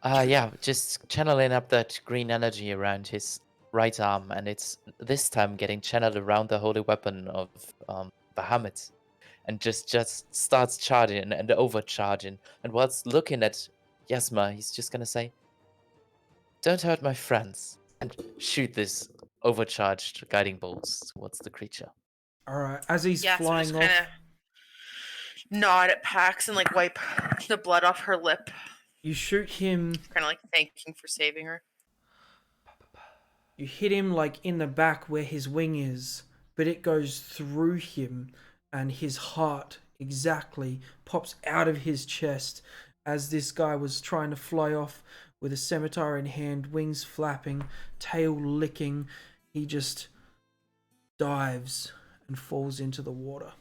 [SPEAKER 2] Yeah, just channeling up that green energy around his right arm, and it's this time getting channeled around the holy weapon of Bahamut, and just starts charging and overcharging. And whilst looking at Yasma, he's just gonna say, "Don't hurt my friends," and shoot this overcharged guiding bolts towards the creature.
[SPEAKER 1] All right. As he's
[SPEAKER 3] Yeah, so
[SPEAKER 1] flying
[SPEAKER 3] just
[SPEAKER 1] off,
[SPEAKER 3] kind of nod at Pax and like wipe the blood off her lip.
[SPEAKER 1] you shoot him.
[SPEAKER 3] Kind of like thanking for saving her.
[SPEAKER 1] You hit him like in the back where his wing is, but it goes through him, and his heart exactly pops out of his chest as this guy was trying to fly off with a scimitar in hand, wings flapping, tail licking. He just dives and falls into the water.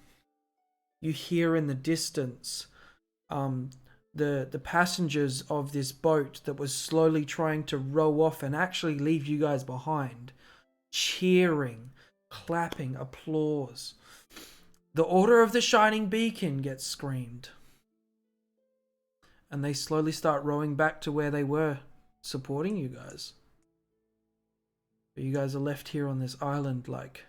[SPEAKER 1] You hear in the distance the passengers of this boat that was slowly trying to row off and actually leave you guys behind, cheering, clapping, applause. The Order of the Shining Beacon gets screamed. And they slowly start rowing back to where they were, supporting you guys. But you guys are left here on this island like,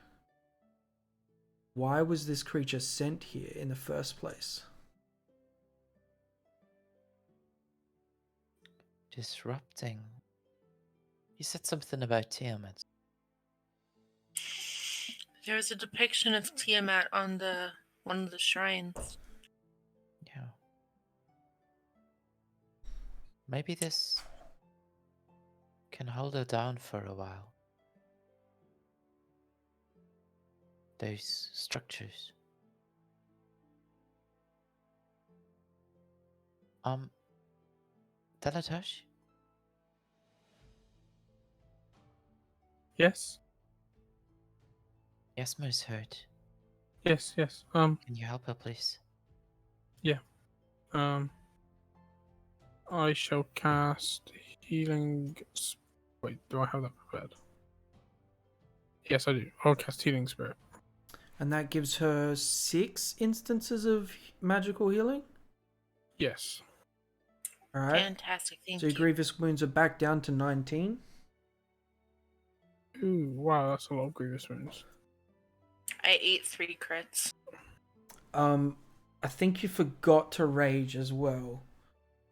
[SPEAKER 1] why was this creature sent here in the first place?
[SPEAKER 2] Disrupting. You said something about Tiamat.
[SPEAKER 3] There's a depiction of Tiamat on one of the shrines.
[SPEAKER 2] Yeah. Maybe this can hold her down for a while. Those structures. Delatosh?
[SPEAKER 4] Yes.
[SPEAKER 2] Yasma is hurt.
[SPEAKER 4] Yes.
[SPEAKER 2] Can you help her, please?
[SPEAKER 4] Um. I shall cast healing. Wait, do I have that prepared? Yes, I do. I'll cast healing spirit.
[SPEAKER 1] And that gives her 6 instances of magical healing.
[SPEAKER 4] Yes.
[SPEAKER 1] All right.
[SPEAKER 3] Fantastic. Thank
[SPEAKER 1] So your
[SPEAKER 3] you.
[SPEAKER 1] grievous wounds are back down to 19.
[SPEAKER 4] Ooh, wow, that's a lot of grievous wounds.
[SPEAKER 3] I ate 3 crits.
[SPEAKER 1] I think you forgot to rage as well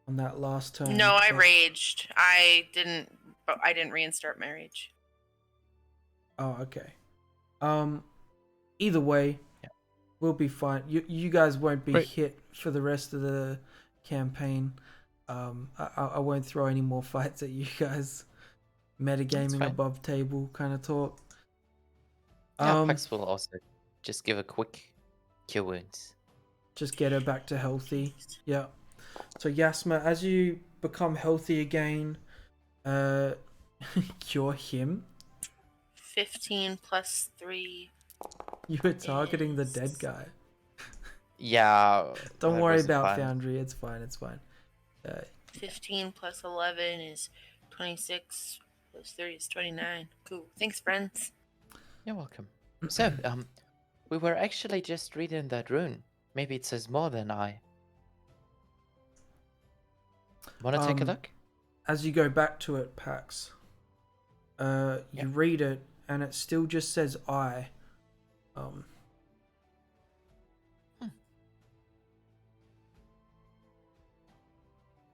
[SPEAKER 1] on that last turn.
[SPEAKER 3] No, I
[SPEAKER 1] but-
[SPEAKER 3] raged. I didn't reinstate my rage.
[SPEAKER 1] Oh, okay. Either way,
[SPEAKER 2] Yeah.
[SPEAKER 1] we'll be fine. You guys won't be
[SPEAKER 4] Wait.
[SPEAKER 1] hit for the rest of the campaign. I won't throw any more fights at you guys. Metagaming
[SPEAKER 2] fine.
[SPEAKER 1] above table kind of talk.
[SPEAKER 2] Yeah, Pax will also just give a quick cure wounds.
[SPEAKER 1] Just get her back to healthy. Yeah. So Yasma, as you become healthy again, cure him.
[SPEAKER 3] 15 plus 3.
[SPEAKER 1] You were targeting the dead guy.
[SPEAKER 2] Yeah.
[SPEAKER 1] Don't
[SPEAKER 2] that
[SPEAKER 1] worry
[SPEAKER 2] wasn't
[SPEAKER 1] about
[SPEAKER 2] planned.
[SPEAKER 1] Foundry. It's fine. It's fine.
[SPEAKER 3] 15 plus 11 is 26. Plus 30 is 29. Cool. Thanks, friends.
[SPEAKER 2] You're welcome. So, we were actually just reading that rune. Maybe it says more than I. Wanna take a look?
[SPEAKER 1] As you go back to it, Pax, you
[SPEAKER 2] Yeah.
[SPEAKER 1] read it, and it still just says I.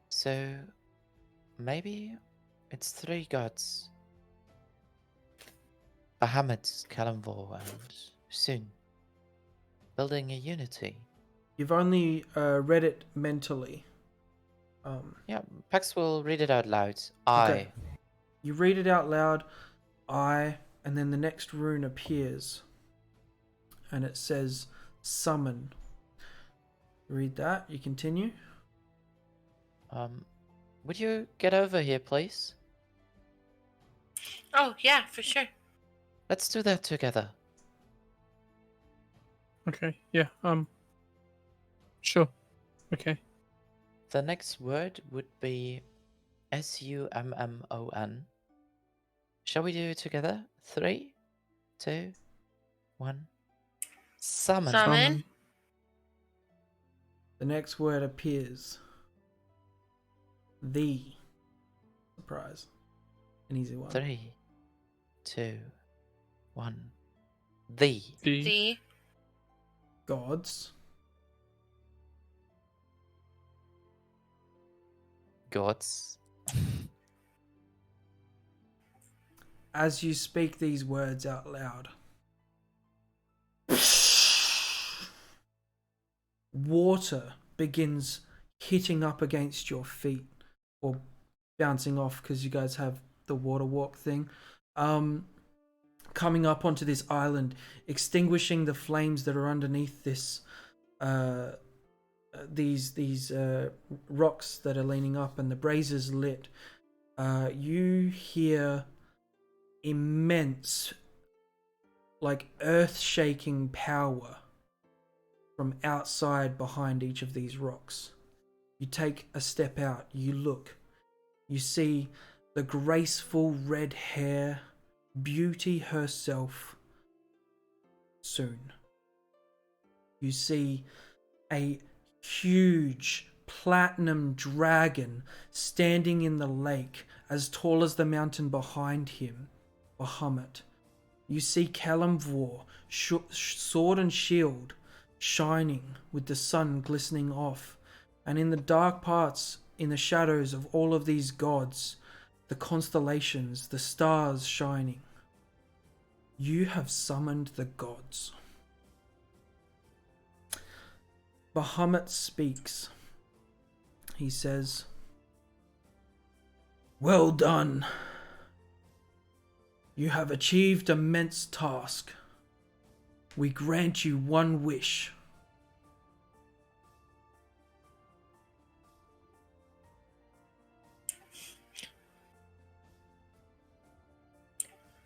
[SPEAKER 2] So, maybe it's 3 gods. Bahamut, Kalimvor, and Sun. Building a unity.
[SPEAKER 1] You've only read it mentally.
[SPEAKER 2] Yeah, Pax will read it out loud.
[SPEAKER 1] Okay. You read it out loud, I, and then the next rune appears, and it says summon. Read that. You continue.
[SPEAKER 2] Would you get over here, please?
[SPEAKER 3] Oh, yeah, for sure.
[SPEAKER 2] Let's do that together.
[SPEAKER 4] Okay, yeah, sure. Okay.
[SPEAKER 2] The next word would be summon. Shall we do it together? 3, 2, 1. Summon.
[SPEAKER 3] Summon.
[SPEAKER 1] The next word appears. The. Surprise. An easy one.
[SPEAKER 2] 3, 2, 1. The.
[SPEAKER 3] The
[SPEAKER 1] Gods.
[SPEAKER 2] Gods.
[SPEAKER 1] As you speak these words out loud, water begins hitting up against your feet, or bouncing off because you guys have the water walk thing. Coming up onto this island, extinguishing the flames that are underneath this these rocks that are leaning up, and the braziers lit. You hear immense, like earth-shaking power from outside behind each of these rocks. You take a step out, you look, you see the graceful red hair, beauty herself, Soon. You see a huge platinum dragon standing in the lake, as tall as the mountain behind him, Bahamut. You see Kalimvor, sword and shield, shining with the sun glistening off, and in the dark parts, in the shadows of all of these gods, the constellations, the stars shining. You have summoned the gods. Bahamut speaks. He says, "Well done. You have achieved immense task. We grant you one wish."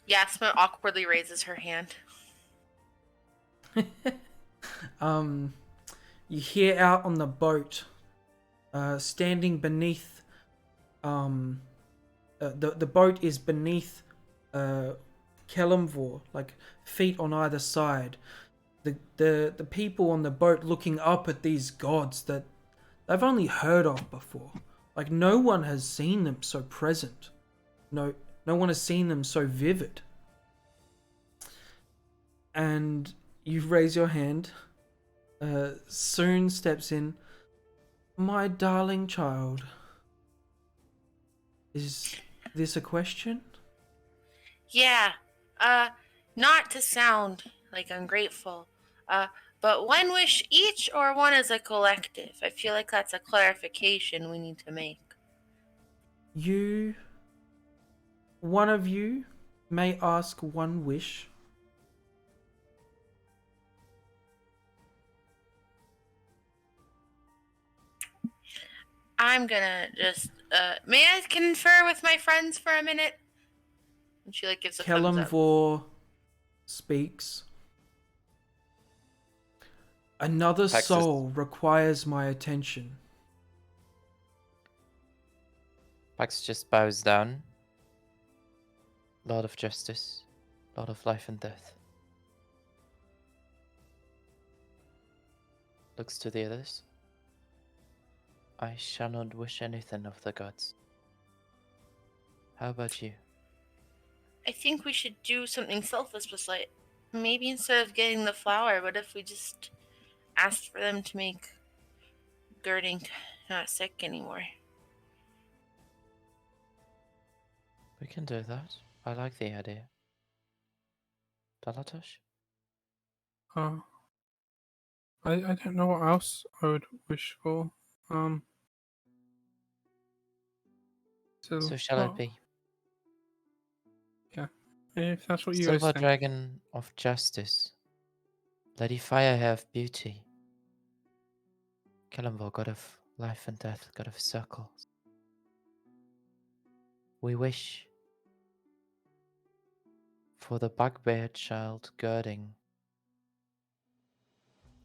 [SPEAKER 3] Yasma awkwardly raises her hand.
[SPEAKER 1] You hear out on the boat, standing beneath the boat is beneath Kelemvor, like feet on either side. The people on the boat looking up at these gods that they've only heard of before. Like no one has seen them so present. No one has seen them so vivid. And you raise your hand. Soon steps in. My darling child. Is this a question?
[SPEAKER 3] Yeah. Not to sound like ungrateful. But one wish each or one as a collective? I feel like that's a clarification we need to make.
[SPEAKER 1] One of you may ask one wish.
[SPEAKER 3] I'm gonna just, may I confer with my friends for a minute? And she, like, gives a thumbs up.
[SPEAKER 1] Kelemvor speaks. Another
[SPEAKER 2] Pax's-
[SPEAKER 1] soul requires my attention.
[SPEAKER 2] Pax just bows down. Lord of Justice, Lord of Life and Death. Looks to the others. I shall not wish anything of the gods. How about you?
[SPEAKER 3] I think we should do something selfless with like, maybe instead of getting the flower, what if we just asked for them to make Girding not sick anymore?
[SPEAKER 2] We can do that. I like the idea. Dalatosh?
[SPEAKER 4] I don't know what else I would wish for.
[SPEAKER 2] So shall it be?
[SPEAKER 4] If that's what you guys
[SPEAKER 2] Silver
[SPEAKER 4] think.
[SPEAKER 2] Dragon of Justice. Lady Fire have beauty. Kelemvor, god of life and death, god of circles. We wish for the bugbear child Girding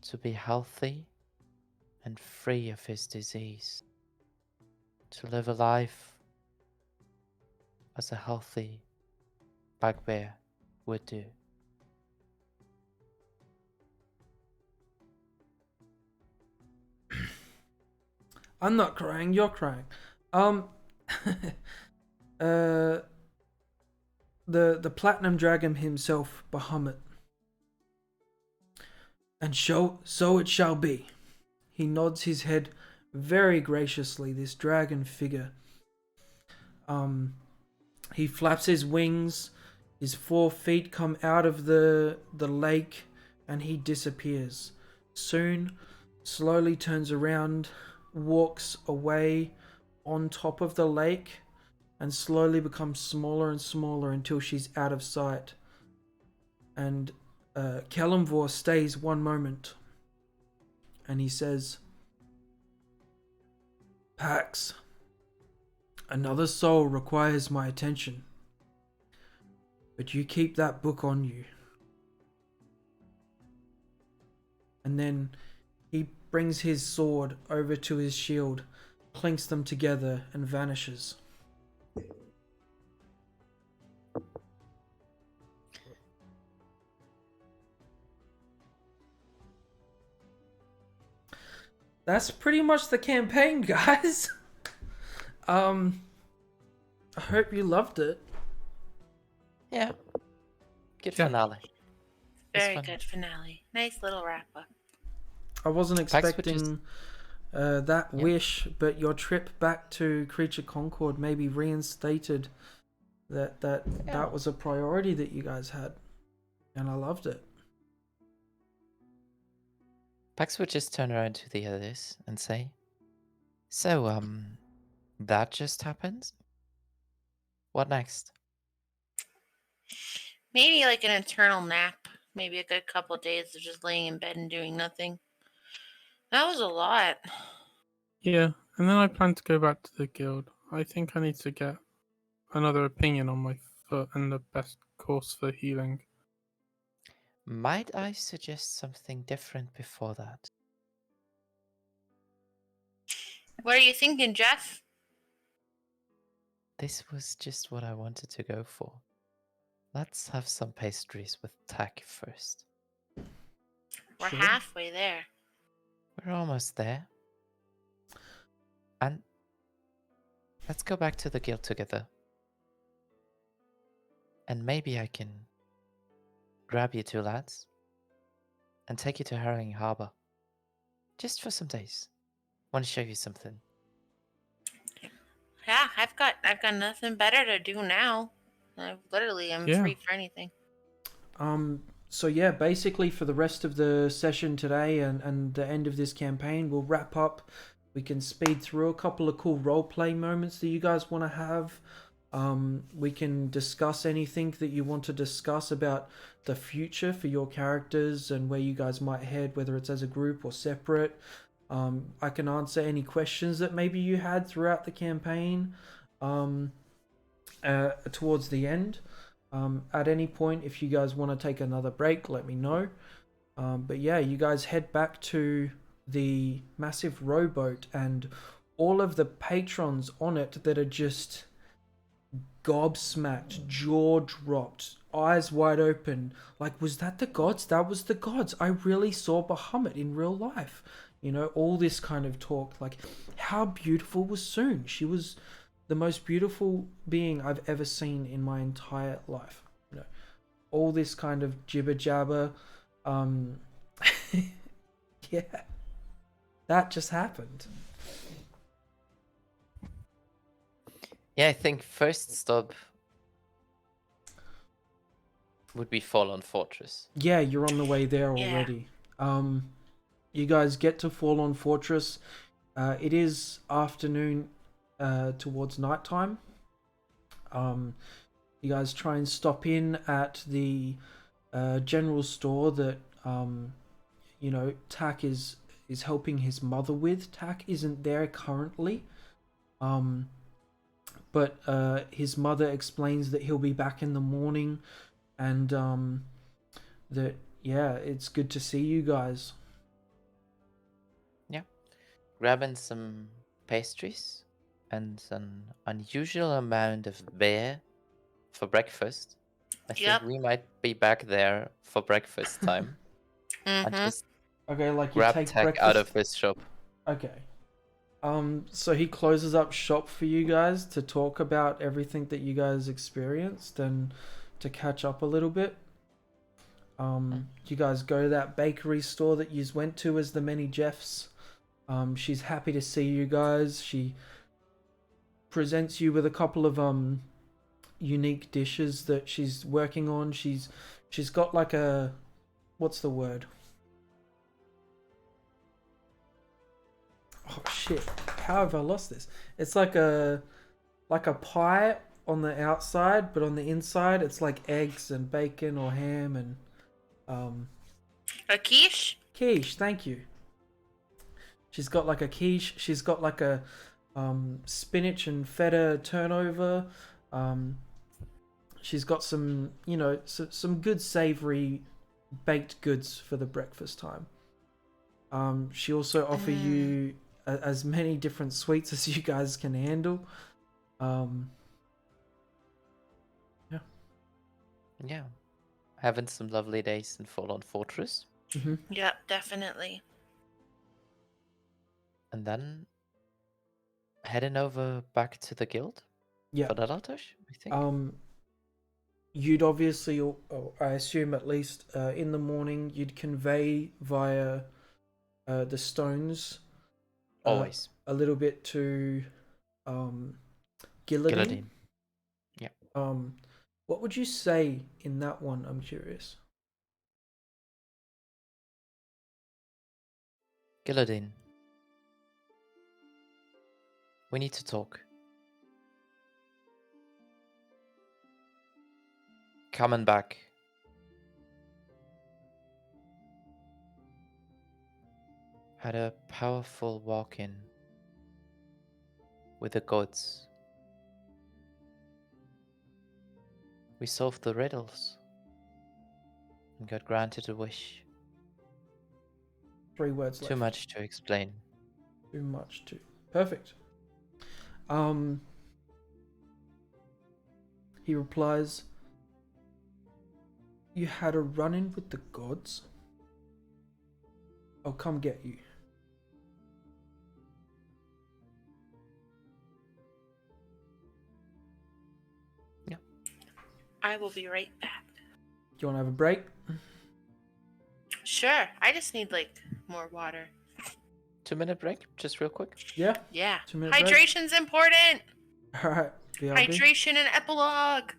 [SPEAKER 2] to be healthy and free of his disease, to live a life as a healthy bugbear would do.
[SPEAKER 1] I'm not crying, you're crying. The platinum dragon himself, Bahamut. And so it shall be. He nods his head very graciously, this dragon figure. He flaps his wings, his 4 feet come out of the lake, and he disappears. Soon, slowly turns around, walks away on top of the lake, and slowly becomes smaller and smaller until she's out of sight. And Kelemvor stays one moment, and he says, Pax, another soul requires my attention, but you keep that book on you. And then he brings his sword over to his shield, clinks them together, and vanishes. That's pretty much the campaign, guys. I hope you loved it.
[SPEAKER 2] Yeah. Good
[SPEAKER 4] Yeah.
[SPEAKER 2] finale. It's
[SPEAKER 3] Very
[SPEAKER 2] fun.
[SPEAKER 3] good finale. Nice little wrap up.
[SPEAKER 1] I wasn't
[SPEAKER 2] Pax would
[SPEAKER 1] expecting that
[SPEAKER 2] Yeah.
[SPEAKER 1] wish, but your trip back to Creature Concord maybe reinstated that was a priority that you guys had, and I loved it.
[SPEAKER 2] Pax would just turn around to the others and say, So, that just happened? What next?
[SPEAKER 3] Maybe like an eternal nap. Maybe a good couple of days of just laying in bed and doing nothing. That was a lot.
[SPEAKER 4] Yeah, and then I plan to go back to the guild. I think I need to get another opinion on my foot and the best course for healing.
[SPEAKER 2] Might I suggest something different before that?
[SPEAKER 3] What are you thinking, Jeff?
[SPEAKER 2] This was just what I wanted to go for. Let's have some pastries with tack first.
[SPEAKER 3] We're
[SPEAKER 1] Sure.
[SPEAKER 3] halfway there.
[SPEAKER 2] We're almost there. And let's go back to the guild together. And maybe I can grab you two lads and take you to Herring Harbor. Just for some days. Want to show you something.
[SPEAKER 3] Yeah, I've got nothing better to do now. I literally am
[SPEAKER 4] Yeah.
[SPEAKER 3] free for anything.
[SPEAKER 1] So yeah, basically for the rest of the session today and the end of this campaign, we'll wrap up. We can speed through a couple of cool role-play moments that you guys want to have. We can discuss anything that you want to discuss about the future for your characters and where you guys might head, whether it's as a group or separate. I can answer any questions that maybe you had throughout the campaign towards the end. At any point, if you guys want to take another break, let me know. But yeah, you guys head back to the massive rowboat and all of the patrons on it that are just gobsmacked, jaw dropped, eyes wide open. Like, was that the gods? That was the gods. I really saw Bahamut in real life. You know, all this kind of talk. Like, how beautiful was Soon? She was the most beautiful being I've ever seen in my entire life. You know, all this kind of jibber jabber. Yeah, that just happened.
[SPEAKER 2] Yeah, I think first stop would be Fallen Fortress.
[SPEAKER 1] Yeah, you're on the way there
[SPEAKER 3] Yeah.
[SPEAKER 1] already. You guys get to Fallen Fortress. It is afternoon towards nighttime. You guys try and stop in at the general store that you know Tack is helping his mother with. Tack isn't there currently, but his mother explains that he'll be back in the morning, and that yeah, it's good to see you guys.
[SPEAKER 2] Grabbing some pastries and an unusual amount of beer for breakfast. I
[SPEAKER 3] Yep.
[SPEAKER 2] think we might be back there for breakfast time. And
[SPEAKER 3] Mm-hmm.
[SPEAKER 2] just
[SPEAKER 1] Okay, like you
[SPEAKER 2] grab
[SPEAKER 1] take
[SPEAKER 2] Tech
[SPEAKER 1] breakfast
[SPEAKER 2] out of his shop.
[SPEAKER 1] Okay. So he closes up shop for you guys to talk about everything that you guys experienced and to catch up a little bit. You guys go to that bakery store that you went to as the Many Jeffs. She's happy to see you guys. She presents you with a couple of unique dishes that she's working on. She's got like a, what's the word? Oh shit! How have I lost this? It's like a pie on the outside, but on the inside it's like eggs and bacon or ham and
[SPEAKER 3] A quiche?
[SPEAKER 1] quiche. Thank you. She's got like a quiche. She's got like a spinach and feta turnover. She's got some, you know, some good savory baked goods for the breakfast time. She also offer you as many different sweets as you guys can handle. Yeah.
[SPEAKER 2] Yeah. Having some lovely days in Fallen Fortress.
[SPEAKER 1] Mm-hmm.
[SPEAKER 3] Yep, definitely.
[SPEAKER 2] And then heading over back to the guild
[SPEAKER 1] Yeah.
[SPEAKER 2] for the Latosh, I think.
[SPEAKER 1] You'd obviously, or I assume at least in the morning, you'd convey via the stones
[SPEAKER 2] Always.
[SPEAKER 1] a little bit to Gilladine.
[SPEAKER 2] Gilladine. Yeah.
[SPEAKER 1] What would you say in that one? I'm curious.
[SPEAKER 2] Gilladine. We need to talk. Coming back. Had a powerful walk-in with the gods. We solved the riddles and got granted a wish.
[SPEAKER 1] 3 words left.
[SPEAKER 2] Too much to explain.
[SPEAKER 1] Too much to. Perfect. he replies, "You had a run-in with the gods? I'll come get you."
[SPEAKER 3] I will be right back.
[SPEAKER 1] Do you want to have a break?
[SPEAKER 3] Sure. I just need like more water.
[SPEAKER 2] 2-minute break, just real quick.
[SPEAKER 1] Yeah?
[SPEAKER 3] Yeah.
[SPEAKER 1] 2-minute break?
[SPEAKER 3] Hydration's important.
[SPEAKER 1] Alright, BRB.
[SPEAKER 3] Hydration and epilogue.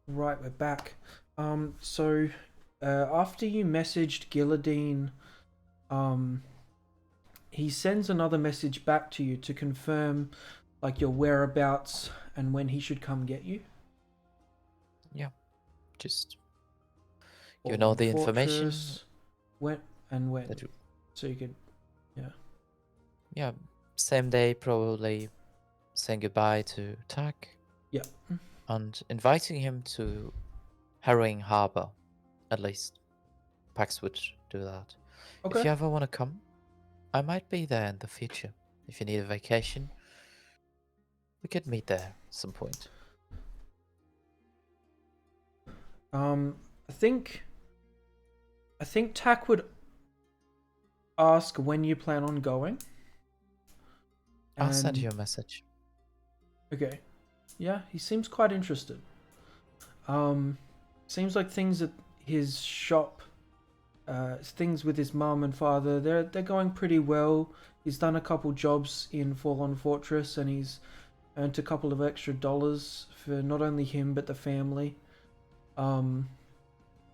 [SPEAKER 1] Right, we're back. So after you messaged Gilladine, he sends another message back to you to confirm like your whereabouts and when he should come get you.
[SPEAKER 2] Yeah, just
[SPEAKER 1] Or
[SPEAKER 2] you know the information.
[SPEAKER 1] Fortress, when and when,
[SPEAKER 2] That you,
[SPEAKER 1] so you could, yeah.
[SPEAKER 2] yeah, same day probably saying goodbye to Tak.
[SPEAKER 1] Yeah.
[SPEAKER 2] And inviting him to Harrowing Harbor, at least. Pax would do that.
[SPEAKER 1] Okay.
[SPEAKER 2] If you ever want to come, I might be there in the future. If you need a vacation, we could meet there at some point.
[SPEAKER 1] I think Tak would ask when you plan on going.
[SPEAKER 2] I'll send
[SPEAKER 1] And-
[SPEAKER 2] you a message.
[SPEAKER 1] Okay. Yeah, he seems quite interested. Seems like things at his shop, things with his mum and father, they're going pretty well. He's done a couple jobs in Fallen Fortress, and he's earned a couple of extra dollars for not only him but the family. And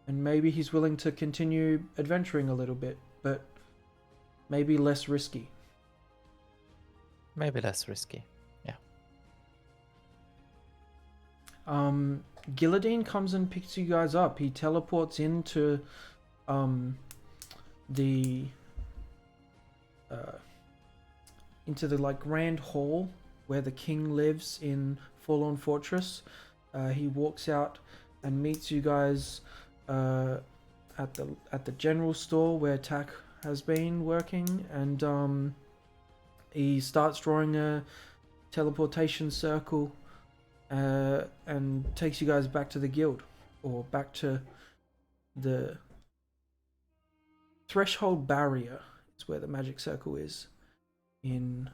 [SPEAKER 1] maybe he's willing to continue adventuring a little bit, but maybe less risky.
[SPEAKER 2] Maybe less risky. Yeah.
[SPEAKER 1] Gilladine comes and picks you guys up. He teleports into the like grand hall where the king lives in Forlorn Fortress. He walks out and meets you guys at the general store where Tack has been working, and he starts drawing a teleportation circle and takes you guys back to the guild, or back to the threshold barrier. It's where the magic circle is in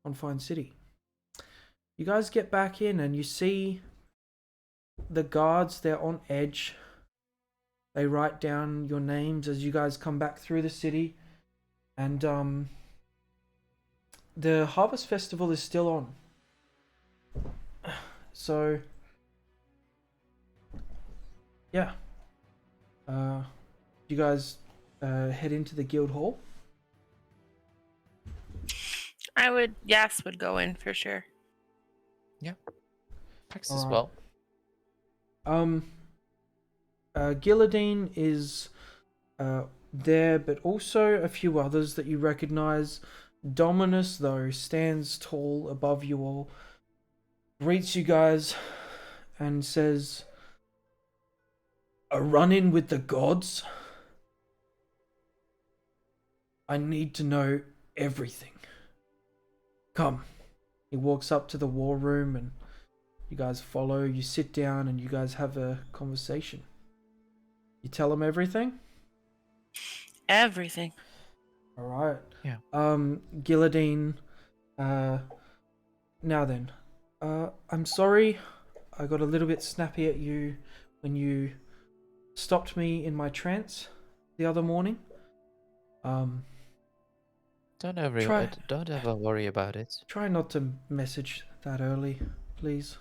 [SPEAKER 1] Confine City. You guys get back in and you see the guards. They're on edge. They write down your names as you guys come back through the city, and the Harvest Festival is still on. So yeah, you guys head into the guild hall.
[SPEAKER 3] Yas would go in for sure.
[SPEAKER 2] Pax as
[SPEAKER 1] Alright.
[SPEAKER 2] well.
[SPEAKER 1] Gilladine is there, but also a few others that you recognize. Dominus, though, stands tall above you all, greets you guys, and says, "A run-in with the gods? I need to know everything. Come." He walks up to the war room, and you guys follow. You sit down, and you guys have a conversation. You tell him everything?
[SPEAKER 3] Everything.
[SPEAKER 1] Alright.
[SPEAKER 2] Yeah.
[SPEAKER 1] Gilladine, now then, I'm sorry I got a little bit snappy at you when you stopped me in my trance the other morning.
[SPEAKER 2] Don't ever worry about it.
[SPEAKER 1] Try not to message that early, please.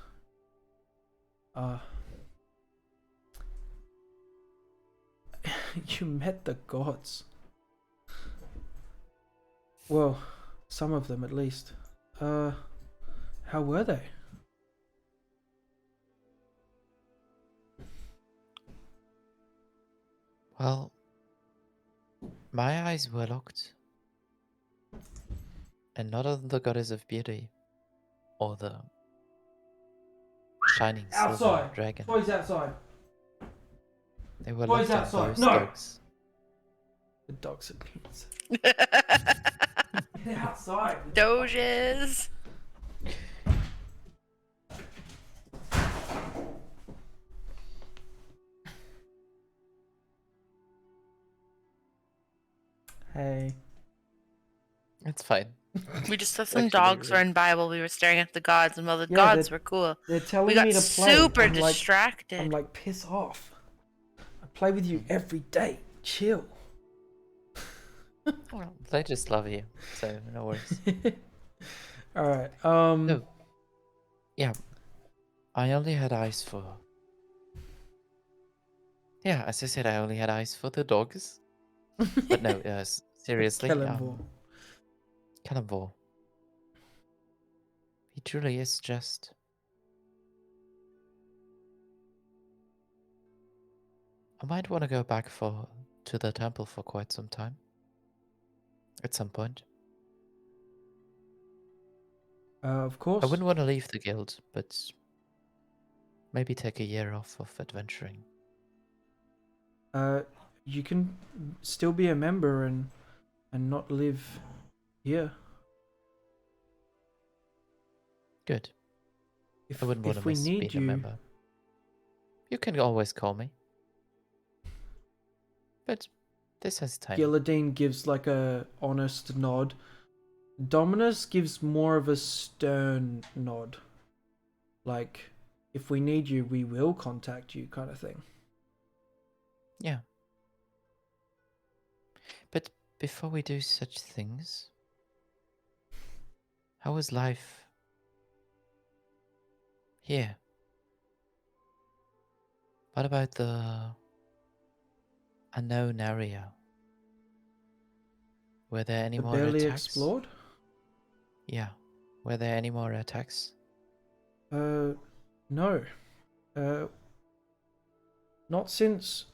[SPEAKER 1] You met the gods. Well, some of them at least. How were they?
[SPEAKER 2] Well, my eyes were locked, and not on the goddess of beauty, or the shining silver
[SPEAKER 1] Outside.
[SPEAKER 2] dragon.
[SPEAKER 1] Toys outside.
[SPEAKER 2] They were
[SPEAKER 1] Toys
[SPEAKER 2] locked on
[SPEAKER 1] outside.
[SPEAKER 2] those
[SPEAKER 1] No!
[SPEAKER 2] dogs.
[SPEAKER 1] The dogs are kids. Get outside.
[SPEAKER 3] Doges.
[SPEAKER 1] Hey.
[SPEAKER 2] It's fine.
[SPEAKER 3] We just saw some
[SPEAKER 2] Actually,
[SPEAKER 3] dogs
[SPEAKER 2] yeah.
[SPEAKER 3] run by while we were staring at the gods, and while the
[SPEAKER 1] Yeah,
[SPEAKER 3] gods
[SPEAKER 1] they're-
[SPEAKER 3] were cool,
[SPEAKER 1] They're telling
[SPEAKER 3] we got
[SPEAKER 1] me to play.
[SPEAKER 3] super
[SPEAKER 1] I'm like,
[SPEAKER 3] distracted.
[SPEAKER 1] I'm like, piss off. I play with you every day. Chill.
[SPEAKER 2] Well, they just love you, so no worries.
[SPEAKER 1] Alright,
[SPEAKER 2] No. Yeah, I only had eyes for... Yeah, as I said, I only had eyes for the dogs. But no, seriously,
[SPEAKER 1] Kellenvor.
[SPEAKER 2] Cannonball. He truly is just... I might want to go back to the temple for quite some time. At some point.
[SPEAKER 1] Of course.
[SPEAKER 2] I wouldn't want to leave the guild, but maybe take a year off of adventuring.
[SPEAKER 1] You can still be a member and not live here.
[SPEAKER 2] Good.
[SPEAKER 1] If
[SPEAKER 2] I wouldn't want
[SPEAKER 1] if
[SPEAKER 2] to
[SPEAKER 1] we
[SPEAKER 2] miss
[SPEAKER 1] need
[SPEAKER 2] being a
[SPEAKER 1] you,
[SPEAKER 2] member. You can always call me. But this has time.
[SPEAKER 1] Gilladine gives like a honest nod. Dominus gives more of a stern nod. Like, if we need you, we will contact you, kind of thing.
[SPEAKER 2] Yeah. But before we do such things, how was life here? What about the unknown area? Were there any
[SPEAKER 1] The
[SPEAKER 2] more
[SPEAKER 1] barely
[SPEAKER 2] attacks?
[SPEAKER 1] explored?
[SPEAKER 2] Yeah. Were there any more attacks?
[SPEAKER 1] No. Not since.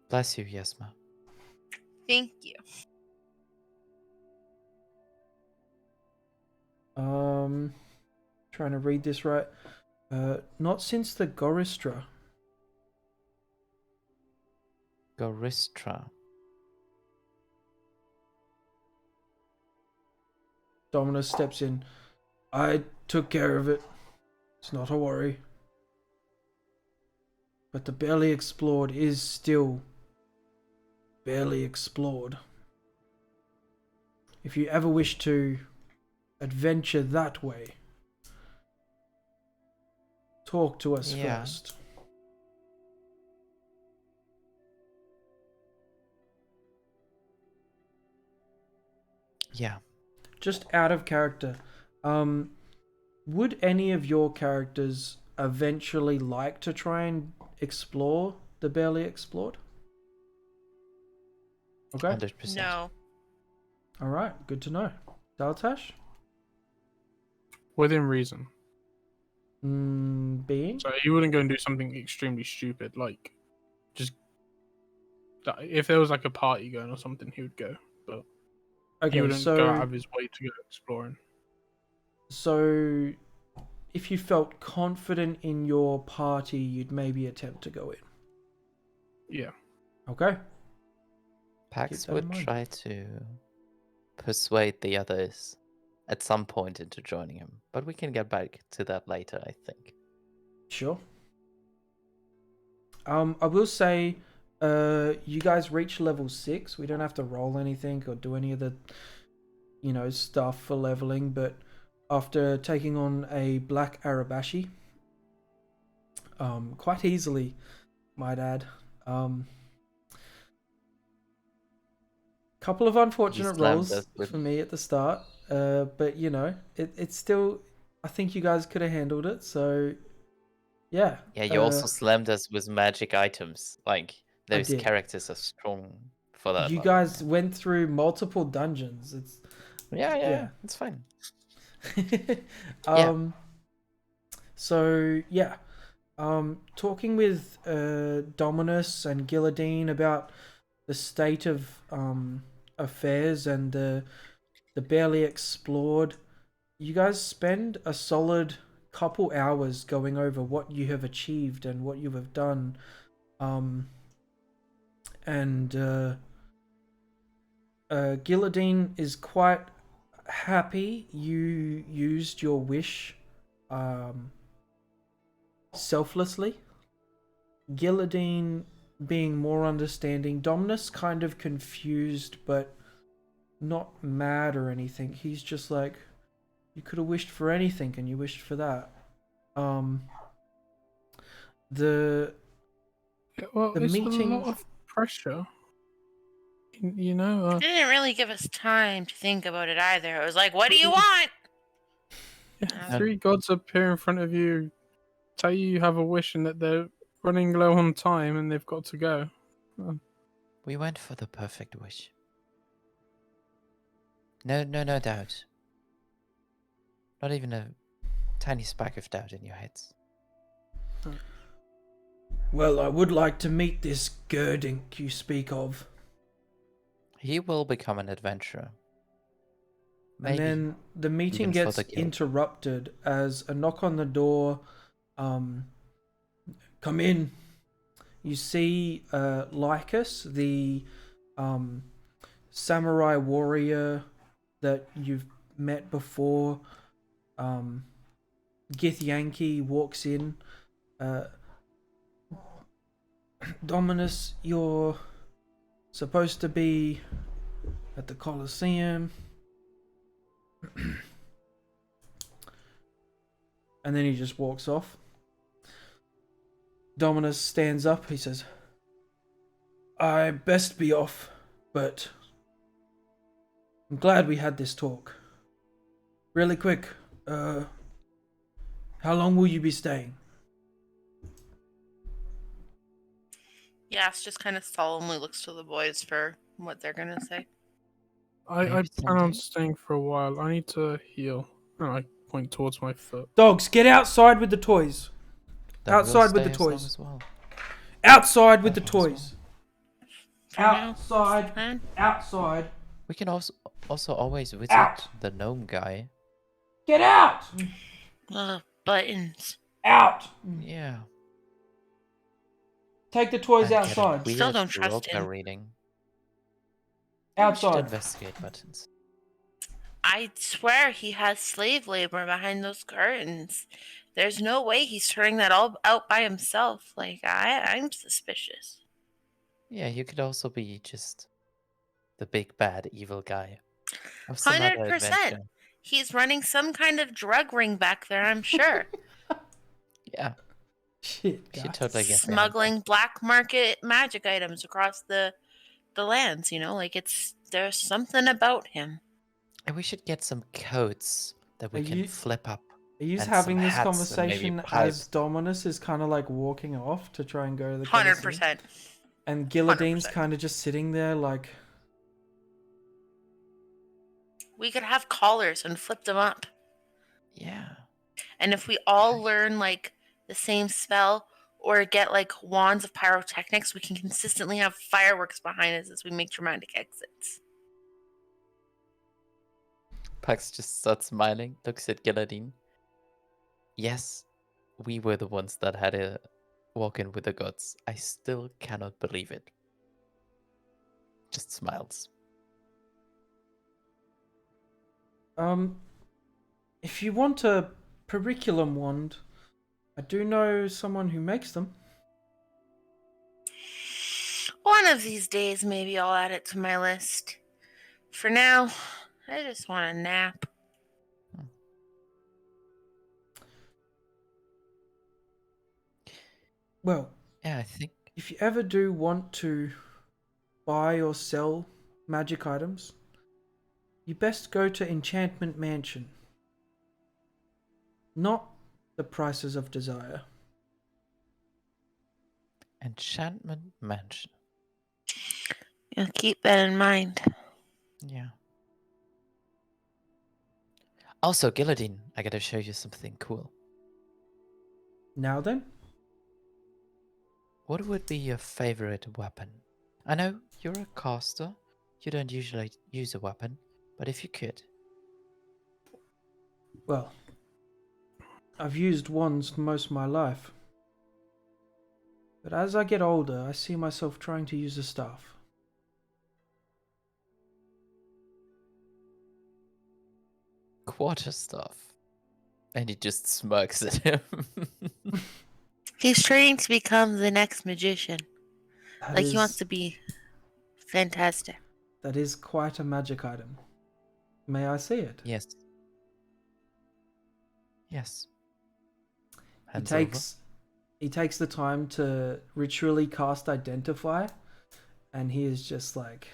[SPEAKER 2] Bless you, Yasma.
[SPEAKER 3] Thank you.
[SPEAKER 1] Trying to read this right. Not since the Goristra.
[SPEAKER 2] Goristra.
[SPEAKER 1] Dominus steps in. I took care of it. It's not a worry. But the barely explored is still barely explored. If you ever wish to adventure that way, talk to us first.
[SPEAKER 2] Yeah.
[SPEAKER 1] Just out of character, would any of your characters eventually like to try and explore the barely explored? Okay.
[SPEAKER 2] 100%.
[SPEAKER 3] No.
[SPEAKER 1] All right. Good to know. Daltash?
[SPEAKER 4] Within reason.
[SPEAKER 1] Being?
[SPEAKER 4] So he wouldn't go and do something extremely stupid, like just if there was like a party going or something, he would go. But he
[SPEAKER 1] Okay,
[SPEAKER 4] wouldn't go out of his way to go exploring.
[SPEAKER 1] So if you felt confident in your party, you'd maybe attempt to go in.
[SPEAKER 4] Yeah.
[SPEAKER 1] Okay.
[SPEAKER 2] Pax
[SPEAKER 1] that in
[SPEAKER 2] would
[SPEAKER 1] mind.
[SPEAKER 2] try to persuade the others at some point into joining him, but we can get back to that later, I think.
[SPEAKER 1] Sure. I will say, you guys reach level 6. We don't have to roll anything or do any of the, stuff for leveling. But after taking on a black Arabashi, quite easily, might add. Couple of unfortunate rolls for me at the start, but it's still. I think you guys could have handled it. So, yeah.
[SPEAKER 2] Yeah, you also slammed us with magic items. Like those characters are strong for that.
[SPEAKER 1] You guys went through multiple dungeons. It's
[SPEAKER 2] yeah, it's fine.
[SPEAKER 1] So yeah, talking with Dominus and Gilladine about the state of affairs and the barely explored, you guys spend a solid couple hours going over what you have achieved and what you have done, and Gilladine is quite happy you used your wish selflessly. Gilladine being more understanding. Dominus kind of confused, but not mad or anything. He's just like, you could have wished for anything, and you wished for that. The meeting.
[SPEAKER 4] A lot of pressure.
[SPEAKER 3] They didn't really give us time to think about it either. It was like, what do you want?
[SPEAKER 4] Yeah, 3 gods appear in front of you, tell you have a wish and that they're running low on time and they've got to go.
[SPEAKER 2] We went for the perfect wish. No doubt. Not even a tiny spark of doubt in your heads.
[SPEAKER 1] Well, I would like to meet this Gerdink you speak of.
[SPEAKER 2] He will become an adventurer. Maybe.
[SPEAKER 1] And then the meeting gets interrupted as a knock on the door. Come in. You see Lycus, the samurai warrior that you've met before. Githyanki walks in. Dominus, you're supposed to be at the Colosseum. And then he just walks off. Dominus stands up. He says, I best be off, but I'm glad we had this talk. Really quick, how long will you be staying?
[SPEAKER 3] Yas just kind of solemnly looks to the boys for what they're gonna say.
[SPEAKER 4] I plan on staying for a while. I need to heal. And I point towards my foot.
[SPEAKER 1] Dogs, get outside with the toys.
[SPEAKER 2] Then we'll
[SPEAKER 1] Outside with the
[SPEAKER 2] stay as long
[SPEAKER 1] toys.
[SPEAKER 2] as well.
[SPEAKER 1] Outside with the
[SPEAKER 2] As well.
[SPEAKER 1] toys.
[SPEAKER 3] For now,
[SPEAKER 1] Outside.
[SPEAKER 3] plan.
[SPEAKER 1] Outside.
[SPEAKER 2] We can also always visit
[SPEAKER 1] Out.
[SPEAKER 2] the gnome guy.
[SPEAKER 1] Get out.
[SPEAKER 3] Buttons.
[SPEAKER 1] Out.
[SPEAKER 2] Yeah.
[SPEAKER 1] Take the toys
[SPEAKER 2] And
[SPEAKER 1] outside.
[SPEAKER 2] getting
[SPEAKER 3] Still
[SPEAKER 2] weird
[SPEAKER 3] don't trust
[SPEAKER 2] roleplay
[SPEAKER 3] him.
[SPEAKER 2] reading. We should
[SPEAKER 1] Outside.
[SPEAKER 2] investigate buttons.
[SPEAKER 3] I swear he has slave labor behind those curtains. There's no way he's turning that all out by himself. Like, I'm suspicious.
[SPEAKER 2] Yeah, you could also be just the big bad evil guy of some other
[SPEAKER 3] 100%.
[SPEAKER 2] adventure.
[SPEAKER 3] He's running some kind of drug ring back there, I'm sure.
[SPEAKER 2] Yeah,
[SPEAKER 1] Shit,
[SPEAKER 2] we should
[SPEAKER 1] guys.
[SPEAKER 2] totally get behind that.
[SPEAKER 3] Smuggling black market magic items across the lands, like there's something about him.
[SPEAKER 2] And we should get some coats that we
[SPEAKER 1] Are
[SPEAKER 2] can
[SPEAKER 1] you-
[SPEAKER 2] flip up.
[SPEAKER 1] Are you
[SPEAKER 2] And
[SPEAKER 1] having
[SPEAKER 2] some
[SPEAKER 1] this
[SPEAKER 2] hats and maybe
[SPEAKER 1] conversation as
[SPEAKER 2] pipes.
[SPEAKER 1] Dominus is kind of like walking off to try and go to the Colosseum?
[SPEAKER 3] 100%.
[SPEAKER 1] And Gillidine's
[SPEAKER 3] 100%.
[SPEAKER 1] kind of just sitting there like,
[SPEAKER 3] We could have collars and flip them up.
[SPEAKER 2] Yeah.
[SPEAKER 3] And if we all learn like the same spell or get like wands of pyrotechnics, we can consistently have fireworks behind us as we make dramatic exits.
[SPEAKER 2] Pax just starts smiling, looks at Gilladine. Yes, we were the ones that had a walk in with the gods. I still cannot believe it. Just smiles.
[SPEAKER 1] if you want a periculum wand, I do know someone who makes them.
[SPEAKER 3] One of these days, maybe I'll add it to my list. For now, I just want a nap.
[SPEAKER 1] Well,
[SPEAKER 2] Yeah, I think.
[SPEAKER 1] if you ever do want to buy or sell magic items, you best go to Enchantment Mansion. Not the Prices of Desire.
[SPEAKER 2] Enchantment Mansion.
[SPEAKER 3] You'll keep that in mind.
[SPEAKER 2] Yeah. Also, Gilladine, I gotta show you something cool.
[SPEAKER 1] Now then,
[SPEAKER 2] What would be your favorite weapon? I know you're a caster. You don't usually use a weapon, but if you could.
[SPEAKER 1] well, I've used wands most of my life. But as I get older, I see myself trying to use a staff.
[SPEAKER 2] Quarterstaff. And he just smirks at him.
[SPEAKER 3] He's training to become the next magician.
[SPEAKER 1] That
[SPEAKER 3] Like
[SPEAKER 1] is-
[SPEAKER 3] he wants to be fantastic.
[SPEAKER 1] That is quite a magic item. May I see it?
[SPEAKER 2] Yes. Yes.
[SPEAKER 1] He
[SPEAKER 2] Hands
[SPEAKER 1] takes the time to ritually cast Identify, and he is just like,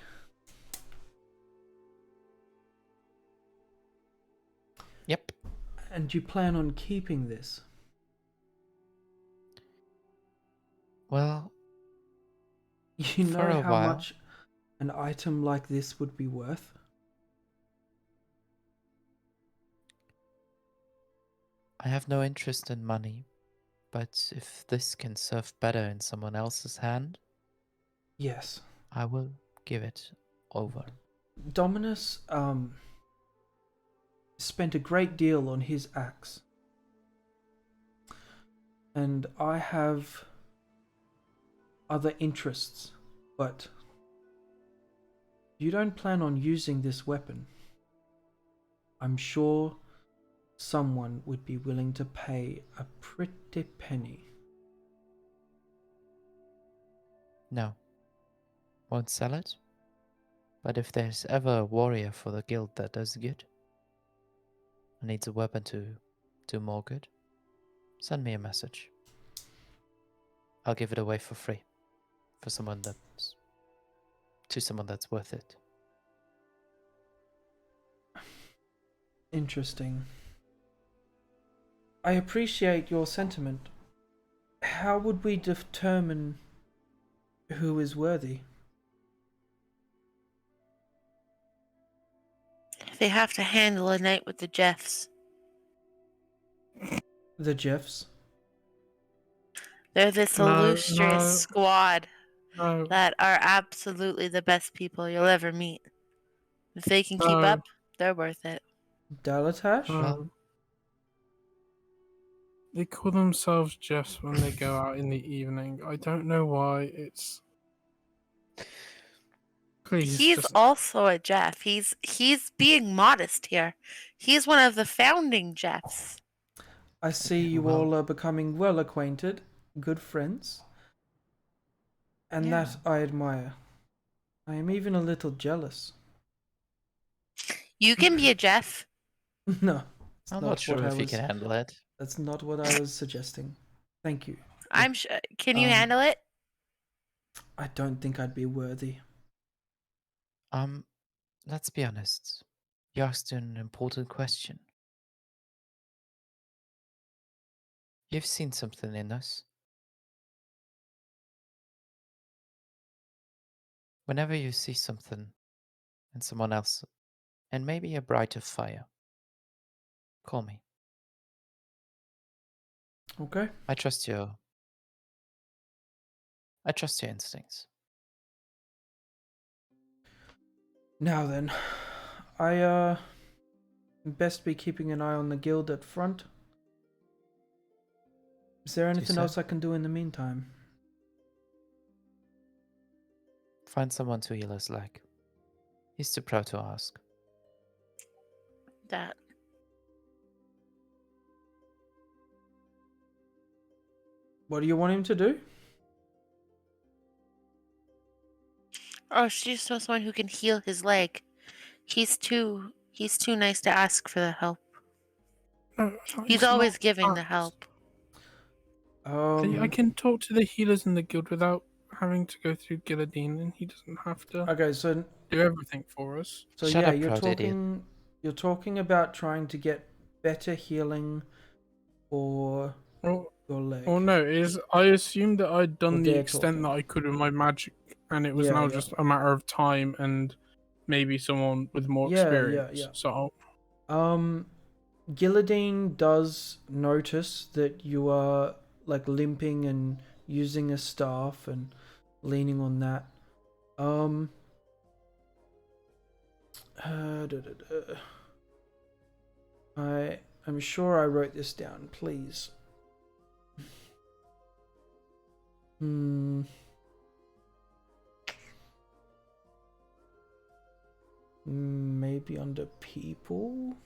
[SPEAKER 2] Yep.
[SPEAKER 1] and you plan on keeping this?
[SPEAKER 2] Well,
[SPEAKER 1] You
[SPEAKER 2] For
[SPEAKER 1] know
[SPEAKER 2] a
[SPEAKER 1] how
[SPEAKER 2] while.
[SPEAKER 1] much an item like this would be worth?
[SPEAKER 2] I have no interest in money, but if this can serve better in someone else's hand,
[SPEAKER 1] Yes.
[SPEAKER 2] I will give it over.
[SPEAKER 1] Dominus spent a great deal on his axe. And I have other interests, but you don't plan on using this weapon. I'm sure someone would be willing to pay a pretty penny.
[SPEAKER 2] No. Won't sell it. But if there's ever a warrior for the guild that does good, and needs a weapon to do more good, send me a message. I'll give it away for free. For someone that's... to someone that's worth it.
[SPEAKER 1] Interesting. I appreciate your sentiment. How would we determine who is worthy?
[SPEAKER 3] They have to handle a night with the Jeffs.
[SPEAKER 1] The Jeffs.
[SPEAKER 3] They're this
[SPEAKER 4] No,
[SPEAKER 3] illustrious
[SPEAKER 4] no.
[SPEAKER 3] squad
[SPEAKER 4] No,
[SPEAKER 3] that are absolutely the best people you'll ever meet. If they can keep
[SPEAKER 4] No.
[SPEAKER 3] up, they're worth it.
[SPEAKER 1] Dalatash?
[SPEAKER 4] no.
[SPEAKER 2] Well-
[SPEAKER 4] They call themselves Jeffs when they go out in the evening. I don't know why. It's please
[SPEAKER 3] He's
[SPEAKER 4] just
[SPEAKER 3] also a Jeff. He's being modest here. He's one of the founding Jeffs.
[SPEAKER 1] I see
[SPEAKER 2] Okay,
[SPEAKER 1] you
[SPEAKER 2] well-
[SPEAKER 1] all are becoming well acquainted, good friends. And
[SPEAKER 3] Yeah.
[SPEAKER 1] that I admire. I am even a little jealous.
[SPEAKER 3] You can be a Jeff.
[SPEAKER 1] No, it's
[SPEAKER 2] I'm
[SPEAKER 1] not
[SPEAKER 2] not sure
[SPEAKER 1] what I
[SPEAKER 2] if you
[SPEAKER 1] was.
[SPEAKER 2] can handle it.
[SPEAKER 1] That's not what I was suggesting. Thank you.
[SPEAKER 3] I'm sure. Can you
[SPEAKER 1] Um,
[SPEAKER 3] handle it?
[SPEAKER 1] I don't think I'd be worthy.
[SPEAKER 2] Let's be honest. You asked an important question. You've seen something in us. Whenever you see something in someone else, and maybe a brighter fire, call me.
[SPEAKER 1] Okay.
[SPEAKER 2] I trust your instincts.
[SPEAKER 1] Now then, I best be keeping an eye on the guild at front. Is there anything
[SPEAKER 2] so.
[SPEAKER 1] else I can do in the meantime?
[SPEAKER 2] Find someone to heal his leg. He's too proud to ask.
[SPEAKER 3] That.
[SPEAKER 1] What do you want him to do?
[SPEAKER 3] Oh, she just knows someone who can heal his leg. He's too nice to ask for the help.
[SPEAKER 4] no,
[SPEAKER 3] He's
[SPEAKER 4] it's
[SPEAKER 3] always
[SPEAKER 4] not
[SPEAKER 3] giving the
[SPEAKER 4] that.
[SPEAKER 3] help.
[SPEAKER 4] I can talk to the healers in the guild without having to go through Gilladine, and he doesn't have to
[SPEAKER 1] Okay, so
[SPEAKER 4] do everything for us.
[SPEAKER 2] Shut
[SPEAKER 1] yeah,
[SPEAKER 2] up,
[SPEAKER 1] you're
[SPEAKER 2] proud idiot.
[SPEAKER 1] talking. You're talking about trying to get better healing for
[SPEAKER 4] Well,
[SPEAKER 1] your leg.
[SPEAKER 4] well, no, I assumed that I'd done
[SPEAKER 1] Well,
[SPEAKER 4] the
[SPEAKER 1] they're
[SPEAKER 4] extent that
[SPEAKER 1] talking.
[SPEAKER 4] I could with my magic, and it was
[SPEAKER 1] Yeah,
[SPEAKER 4] now
[SPEAKER 1] yeah.
[SPEAKER 4] just a matter of time and maybe someone with more
[SPEAKER 1] Yeah, yeah,
[SPEAKER 4] experience.
[SPEAKER 1] yeah.
[SPEAKER 4] So
[SPEAKER 1] Gilladine does notice that you are like limping and using a staff and leaning on that. I am sure I wrote this down. Please. Maybe under people.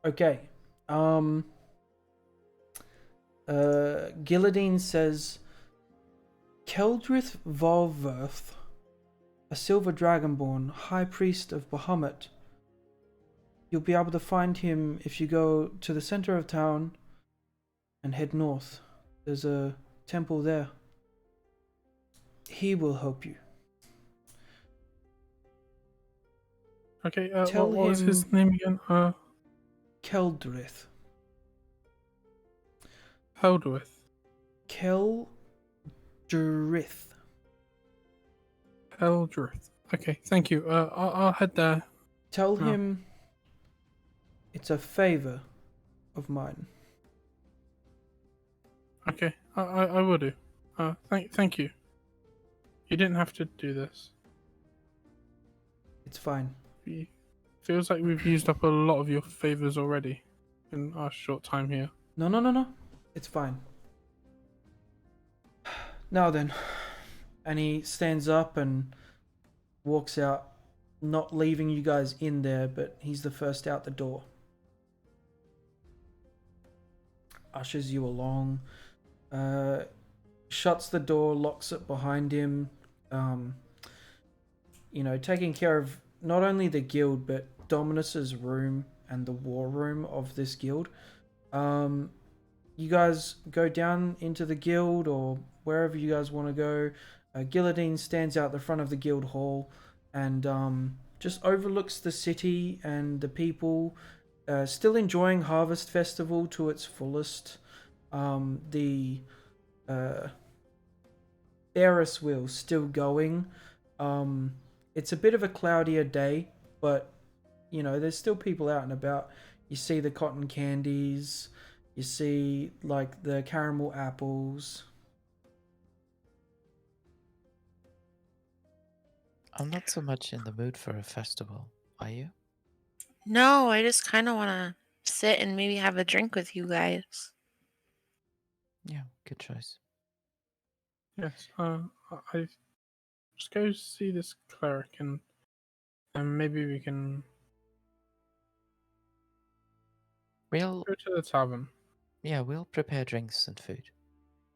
[SPEAKER 1] Okay. Gilladine says Keldrith Volverth, a silver dragonborn, high priest of Bahamut. You'll be able to find him if you go to the center of town and head north. There's a temple there. He will help you.
[SPEAKER 4] okay,
[SPEAKER 1] Tell
[SPEAKER 4] what was
[SPEAKER 1] him-
[SPEAKER 4] his name again?
[SPEAKER 1] Keldrith.
[SPEAKER 4] Heldwith.
[SPEAKER 1] Keldrith.
[SPEAKER 4] Heldrith. Okay, thank you. I'll head there.
[SPEAKER 1] Tell
[SPEAKER 4] Oh.
[SPEAKER 1] him it's a favor of mine.
[SPEAKER 4] Okay, I will do. Thank you. You didn't have to do this.
[SPEAKER 1] It's fine.
[SPEAKER 4] Feels like we've used up a lot of your favors already in our short time here.
[SPEAKER 1] No. It's fine. Now then. And he stands up and walks out, not leaving you guys in there, but he's the first out the door. Ushers you along. Shuts the door, locks it behind him. Taking care of not only the guild, but Dominus's room and the war room of this guild. You guys go down into the guild or wherever you guys want to go. Gilladine stands out the front of the guild hall and just overlooks the city and the people still enjoying Harvest Festival to its fullest. The Ferris wheel still going. It's a bit of a cloudier day, but you know, there's still people out and about. You see the cotton candies, you see like the caramel apples.
[SPEAKER 2] I'm not so much in the mood for a festival. Are you?
[SPEAKER 3] No, I just kind of want to sit and maybe have a drink with you guys.
[SPEAKER 2] Yeah, good choice.
[SPEAKER 4] Yes. I just go see this cleric and maybe we can
[SPEAKER 2] We'll
[SPEAKER 4] go to the tavern.
[SPEAKER 2] we'll prepare drinks and food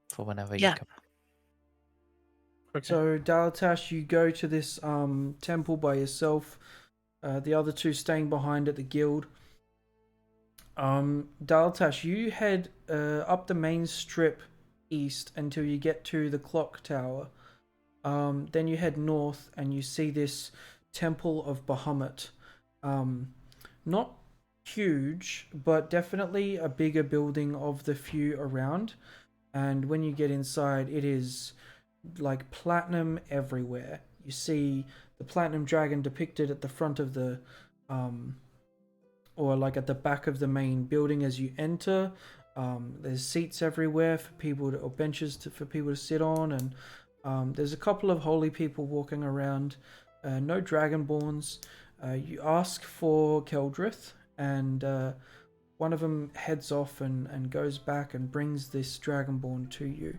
[SPEAKER 2] for whenever you
[SPEAKER 3] Yeah.
[SPEAKER 2] come.
[SPEAKER 4] Okay.
[SPEAKER 1] So Dalatash, you go to this temple by yourself. The other two staying behind at the guild. Dalatash, you head up the main strip east until you get to the clock tower. Then you head north and you see this temple of Bahamut. Not huge, but definitely a bigger building of the few around. And when you get inside, it is like platinum everywhere. You see the platinum dragon depicted at the front of the or like at the back of the main building as you enter. There's seats everywhere for people to, or benches for people to sit on, and there's a couple of holy people walking around. No dragonborns. You ask for Keldrith, and one of them heads off and goes back and brings this dragonborn to you.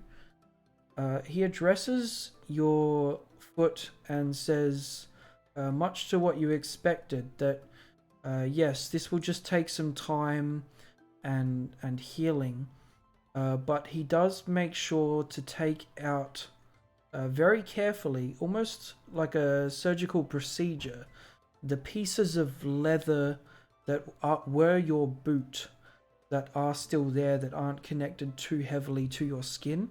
[SPEAKER 1] He addresses your foot and says, much to what you expected, that yes, this will just take some time and healing, but he does make sure to take out very carefully, almost like a surgical procedure, the pieces of leather that were your boot that are still there, that aren't connected too heavily to your skin.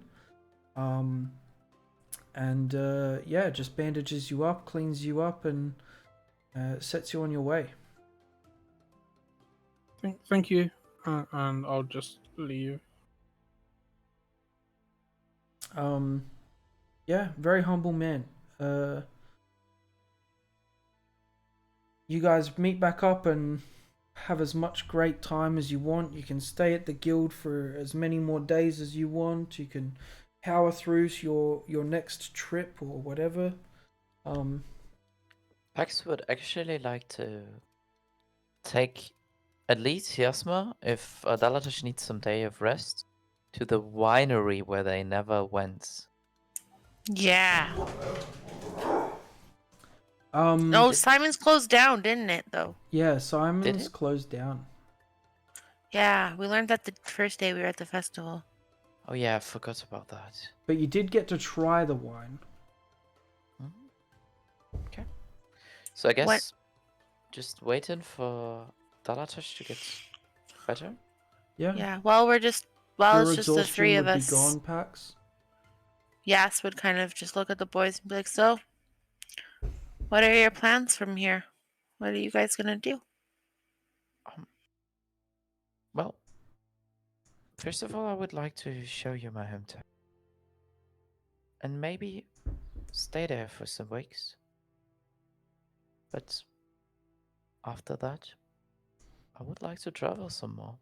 [SPEAKER 1] And yeah, just bandages you up, cleans you up, and sets you on your way.
[SPEAKER 4] Thank you. And I'll just leave.
[SPEAKER 1] Yeah, very humble man. You guys meet back up and have as much great time as you want. You can stay at the guild for as many more days as you want. You can power through to your next trip or whatever.
[SPEAKER 2] Pax would actually like to take at least Hiasma, if Dalatash needs some day of rest, to the winery where they never went.
[SPEAKER 3] Yeah.
[SPEAKER 1] Um,
[SPEAKER 3] Oh, Simon's closed down, didn't it, though?
[SPEAKER 1] yeah, Simon's
[SPEAKER 2] it?
[SPEAKER 1] closed down.
[SPEAKER 3] Yeah, we learned that the first day we were at the festival.
[SPEAKER 2] Oh yeah, I forgot about that.
[SPEAKER 1] But you did get to try the wine.
[SPEAKER 2] Okay. So I guess
[SPEAKER 3] What-
[SPEAKER 2] just waiting for Dalatash to get better.
[SPEAKER 1] Yeah.
[SPEAKER 3] Yeah, while it's just the
[SPEAKER 1] exhaustion
[SPEAKER 3] three of
[SPEAKER 1] would
[SPEAKER 3] us.
[SPEAKER 1] be gone, Pax.
[SPEAKER 3] Yas would kind of just look at the boys and be like, so, what are your plans from here? What are you guys gonna do?
[SPEAKER 2] Well, first of all, I would like to show you my hometown. And maybe stay there for some weeks. But after that, I would like to travel some more.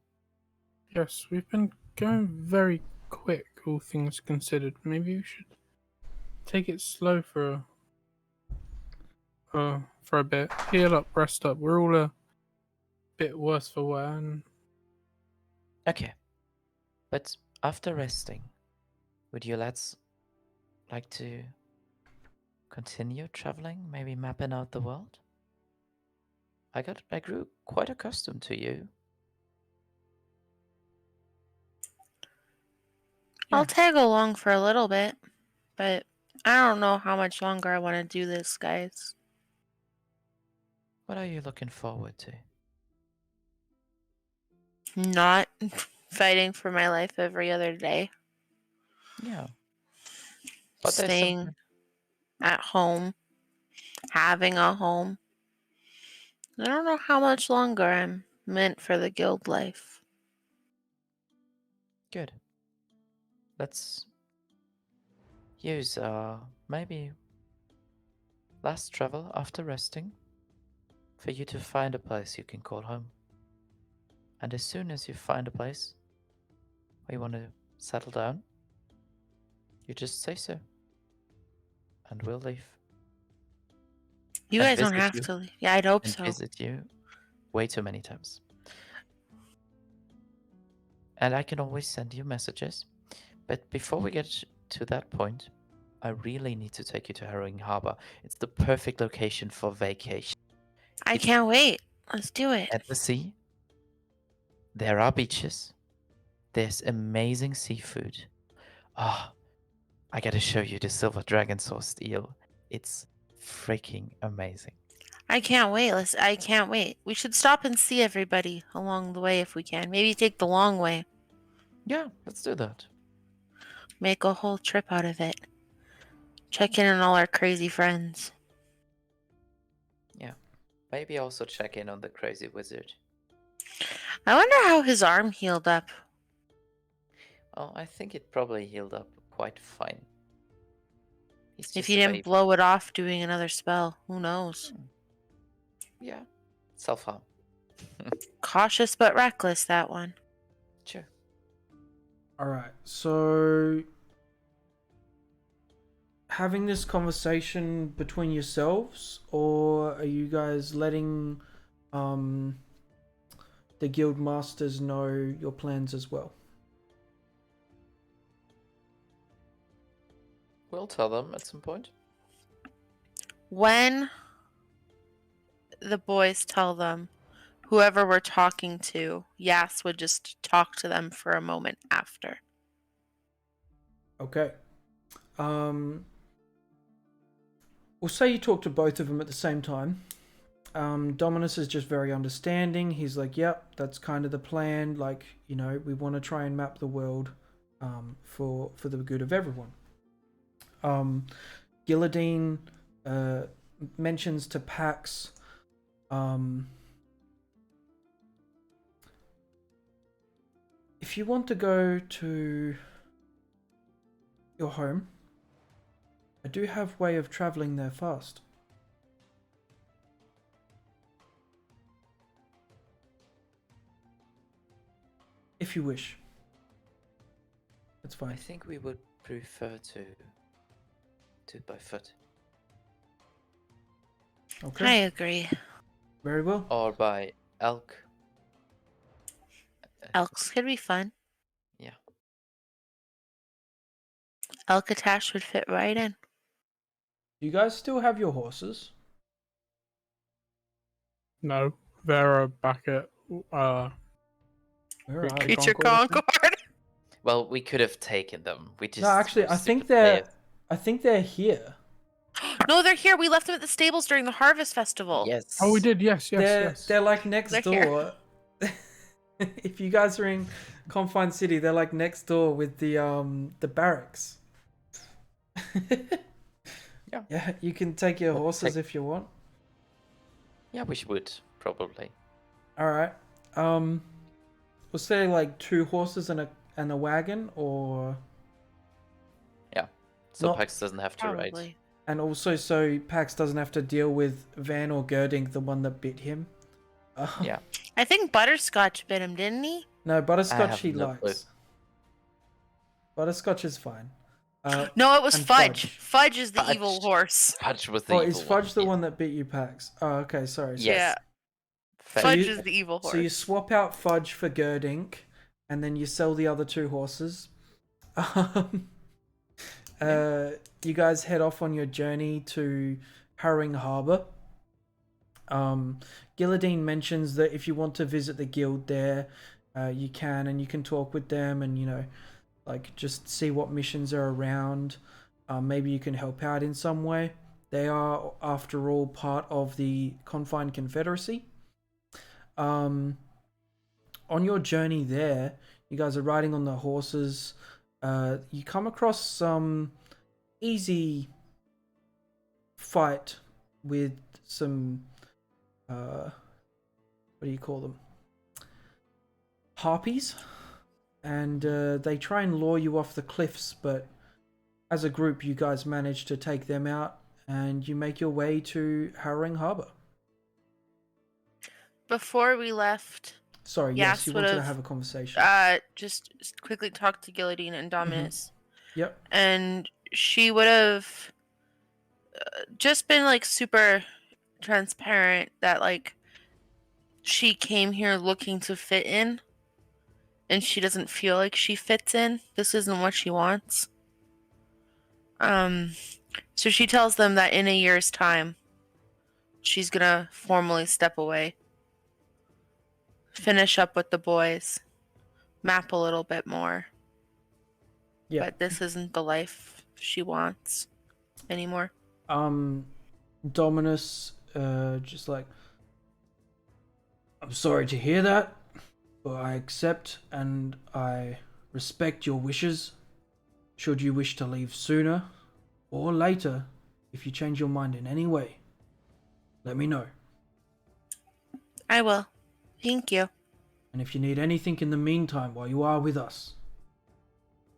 [SPEAKER 4] Yes, we've been going very quick, all things considered. Maybe we should take it slow for a bit. Heal up, rest up. We're all a bit worse for wear. And
[SPEAKER 2] Okay. But after resting, would you lads like to continue traveling, maybe mapping out the world? I grew quite accustomed to you.
[SPEAKER 3] I'll
[SPEAKER 1] Yeah.
[SPEAKER 3] tag along for a little bit, but I don't know how much longer I want to do this, guys.
[SPEAKER 2] What are you looking forward to?
[SPEAKER 3] Not fighting for my life every other day.
[SPEAKER 2] Yeah. But there's
[SPEAKER 3] Staying
[SPEAKER 2] something.
[SPEAKER 3] at home, having a home. I don't know how much longer I'm meant for the guild life.
[SPEAKER 2] Good. Let's use maybe last travel after resting, for you to find a place you can call home. And as soon as you find a place where you want to settle down, you just say so. And we'll leave.
[SPEAKER 3] You
[SPEAKER 2] And
[SPEAKER 3] guys don't
[SPEAKER 2] visit
[SPEAKER 3] have
[SPEAKER 2] you.
[SPEAKER 3] to. Yeah, I'd hope
[SPEAKER 2] And
[SPEAKER 3] so.
[SPEAKER 2] visit you way too many times. And I can always send you messages. But before we get to that point, I really need to take you to Harrowing Harbor. It's the perfect location for vacation.
[SPEAKER 3] I
[SPEAKER 2] It's
[SPEAKER 3] can't wait. Let's do it.
[SPEAKER 2] at the sea. There are beaches. There's amazing seafood. Ah, I gotta show you the silver dragon sourced eel. It's freaking amazing.
[SPEAKER 3] I can't wait. I can't wait. We should stop and see everybody along the way if we can. Maybe take the long way.
[SPEAKER 2] Yeah, let's do that.
[SPEAKER 3] Make a whole trip out of it. Check in on all our crazy friends.
[SPEAKER 2] Yeah. Maybe also check in on the crazy wizard.
[SPEAKER 3] I wonder how his arm healed up.
[SPEAKER 2] Oh, I think it probably healed up quite fine. He's
[SPEAKER 3] If
[SPEAKER 2] just
[SPEAKER 3] he
[SPEAKER 2] a
[SPEAKER 3] didn't
[SPEAKER 2] baby.
[SPEAKER 3] blow it off doing another spell, who knows?
[SPEAKER 2] Yeah. Self-harm.
[SPEAKER 3] Cautious but reckless, that one.
[SPEAKER 2] Sure.
[SPEAKER 1] All right. So having this conversation between yourselves, or are you guys letting the guild masters know your plans as well?
[SPEAKER 2] We'll tell them at some point.
[SPEAKER 3] When the boys tell them, whoever we're talking to, Yas would just talk to them for a moment after.
[SPEAKER 1] Okay. We'll say you talk to both of them at the same time. Dominus is just very understanding. He's like, yep, that's kind of the plan. Like, you know, we want to try and map the world for the good of everyone. Gilladine mentions to Pax if you want to go to your home, I do have way of traveling there fast. If you wish. That's
[SPEAKER 2] I
[SPEAKER 1] fine.
[SPEAKER 2] think we would prefer to do it by foot.
[SPEAKER 1] Okay.
[SPEAKER 3] I agree.
[SPEAKER 1] Very well.
[SPEAKER 2] Or by elk.
[SPEAKER 3] Elks could be fun.
[SPEAKER 2] Yeah.
[SPEAKER 3] Elk attached would fit right in.
[SPEAKER 1] Do you guys still have your horses?
[SPEAKER 4] No, they're back at
[SPEAKER 1] Where are
[SPEAKER 4] Creature
[SPEAKER 1] they?
[SPEAKER 3] Creature
[SPEAKER 4] Concord, I
[SPEAKER 3] Concord.
[SPEAKER 2] Well, we could have taken them. We just
[SPEAKER 1] No, actually,
[SPEAKER 2] were
[SPEAKER 1] I think
[SPEAKER 2] stupid players.
[SPEAKER 1] they're here.
[SPEAKER 3] No, they're here. We left them at the stables during the Harvest Festival.
[SPEAKER 2] Yes.
[SPEAKER 4] Oh, we did. Yes, yes.
[SPEAKER 1] They're like next
[SPEAKER 3] They're
[SPEAKER 1] door. If you guys are in Confined City, they're like next door with the barracks.
[SPEAKER 2] Yeah.
[SPEAKER 1] Yeah, you can take your
[SPEAKER 2] We'll
[SPEAKER 1] horses
[SPEAKER 2] take-
[SPEAKER 1] if you want.
[SPEAKER 2] Yeah, we would probably.
[SPEAKER 1] All right. We'll say like 2 horses and a wagon, or
[SPEAKER 2] So
[SPEAKER 1] Not-
[SPEAKER 2] Pax doesn't have to ride.
[SPEAKER 3] Probably.
[SPEAKER 1] and also so Pax doesn't have to deal with Van or Gerdink, the one that bit him.
[SPEAKER 2] Yeah.
[SPEAKER 3] I think Butterscotch bit him, didn't he?
[SPEAKER 1] No,
[SPEAKER 2] I
[SPEAKER 1] butterscotch
[SPEAKER 2] have
[SPEAKER 1] he
[SPEAKER 2] no
[SPEAKER 1] likes.
[SPEAKER 2] clue.
[SPEAKER 1] Butterscotch is fine.
[SPEAKER 3] No, it was
[SPEAKER 1] and
[SPEAKER 3] Fudge.
[SPEAKER 1] Fudge.
[SPEAKER 3] Fudge is the
[SPEAKER 2] Fudge.
[SPEAKER 3] evil horse.
[SPEAKER 2] Fudge was the
[SPEAKER 1] Oh,
[SPEAKER 2] evil
[SPEAKER 1] is Fudge the
[SPEAKER 2] yeah.
[SPEAKER 1] one that bit you, Pax? Oh, okay, sorry.
[SPEAKER 2] Yes.
[SPEAKER 3] Yeah.
[SPEAKER 2] Fudge.
[SPEAKER 3] Fudge
[SPEAKER 1] you-
[SPEAKER 3] is the evil horse.
[SPEAKER 1] So you swap out Fudge for Gerdink, and then you sell the other 2 horses. You guys head off on your journey to Harrowing Harbor. Gilladine mentions that if you want to visit the guild there, you can, and you can talk with them, and you know, like just see what missions are around. Maybe you can help out in some way. They are, after all, part of the Confined Confederacy. On your journey there, you guys are riding on the horses. You come across some easy fight with some what do you call them? Harpies, and they try and lure you off the cliffs, but as a group you guys manage to take them out and you make your way to Harrowing Harbor.
[SPEAKER 3] Before we left,
[SPEAKER 1] Sorry, yes, you
[SPEAKER 3] would
[SPEAKER 1] wanted to
[SPEAKER 3] have
[SPEAKER 1] have a conversation.
[SPEAKER 3] just quickly talked to Guillotine and Dominus,
[SPEAKER 1] Yep.
[SPEAKER 3] and she would have just been like super transparent that like she came here looking to fit in, and she doesn't feel like she fits in. This isn't what she wants. So she tells them that in a year's time, she's gonna formally step away, finish up with the boys, map a little bit more.
[SPEAKER 1] Yeah.
[SPEAKER 3] But this isn't the life she wants anymore.
[SPEAKER 1] Dominus, just like, I'm sorry to hear that, but I accept and I respect your wishes. Should you wish to leave sooner or later, if you change your mind in any way, let me know.
[SPEAKER 3] I will. Thank you.
[SPEAKER 1] And if you need anything in the meantime while you are with us,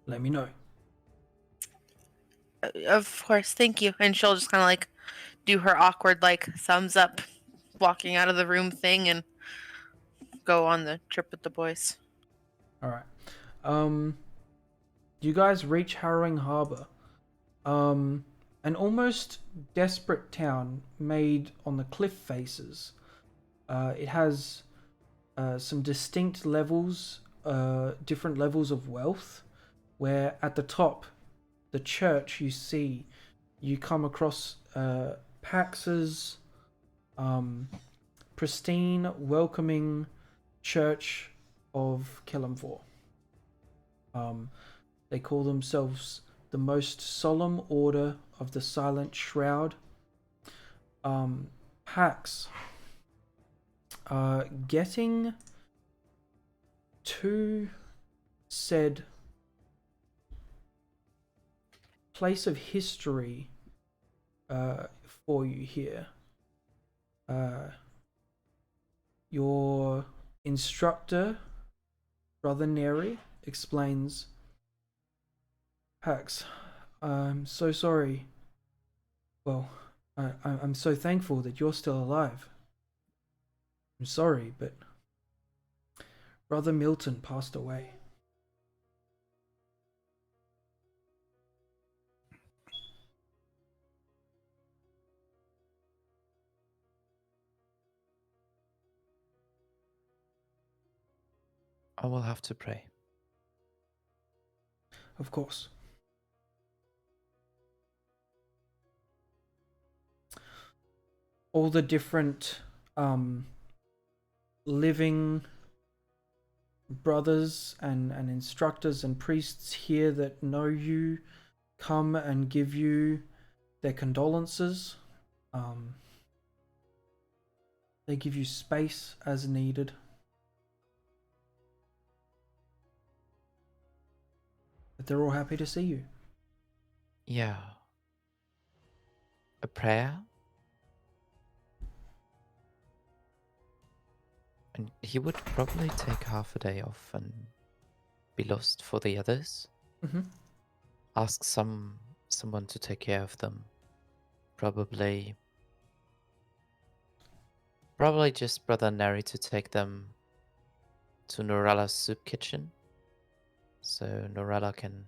[SPEAKER 1] let me know.
[SPEAKER 3] Of course, thank you. And she'll just kind of like do her awkward like thumbs up, walking out of the room thing, and go on the trip with the boys.
[SPEAKER 1] All right. You guys reach Harrowing Harbor. An almost desperate town made on the cliff faces. It has some distinct levels, different levels of wealth, where at the top, the church you come across Pax's pristine, welcoming church of Kelemvor. They call themselves the most solemn order of the Silent Shroud. Pax, getting to said place of history for you here. Your instructor, Brother Neri, explains, Pax, I'm so sorry. Well, I'm so thankful that you're still alive. I'm sorry, but Brother Milton passed away.
[SPEAKER 2] I will have to pray.
[SPEAKER 1] Of course. All the different living brothers and instructors and priests here that know you come and give you their condolences. They give you space as needed. But they're all happy to see you.
[SPEAKER 2] Yeah. A prayer? And he would probably take half a day off and be lost for the others.
[SPEAKER 1] Mm-hmm.
[SPEAKER 2] Ask someone to take care of them. Probably just Brother Neri to take them to Norella's soup kitchen, so Norella can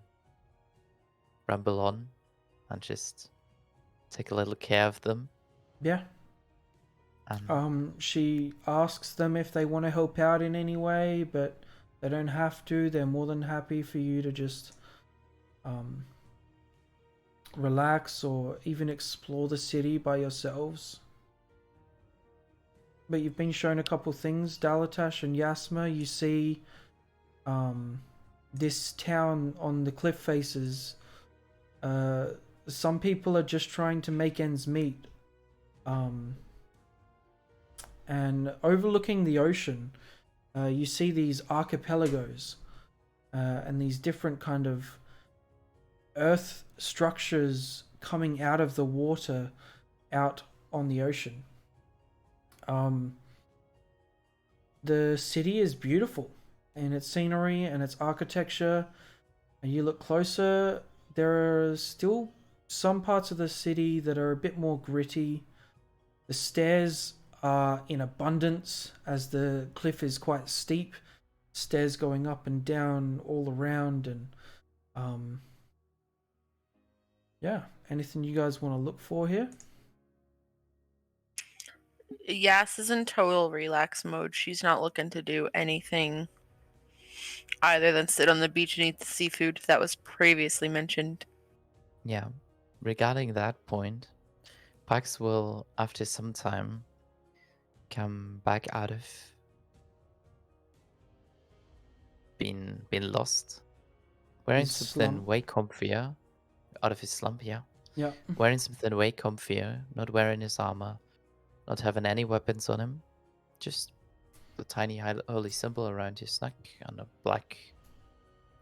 [SPEAKER 2] ramble on and just take a little care of them.
[SPEAKER 1] Yeah. She asks them if they want to help out in any way, but they don't have to. They're more than happy for you to just relax or even explore the city by yourselves. But you've been shown a couple things, Dalatash and Yasma. You see this town on the cliff faces. Some people are just trying to make ends meet. And overlooking the ocean, you see these archipelagos and these different kind of earth structures coming out of the water out on the ocean. The city is beautiful in its scenery and its architecture. And you look closer, there are still some parts of the city that are a bit more gritty. The stairs are in abundance as the cliff is quite steep. Stairs going up and down all around, and yeah. Anything you guys want to look for here?
[SPEAKER 3] Yas is in total relax mode. She's not looking to do anything other than sit on the beach and eat the seafood that was previously mentioned.
[SPEAKER 2] Yeah. Regarding that point, Pax will, after some time, come back out of being lost, wearing
[SPEAKER 1] His
[SPEAKER 2] something
[SPEAKER 1] slump.
[SPEAKER 2] way comfier, out of his slump. Yeah,
[SPEAKER 1] Yeah.
[SPEAKER 2] wearing something way comfier, not wearing his armor, not having any weapons on him, just the tiny holy symbol around his neck and a black,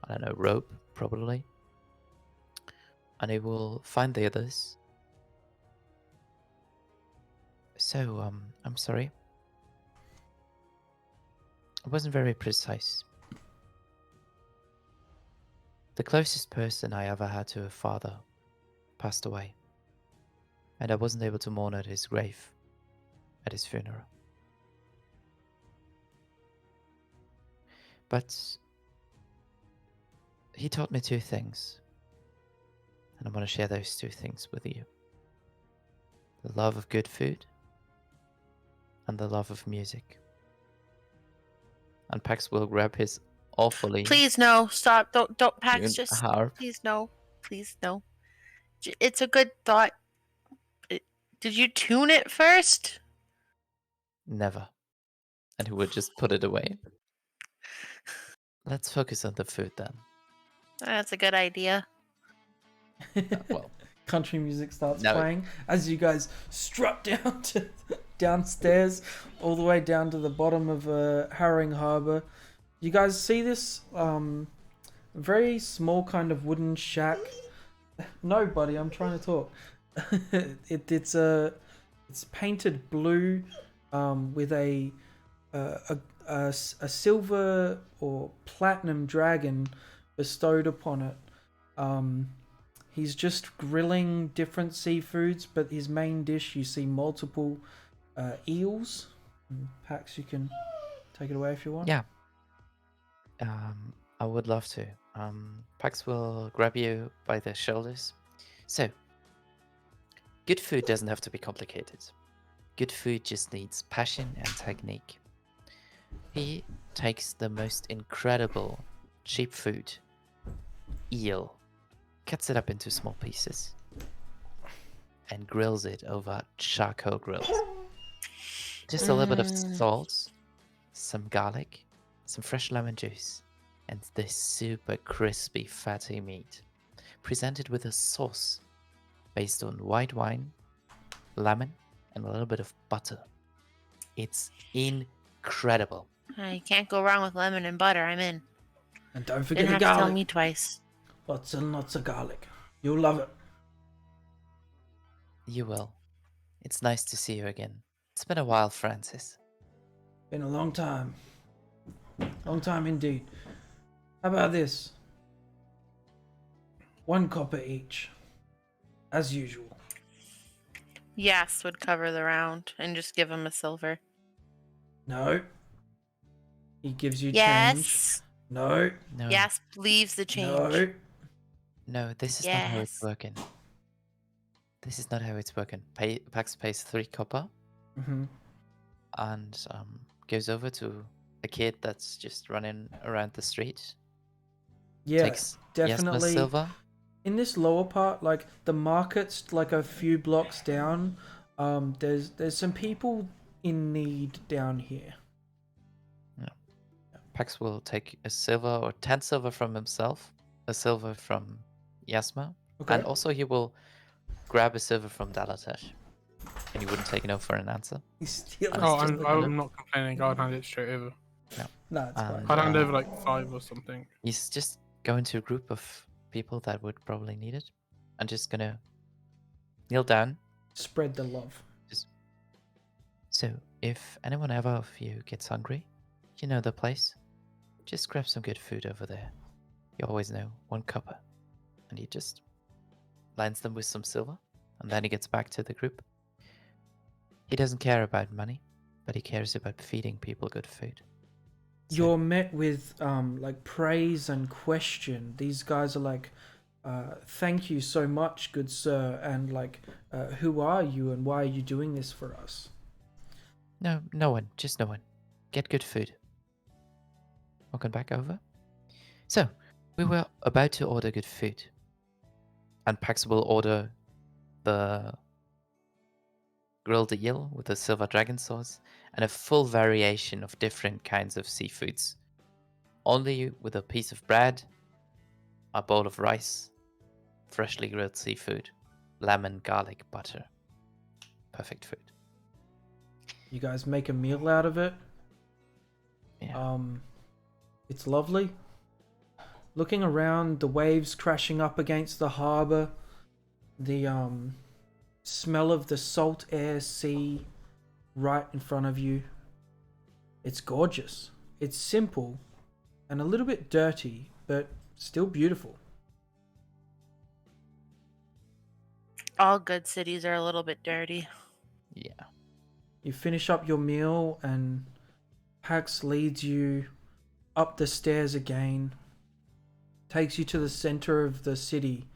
[SPEAKER 2] I don't know, robe probably. And he will find the others. So, I'm sorry. I wasn't very precise. The closest person I ever had to a father passed away, and I wasn't able to mourn at his grave, at his funeral. But he taught me two things, and I want to share those two things with you. The love of good food and the love of music. And Pax will grab his awfully
[SPEAKER 3] Please no, stop! Don't Pax.
[SPEAKER 2] tuned
[SPEAKER 3] Just
[SPEAKER 2] harp.
[SPEAKER 3] please no, please no. It's a good thought. Did you tune it first?
[SPEAKER 2] Never. And he would just put it away. Let's focus on the food then.
[SPEAKER 3] That's a good idea.
[SPEAKER 2] Well,
[SPEAKER 1] Country music starts
[SPEAKER 2] No.
[SPEAKER 1] playing as you guys strut down to downstairs, all the way down to the bottom of Harrowing Harbour. You guys see this very small kind of wooden shack. No, buddy, I'm trying to talk. It's painted blue with a silver or platinum dragon bestowed upon it. He's just grilling different seafoods, but his main dish, you see multiple eels. Pax, you can take it away if you want.
[SPEAKER 2] yeah. I would love to. Pax will grab you by the shoulders. So, good food doesn't have to be complicated. Good food just needs passion and technique. He takes the most incredible cheap food, eel, cuts it up into small pieces, and grills it over charcoal grills. Just a little bit of salt, some garlic, some fresh lemon juice, and this super crispy fatty meat, presented with a sauce based on white wine, lemon, and a little bit of butter. It's incredible.
[SPEAKER 3] You can't go wrong with lemon and butter. I'm in.
[SPEAKER 1] And don't forget
[SPEAKER 3] Didn't
[SPEAKER 1] the
[SPEAKER 3] have to tell
[SPEAKER 1] garlic.
[SPEAKER 3] me twice.
[SPEAKER 1] Lots and lots of garlic. You'll love it.
[SPEAKER 2] You will. It's nice to see you again. It's been a while, Francis.
[SPEAKER 1] Been a long time. Long time indeed. How about this? 1 copper each. As usual.
[SPEAKER 3] Yas would cover the round and just give him a silver.
[SPEAKER 1] No. He gives you change.
[SPEAKER 3] Yes.
[SPEAKER 1] No.
[SPEAKER 2] No,
[SPEAKER 3] Yas leaves the change.
[SPEAKER 1] No.
[SPEAKER 2] no, this is not how it's
[SPEAKER 3] Yes.
[SPEAKER 2] working. This is not how it's working. Pax pays 3 copper
[SPEAKER 1] Mm-hmm.
[SPEAKER 2] and goes over to a kid that's just running around the street.
[SPEAKER 1] Yeah,
[SPEAKER 2] Takes
[SPEAKER 1] definitely.
[SPEAKER 2] Yasma's silver.
[SPEAKER 1] In this lower part, like the market's like a few blocks down. There's some people in need down here.
[SPEAKER 2] Pax will take a silver or 10 silver from himself, a silver from Yasma,
[SPEAKER 1] Okay.
[SPEAKER 2] and also he will grab a silver from Dalatesh. And he wouldn't take no for an answer.
[SPEAKER 1] He's stealing.
[SPEAKER 2] It's
[SPEAKER 4] Oh,
[SPEAKER 2] just
[SPEAKER 4] I'm not complaining. I'd hand it straight over.
[SPEAKER 1] No, it's fine.
[SPEAKER 2] And,
[SPEAKER 4] I'd hand
[SPEAKER 2] uh,
[SPEAKER 4] over like 5 or something.
[SPEAKER 2] He's just going to a group of people that would probably need it. And just gonna kneel down.
[SPEAKER 1] Spread the love.
[SPEAKER 2] So, if anyone ever of you gets hungry, you know the place. Just grab some good food over there. You always know 1 copper. And he just lends them with some silver, and then he gets back to the group. He doesn't care about money, but he cares about feeding people good food. So,
[SPEAKER 1] You're met with like praise and question. These guys are like, thank you so much, good sir, and like, who are you and why are you doing this for us?
[SPEAKER 2] no one, just no one. Get good food. Welcome back over. So, we were about to order good food. And Pax will order the grilled eel with the silver dragon sauce and a full variation of different kinds of seafoods. Only with a piece of bread, a bowl of rice, freshly grilled seafood, lemon, garlic, butter. Perfect food.
[SPEAKER 1] You guys make a meal out of it.
[SPEAKER 2] Yeah.
[SPEAKER 1] It's lovely. Looking around, the waves crashing up against the harbor, the smell of the salt air sea right in front of you. It's gorgeous. It's simple and a little bit dirty, but still beautiful.
[SPEAKER 3] All good cities are a little bit dirty.
[SPEAKER 2] Yeah.
[SPEAKER 1] You finish up your meal and Pax leads you up the stairs again, takes you to the center of the city.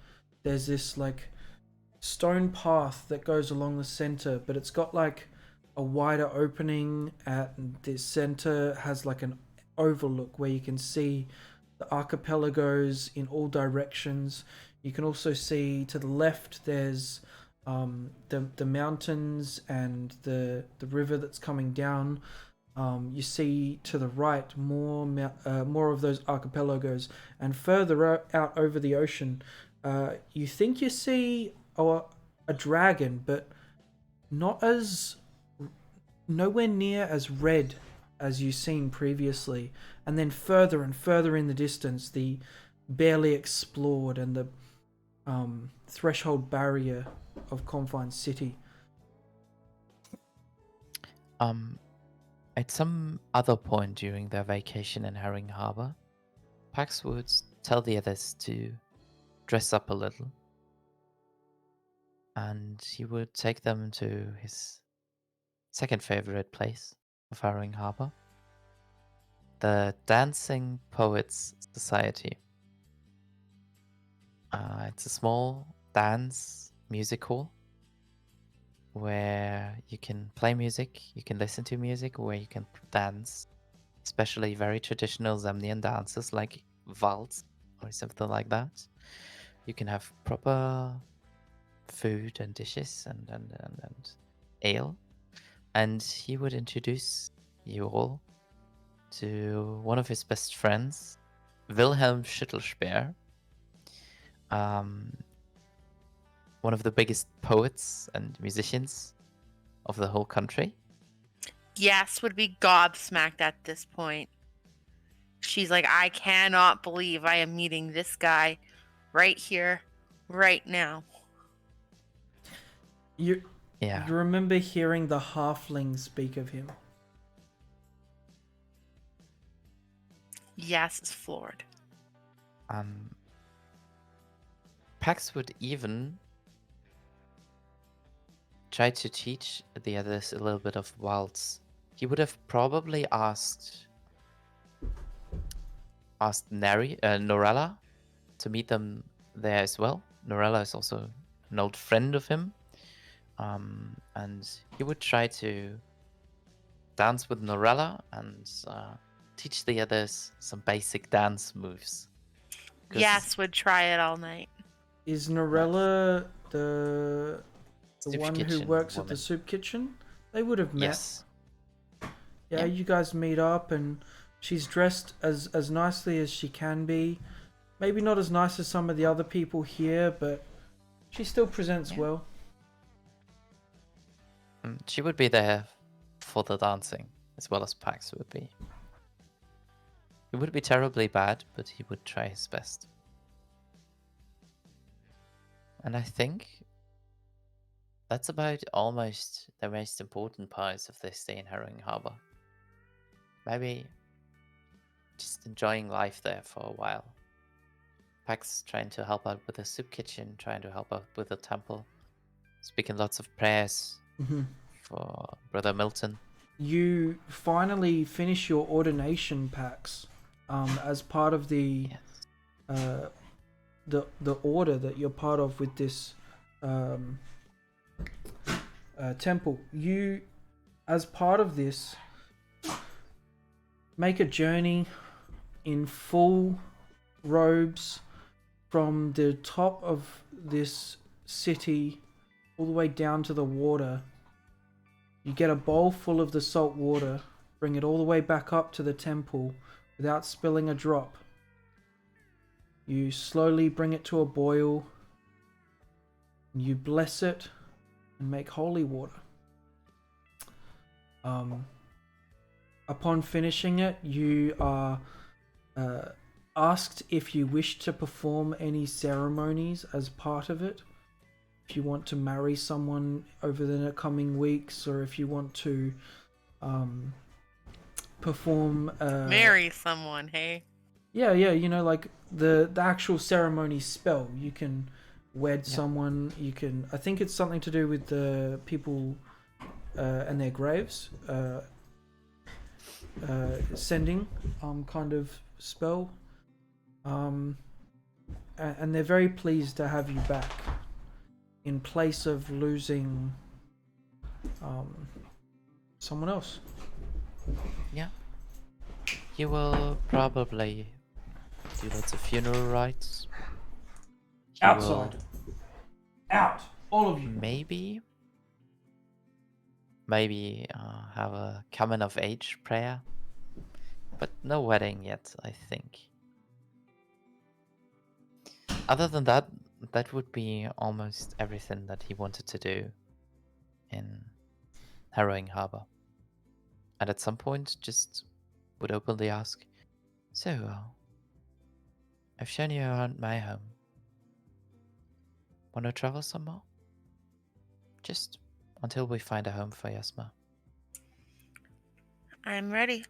[SPEAKER 1] There's this like stone path that goes along the center, but it's got like a wider opening at the center, has like an overlook where you can see the archipelagos in all directions. You can also see to the left there's the mountains and the river that's coming down. You see to the right more of those archipelagos, and further out over the ocean, you think you see a dragon, but nowhere near as red as you've seen previously. And then further and further in the distance, the barely explored and the threshold barrier of Confine City.
[SPEAKER 2] At some other point during their vacation in Herring Harbor, Pax would tell the others to dress up a little, and he would take them to his second favorite place of Herring Harbor, the Dancing Poets Society. It's a small dance music hall where you can play music, you can listen to music, where you can dance, especially very traditional Zamnian dances like waltz or something like that. You can have proper food and dishes and ale. And he would introduce you all to one of his best friends, Wilhelm Schüttelspeer, one of the biggest poets and musicians of the whole country.
[SPEAKER 3] Yes would be gobsmacked at this point. She's like, I cannot believe I am meeting this guy right here, right now.
[SPEAKER 1] You
[SPEAKER 2] Yeah.
[SPEAKER 1] remember hearing the halfling speak of him.
[SPEAKER 3] Yes is floored.
[SPEAKER 2] Pax would even try to teach the others a little bit of waltz. He would have probably asked Norella to meet them there as well. Norella is also an old friend of him. And he would try to dance with Norella and teach the others some basic dance moves. 'Cause-
[SPEAKER 3] Yes would try it all night.
[SPEAKER 1] Is Norella the
[SPEAKER 2] Soup
[SPEAKER 1] one who
[SPEAKER 2] kitchen
[SPEAKER 1] works at
[SPEAKER 2] woman.
[SPEAKER 1] the soup kitchen? They would have met.
[SPEAKER 2] Yes.
[SPEAKER 1] Yeah,
[SPEAKER 2] Yeah.
[SPEAKER 1] you guys meet up and she's dressed as nicely as she can be. Maybe not as nice as some of the other people here, but she still presents
[SPEAKER 2] Yeah.
[SPEAKER 1] well.
[SPEAKER 2] She would be there for the dancing, as well as Pax would be. He would be terribly bad, but he would try his best. And I think that's about almost the most important parts of this day in Herring Harbor. Maybe just enjoying life there for a while. Pax trying to help out with the soup kitchen, trying to help out with the temple, speaking lots of prayers
[SPEAKER 1] Mm-hmm.
[SPEAKER 2] for Brother Milton.
[SPEAKER 1] You finally finish your ordination packs as part of the
[SPEAKER 2] Yes.
[SPEAKER 1] the order that you're part of with this temple. You, as part of this, make a journey in full robes from the top of this city all the way down to the water. You get a bowl full of the salt water, bring it all the way back up to the temple without spilling a drop. You slowly bring it to a boil, and you bless it and make holy water. Upon finishing it, you are asked if you wish to perform any ceremonies as part of it. If you want to marry someone over the coming weeks, or if you want to perform
[SPEAKER 3] Marry someone, hey?
[SPEAKER 1] yeah, you know, like the actual ceremony spell. You can wed someone. You can, I think it's something to do with the people and their graves. Sending kind of spell. And they're very pleased to have you back in place of losing someone else.
[SPEAKER 2] Yeah. You will probably do lots of funeral rites. You
[SPEAKER 1] Outside.
[SPEAKER 2] will
[SPEAKER 1] Out. All of you.
[SPEAKER 2] maybe have a coming of age prayer, but no wedding yet, I think. Other than that, that would be almost everything that he wanted to do in Harrowing Harbor. And at some point, just would openly ask, so, I've shown you around my home. Want to travel some more? Just until we find a home for Yasma.
[SPEAKER 3] I'm ready.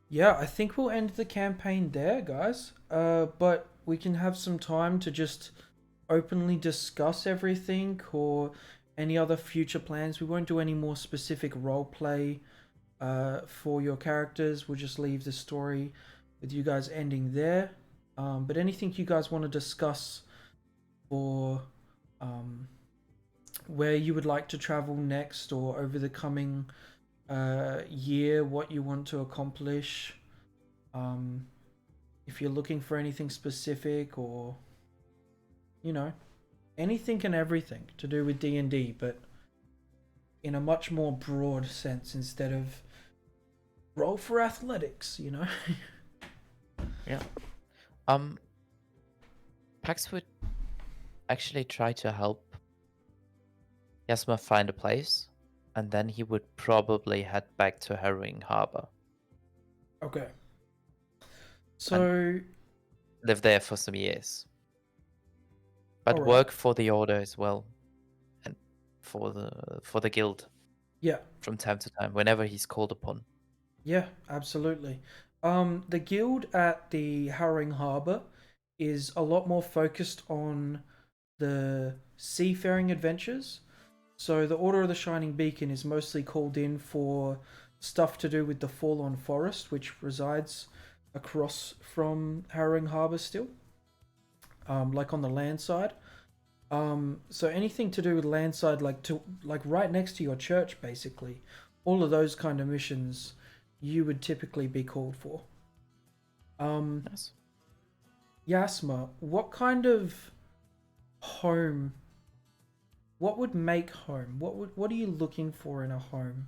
[SPEAKER 1] Yeah, I think we'll end the campaign there, guys. But we can have some time to just openly discuss everything or any other future plans. We won't do any more specific role play for your characters. We'll just leave the story with you guys ending there. But anything you guys want to discuss for where you would like to travel next, or over the coming year, what you want to accomplish, if you're looking for anything specific, or you know, anything and everything to do with D&D, but in a much more broad sense instead of roll for athletics, you know.
[SPEAKER 2] Yeah. Pax would actually try to help Yasma find a place, and then he would probably head back to Harrowing Harbor.
[SPEAKER 1] Okay. So
[SPEAKER 2] Live there for some years. But
[SPEAKER 1] Alright.
[SPEAKER 2] work for the Order as well. And for the guild
[SPEAKER 1] yeah,
[SPEAKER 2] from time to time, whenever he's called upon.
[SPEAKER 1] yeah, absolutely. The guild at the Harrowing Harbor is a lot more focused on the seafaring adventures. So the Order of the Shining Beacon is mostly called in for stuff to do with the Fallen Forest, which resides across from Harrowing Harbor still, like on the land side. So anything to do with landside, like right next to your church, basically, all of those kind of missions, you would typically be called for.
[SPEAKER 2] Yes.
[SPEAKER 1] Yasma, what kind of home? What would make home? What are you looking for in a home?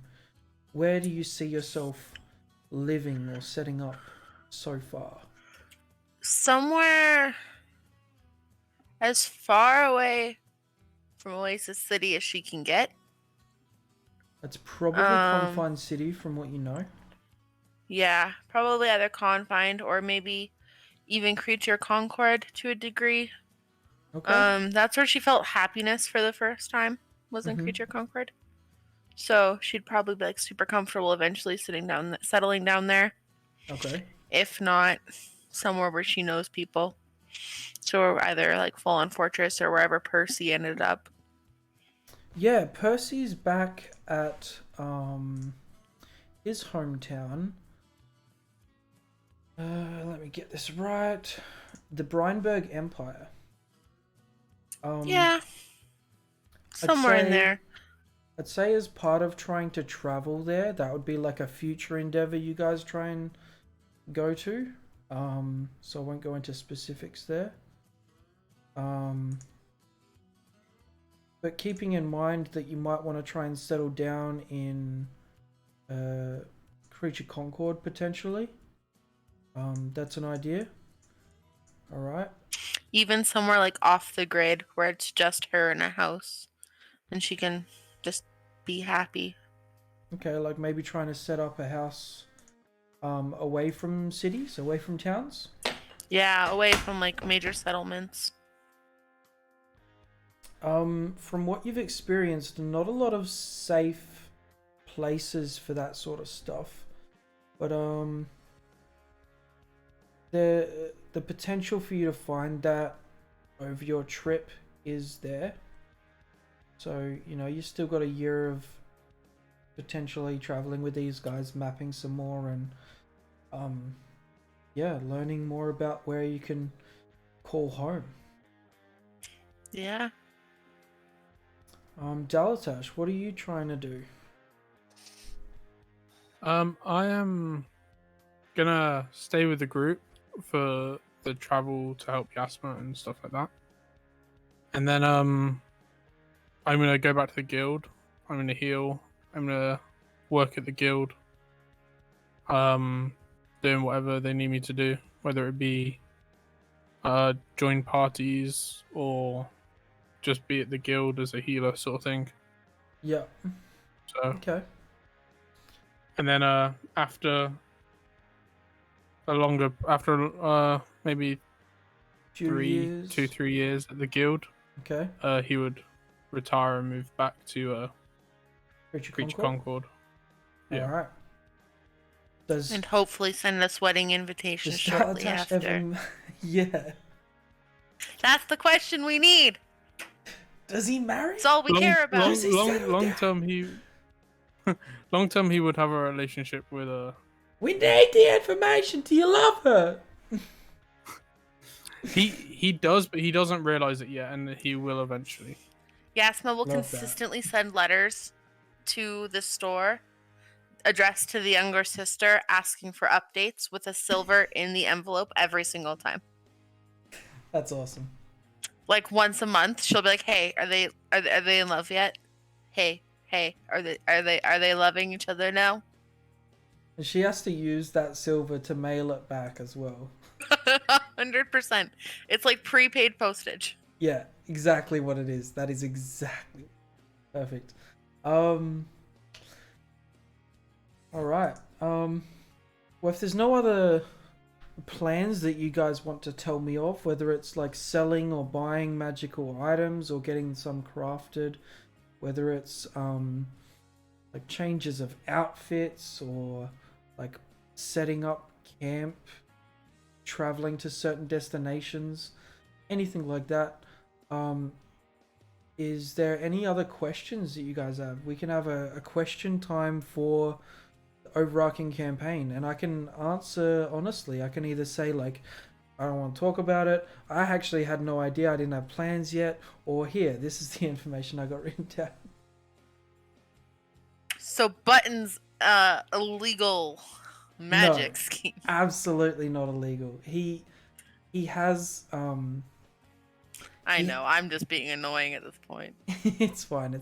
[SPEAKER 1] Where do you see yourself living or setting up so far?
[SPEAKER 3] Somewhere as far away from Oasis City as she can get.
[SPEAKER 1] That's probably Confined City from what you know.
[SPEAKER 3] Yeah, probably either confined or maybe even Creature Concord to a degree.
[SPEAKER 1] Okay.
[SPEAKER 3] That's where she felt happiness for the first time, was in
[SPEAKER 1] Mhm.
[SPEAKER 3] Creature Concord. So she'd probably be like super comfortable eventually settling down there.
[SPEAKER 1] Okay.
[SPEAKER 3] If not, somewhere where she knows people. So either like Fallen Fortress or wherever Percy ended up.
[SPEAKER 1] Yeah, Percy's back at his hometown. Let me get this right. The Breinberg Empire.
[SPEAKER 3] Yeah. Somewhere in
[SPEAKER 1] say-
[SPEAKER 3] there.
[SPEAKER 1] I'd say as part of trying to travel there, that would be like a future endeavor you guys try and go to. So I won't go into specifics there. But keeping in mind that you might want to try and settle down in Creature Concord potentially. That's an idea. All right.
[SPEAKER 3] Even somewhere like off the grid where it's just her in a house and she can just be happy.
[SPEAKER 1] Okay, like maybe trying to set up a house away from cities, away from towns.
[SPEAKER 3] Yeah, away from like major settlements.
[SPEAKER 1] From what you've experienced, not a lot of safe places for that sort of stuff. But the potential for you to find that over your trip is there. So, you know, you still got a year of potentially traveling with these guys, mapping some more and yeah, learning more about where you can call home.
[SPEAKER 3] Yeah.
[SPEAKER 1] Dalatash, what are you trying to do?
[SPEAKER 4] I am gonna stay with the group for the travel to help Yasma and stuff like that. And then I'm gonna go back to the guild. I'm gonna heal. I'm gonna work at the guild. Doing whatever they need me to do, whether it be join parties or just be at the guild as a healer sort of thing.
[SPEAKER 1] Yeah.
[SPEAKER 4] So
[SPEAKER 1] Okay.
[SPEAKER 4] and then after maybe
[SPEAKER 1] Few years.
[SPEAKER 4] 2-3 years at the guild,
[SPEAKER 1] Okay.
[SPEAKER 4] he would retire and move back to
[SPEAKER 1] Creature
[SPEAKER 4] Creature
[SPEAKER 1] Concord.
[SPEAKER 4] Concord. Yeah.
[SPEAKER 1] All right. Does
[SPEAKER 3] And hopefully send us wedding invitations
[SPEAKER 1] does
[SPEAKER 3] shortly
[SPEAKER 1] Dalatash
[SPEAKER 3] after.
[SPEAKER 1] ever? Yeah.
[SPEAKER 3] That's the question we need.
[SPEAKER 1] Does he marry?
[SPEAKER 3] That's all we care about.
[SPEAKER 1] Does he settle
[SPEAKER 4] Long
[SPEAKER 1] down?
[SPEAKER 4] term he would have a relationship with a.
[SPEAKER 1] We need the information. Do you love her?
[SPEAKER 4] He does, but he doesn't realize it yet, and he will eventually.
[SPEAKER 3] Yasma will
[SPEAKER 1] Love that.
[SPEAKER 3] consistently send letters to the store addressed to the younger sister asking for updates with a silver in the envelope every single time.
[SPEAKER 1] That's awesome.
[SPEAKER 3] Like once a month, she'll be like, "Hey, are they in love yet? Hey, are they loving each other now?"
[SPEAKER 1] And she has to use that silver to mail it back as well.
[SPEAKER 3] 100%. It's like prepaid postage.
[SPEAKER 1] Yeah, exactly what it is. That is exactly perfect. All right. Well, if there's no other plans that you guys want to tell me of, whether it's like selling or buying magical items or getting some crafted, whether it's like changes of outfits or like setting up camp, traveling to certain destinations, anything like that. Is there any other questions that you guys have? We can have a question time for the overarching campaign, and I can answer honestly. I can either say like, I don't want to talk about it, I actually had no idea, I didn't have plans yet, or here, this is the information I got written down.
[SPEAKER 3] So Button's illegal magic scheme.
[SPEAKER 1] Absolutely not illegal. He has
[SPEAKER 3] I know, I'm just being annoying at this point.
[SPEAKER 1] it's fine.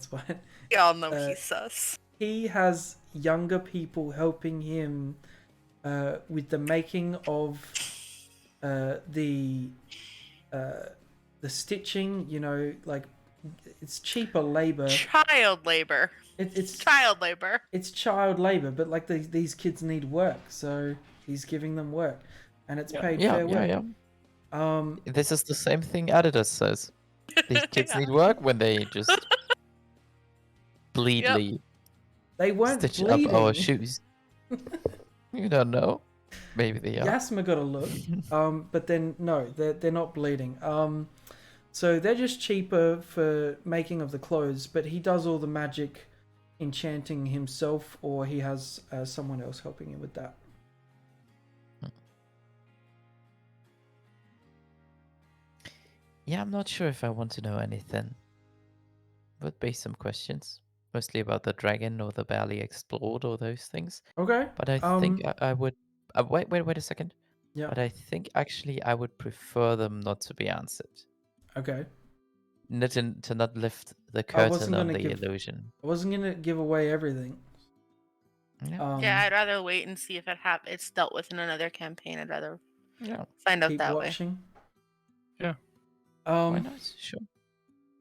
[SPEAKER 3] Y'all know he's sus.
[SPEAKER 1] He has younger people helping him with the making of the stitching. You know, like it's cheaper labor.
[SPEAKER 3] Child labor.
[SPEAKER 1] It's
[SPEAKER 3] Child labor.
[SPEAKER 1] It's child labor, but like these kids need work, so he's giving them work, and it's paid fair work.
[SPEAKER 2] Yeah. This is the same thing Adidas says. These kids
[SPEAKER 3] Yeah.
[SPEAKER 2] need work when they just bleedly
[SPEAKER 1] They weren't
[SPEAKER 2] Stitch
[SPEAKER 1] bleeding.
[SPEAKER 2] up our shoes. You don't know. Maybe they are.
[SPEAKER 1] Yasma got a look. But then no, they're not bleeding. So they're just cheaper for making of the clothes, but he does all the magic enchanting himself, or he has someone else helping him with that.
[SPEAKER 2] Yeah, I'm not sure if I want to know anything. Would be some questions, mostly about the dragon or the barely explored or those things.
[SPEAKER 1] Okay.
[SPEAKER 2] But I think I would. Wait a second.
[SPEAKER 1] Yeah.
[SPEAKER 2] But I think actually I would prefer them not to be answered.
[SPEAKER 1] Okay.
[SPEAKER 2] To not lift the
[SPEAKER 1] I wasn't
[SPEAKER 2] curtain on
[SPEAKER 1] gonna
[SPEAKER 2] the
[SPEAKER 1] give-
[SPEAKER 2] illusion.
[SPEAKER 1] I wasn't gonna give away everything.
[SPEAKER 2] Yeah.
[SPEAKER 3] Yeah, I'd rather wait and see if it's dealt with in another campaign. I'd rather
[SPEAKER 2] Yeah.
[SPEAKER 3] find out
[SPEAKER 1] Keep
[SPEAKER 3] that way.
[SPEAKER 1] watching.
[SPEAKER 4] Yeah.
[SPEAKER 2] Why not? Sure.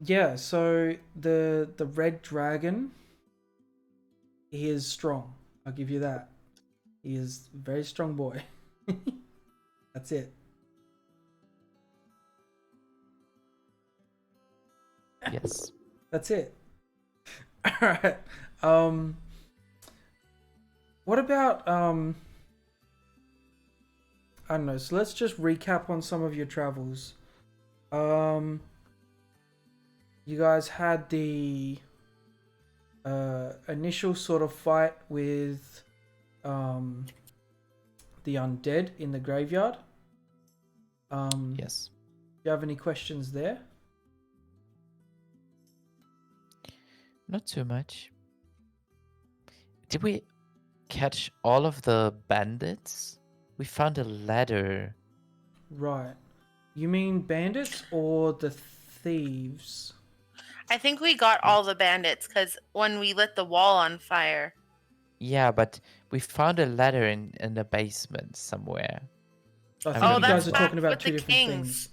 [SPEAKER 1] Yeah, so the red dragon, he is strong. I'll give you that. He is a very strong boy. That's it.
[SPEAKER 2] Yes.
[SPEAKER 1] That's it. Alright. What about I don't know, so let's just recap on some of your travels. You guys had the initial sort of fight with the undead in the graveyard.
[SPEAKER 2] Yes.
[SPEAKER 1] Do you have any questions there?
[SPEAKER 2] Not too much. Did we catch all of the bandits? We found a ladder.
[SPEAKER 1] Right. You mean bandits or the thieves?
[SPEAKER 3] I think we got all the bandits because when we lit the wall on fire.
[SPEAKER 2] Yeah, but we found a ladder in the basement somewhere.
[SPEAKER 1] I think
[SPEAKER 2] Oh,
[SPEAKER 1] you
[SPEAKER 2] that's
[SPEAKER 1] guys are
[SPEAKER 3] back
[SPEAKER 1] talking about
[SPEAKER 3] with
[SPEAKER 1] two
[SPEAKER 3] the
[SPEAKER 1] different
[SPEAKER 3] kings.
[SPEAKER 1] things.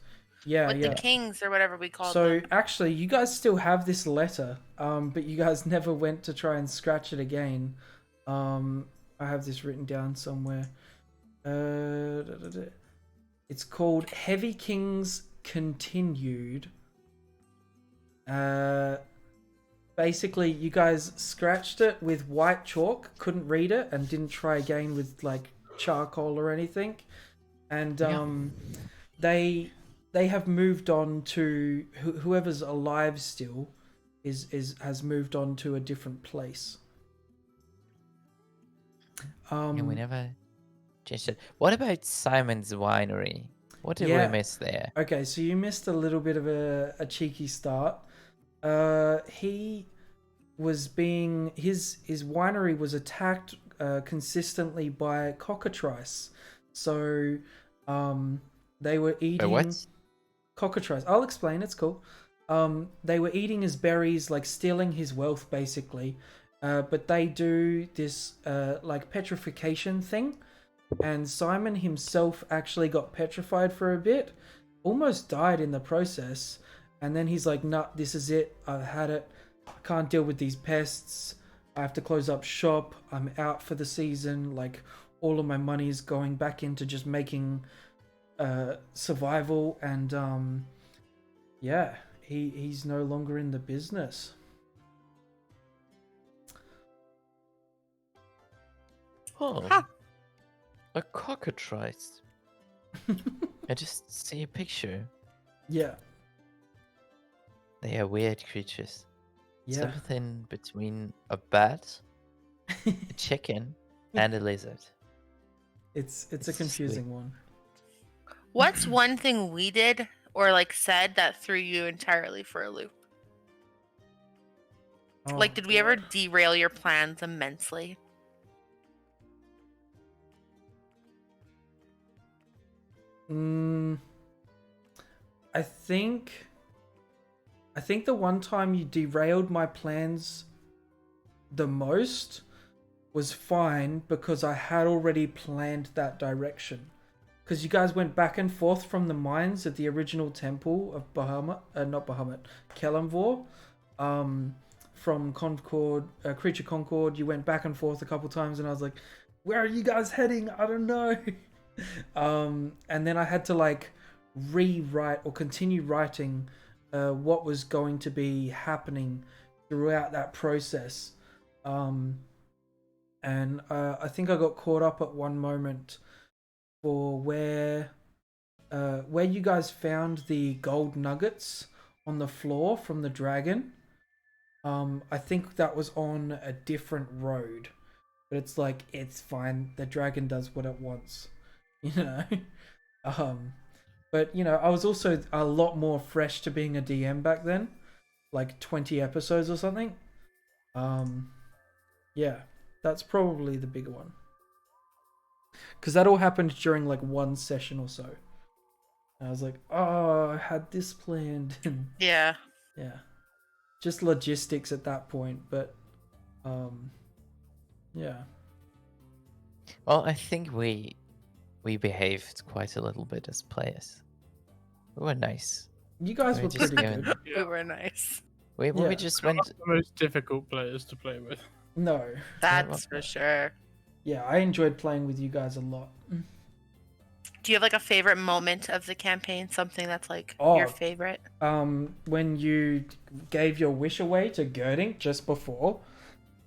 [SPEAKER 1] Yeah,
[SPEAKER 3] with
[SPEAKER 1] yeah.
[SPEAKER 3] the kings or whatever we called
[SPEAKER 1] So
[SPEAKER 3] them.
[SPEAKER 1] actually, you guys still have this letter, but you guys never went to try and scratch it again. I have this written down somewhere. It's called Heavy Kings Continued. Basically, you guys scratched it with white chalk, couldn't read it, and didn't try again with like charcoal or anything. And they have moved on to whoever's alive still has moved on to a different place.
[SPEAKER 2] And we never changed it. What about Simon's Winery? What did
[SPEAKER 1] Yeah.
[SPEAKER 2] we miss there?
[SPEAKER 1] Okay, so you missed a little bit of a cheeky start. He was being his winery was attacked consistently by cockatrice. So they were eating
[SPEAKER 2] what?
[SPEAKER 1] cockatrice. I'll explain, it's cool. They were eating his berries, like stealing his wealth basically. But they do this like petrification thing. And Simon himself actually got petrified for a bit, almost died in the process. And then he's like, nah, this is it. I've had it. I can't deal with these pests. I have to close up shop. I'm out for the season. Like, all of my money is going back into just making survival. And yeah, he's no longer in the business.
[SPEAKER 2] Oh.
[SPEAKER 3] Huh.
[SPEAKER 2] A cockatrice. I just see a picture.
[SPEAKER 1] Yeah.
[SPEAKER 2] They are weird creatures.
[SPEAKER 1] Yeah.
[SPEAKER 2] Something between a bat, a chicken, and a lizard.
[SPEAKER 1] It's a
[SPEAKER 2] It's
[SPEAKER 1] confusing one.
[SPEAKER 3] What's one thing we did or like said that threw you entirely for a loop?
[SPEAKER 1] Oh,
[SPEAKER 3] Like, did we ever
[SPEAKER 1] God.
[SPEAKER 3] derail your plans immensely?
[SPEAKER 1] I think the one time you derailed my plans the most was fine because I had already planned that direction. Because you guys went back and forth from the mines at the original temple of Kelemvor. From Concord, Creature Concord, you went back and forth a couple times, and I was like, "Where are you guys heading? I don't know." And then I had to like rewrite or continue writing what was going to be happening throughout that process. and I think I got caught up at one moment for where you guys found the gold nuggets on the floor from the dragon. I think that was on a different road, but it's like, it's fine. The dragon does what it wants, you know. But you know, I was also a lot more fresh to being a DM back then, like 20 episodes or something. Yeah, that's probably the bigger one, because that all happened during like one session or so. And I was like, oh, I had this planned. And
[SPEAKER 3] Yeah.
[SPEAKER 1] yeah, just logistics at that point. But yeah.
[SPEAKER 2] Well, I think we behaved quite a little bit as players. We were nice.
[SPEAKER 1] You guys
[SPEAKER 2] We
[SPEAKER 1] were
[SPEAKER 2] just
[SPEAKER 1] pretty
[SPEAKER 2] given-
[SPEAKER 1] good.
[SPEAKER 3] We were nice.
[SPEAKER 2] We
[SPEAKER 1] Yeah.
[SPEAKER 2] just
[SPEAKER 4] They're
[SPEAKER 2] went.
[SPEAKER 4] not the most difficult players to play with.
[SPEAKER 1] No.
[SPEAKER 3] That's for sure.
[SPEAKER 1] Yeah, I enjoyed playing with you guys a lot.
[SPEAKER 3] Do you have like a favorite moment of the campaign? Something that's like
[SPEAKER 1] Oh.
[SPEAKER 3] your favorite?
[SPEAKER 1] When you gave your wish away to Girding just before.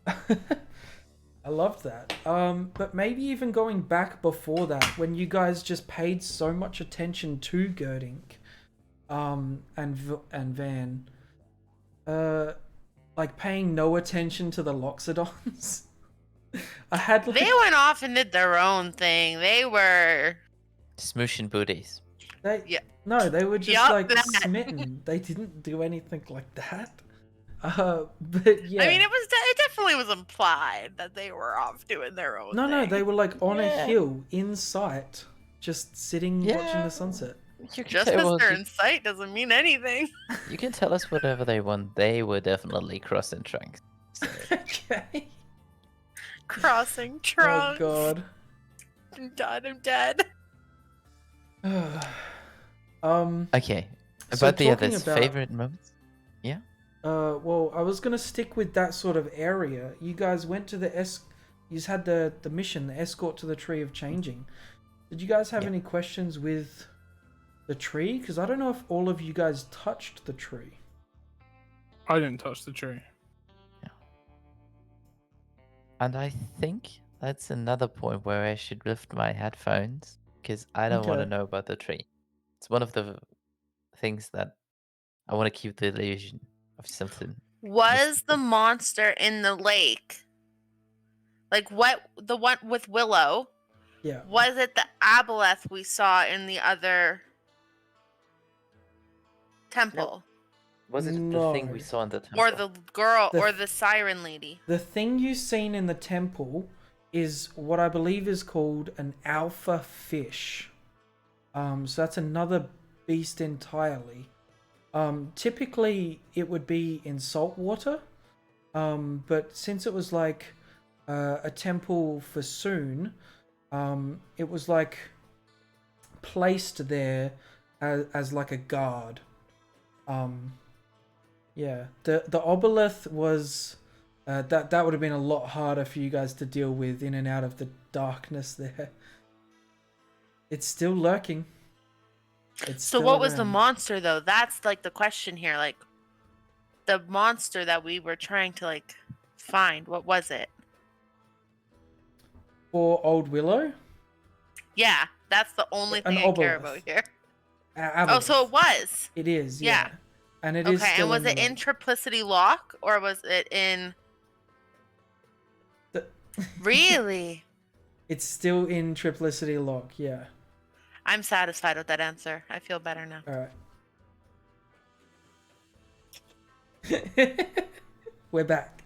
[SPEAKER 1] I loved that. But maybe even going back before that, when you guys just paid so much attention to Girding, and Van, like paying no attention to the Loxodons. I had like,
[SPEAKER 3] They went off and did their own thing. They were.
[SPEAKER 2] Smooshing booties.
[SPEAKER 1] they no, they were just
[SPEAKER 3] Yup,
[SPEAKER 1] like
[SPEAKER 3] that.
[SPEAKER 1] smitten. They didn't do anything like that. But yeah.
[SPEAKER 3] I mean, it definitely was implied that they were off doing their own
[SPEAKER 1] No,
[SPEAKER 3] thing.
[SPEAKER 1] they were like on a
[SPEAKER 2] Yeah.
[SPEAKER 1] hill in sight, just sitting watching
[SPEAKER 2] Yeah.
[SPEAKER 1] the sunset.
[SPEAKER 2] You can
[SPEAKER 3] Just
[SPEAKER 2] tell
[SPEAKER 3] because
[SPEAKER 2] us-
[SPEAKER 3] they're in sight doesn't mean anything.
[SPEAKER 2] You can tell us whatever they want. They were definitely crossing trunks. So,
[SPEAKER 1] Okay.
[SPEAKER 3] Crossing trunks.
[SPEAKER 1] Oh
[SPEAKER 3] I'm done. I'm dead.
[SPEAKER 1] god.
[SPEAKER 2] okay.
[SPEAKER 1] So
[SPEAKER 2] About the
[SPEAKER 1] talking
[SPEAKER 2] others,
[SPEAKER 1] about-
[SPEAKER 2] favorite moments?
[SPEAKER 1] Well, I was gonna stick with that sort of area. You guys went to you had the mission, the escort to the Tree of Changing. Did you guys have
[SPEAKER 2] Yeah.
[SPEAKER 1] any questions with the tree? Because I don't know if all of you guys touched the tree.
[SPEAKER 4] I didn't touch the tree.
[SPEAKER 2] And I think that's another point where I should lift my headphones because I don't want to
[SPEAKER 1] Okay.
[SPEAKER 2] know about the tree. It's one of the things that I want to keep the illusion of something.
[SPEAKER 3] Was the monster in the lake? Like what? The one with Willow?
[SPEAKER 1] Yeah.
[SPEAKER 3] Was it the aboleth we saw in the other temple?
[SPEAKER 2] Was it the thing we
[SPEAKER 1] No.
[SPEAKER 2] saw in the temple?
[SPEAKER 3] Or the girl
[SPEAKER 1] The
[SPEAKER 3] or
[SPEAKER 1] f-
[SPEAKER 3] the siren lady?
[SPEAKER 1] The thing you've seen in the temple is what I believe is called an alpha fish. So that's another beast entirely. Typically it would be in salt water. But since it was like a temple for Soon, it was like placed there as like a guard. Yeah, the obelith was that would have been a lot harder for you guys to deal with in and out of the darkness there. It's still lurking. It's
[SPEAKER 3] So
[SPEAKER 1] still
[SPEAKER 3] what was the
[SPEAKER 1] around.
[SPEAKER 3] monster though? That's like the question here. Like the monster that we were trying to like find. What was it?
[SPEAKER 1] For Old Willow?
[SPEAKER 3] Yeah, that's the only
[SPEAKER 1] An
[SPEAKER 3] thing I care
[SPEAKER 1] obelisk.
[SPEAKER 3] about here.
[SPEAKER 1] Aboleth.
[SPEAKER 3] Oh, so it was.
[SPEAKER 1] It is,
[SPEAKER 3] Yeah.
[SPEAKER 1] yeah. And it is
[SPEAKER 3] Okay,
[SPEAKER 1] still
[SPEAKER 3] and was
[SPEAKER 1] in
[SPEAKER 3] it
[SPEAKER 1] the
[SPEAKER 3] in Triplicity Lock or was it in?
[SPEAKER 1] The-
[SPEAKER 3] Really?
[SPEAKER 1] It's still in Triplicity Lock, yeah.
[SPEAKER 3] I'm satisfied with that answer. I feel better now.
[SPEAKER 1] Alright. We're back.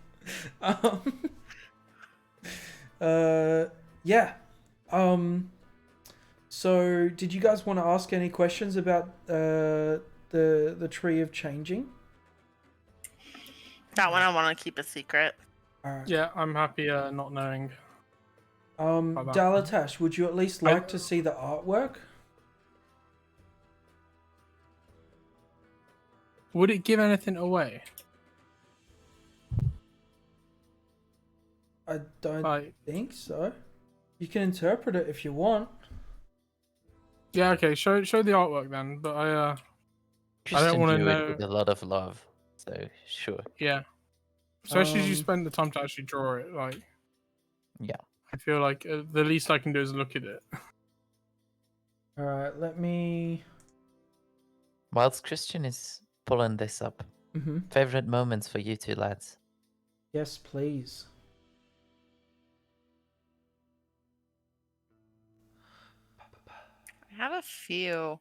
[SPEAKER 1] Yeah. So did you guys want to ask any questions about the Tree of Changing?
[SPEAKER 3] That one I want to keep a secret.
[SPEAKER 1] Alright.
[SPEAKER 4] Yeah, I'm happy not knowing. about that.
[SPEAKER 1] Dalatash, would you at least like to see the artwork?
[SPEAKER 4] Would it give anything away?
[SPEAKER 1] I don't
[SPEAKER 4] Like,
[SPEAKER 1] think so. You can interpret it if you want.
[SPEAKER 4] yeah, okay, show the artwork then. But I
[SPEAKER 2] Just
[SPEAKER 4] don't wanna
[SPEAKER 2] imbue
[SPEAKER 4] know-
[SPEAKER 2] it with a lot of love. So sure.
[SPEAKER 4] yeah. Especially as you
[SPEAKER 1] Um,
[SPEAKER 4] spend the time to actually draw it, like
[SPEAKER 2] Yeah.
[SPEAKER 4] I feel like the least I can do is look at it.
[SPEAKER 1] All right, let me.
[SPEAKER 2] Whilst Christian is pulling this up, favorite moments for you two lads?
[SPEAKER 1] Yes, please.
[SPEAKER 3] I have a few.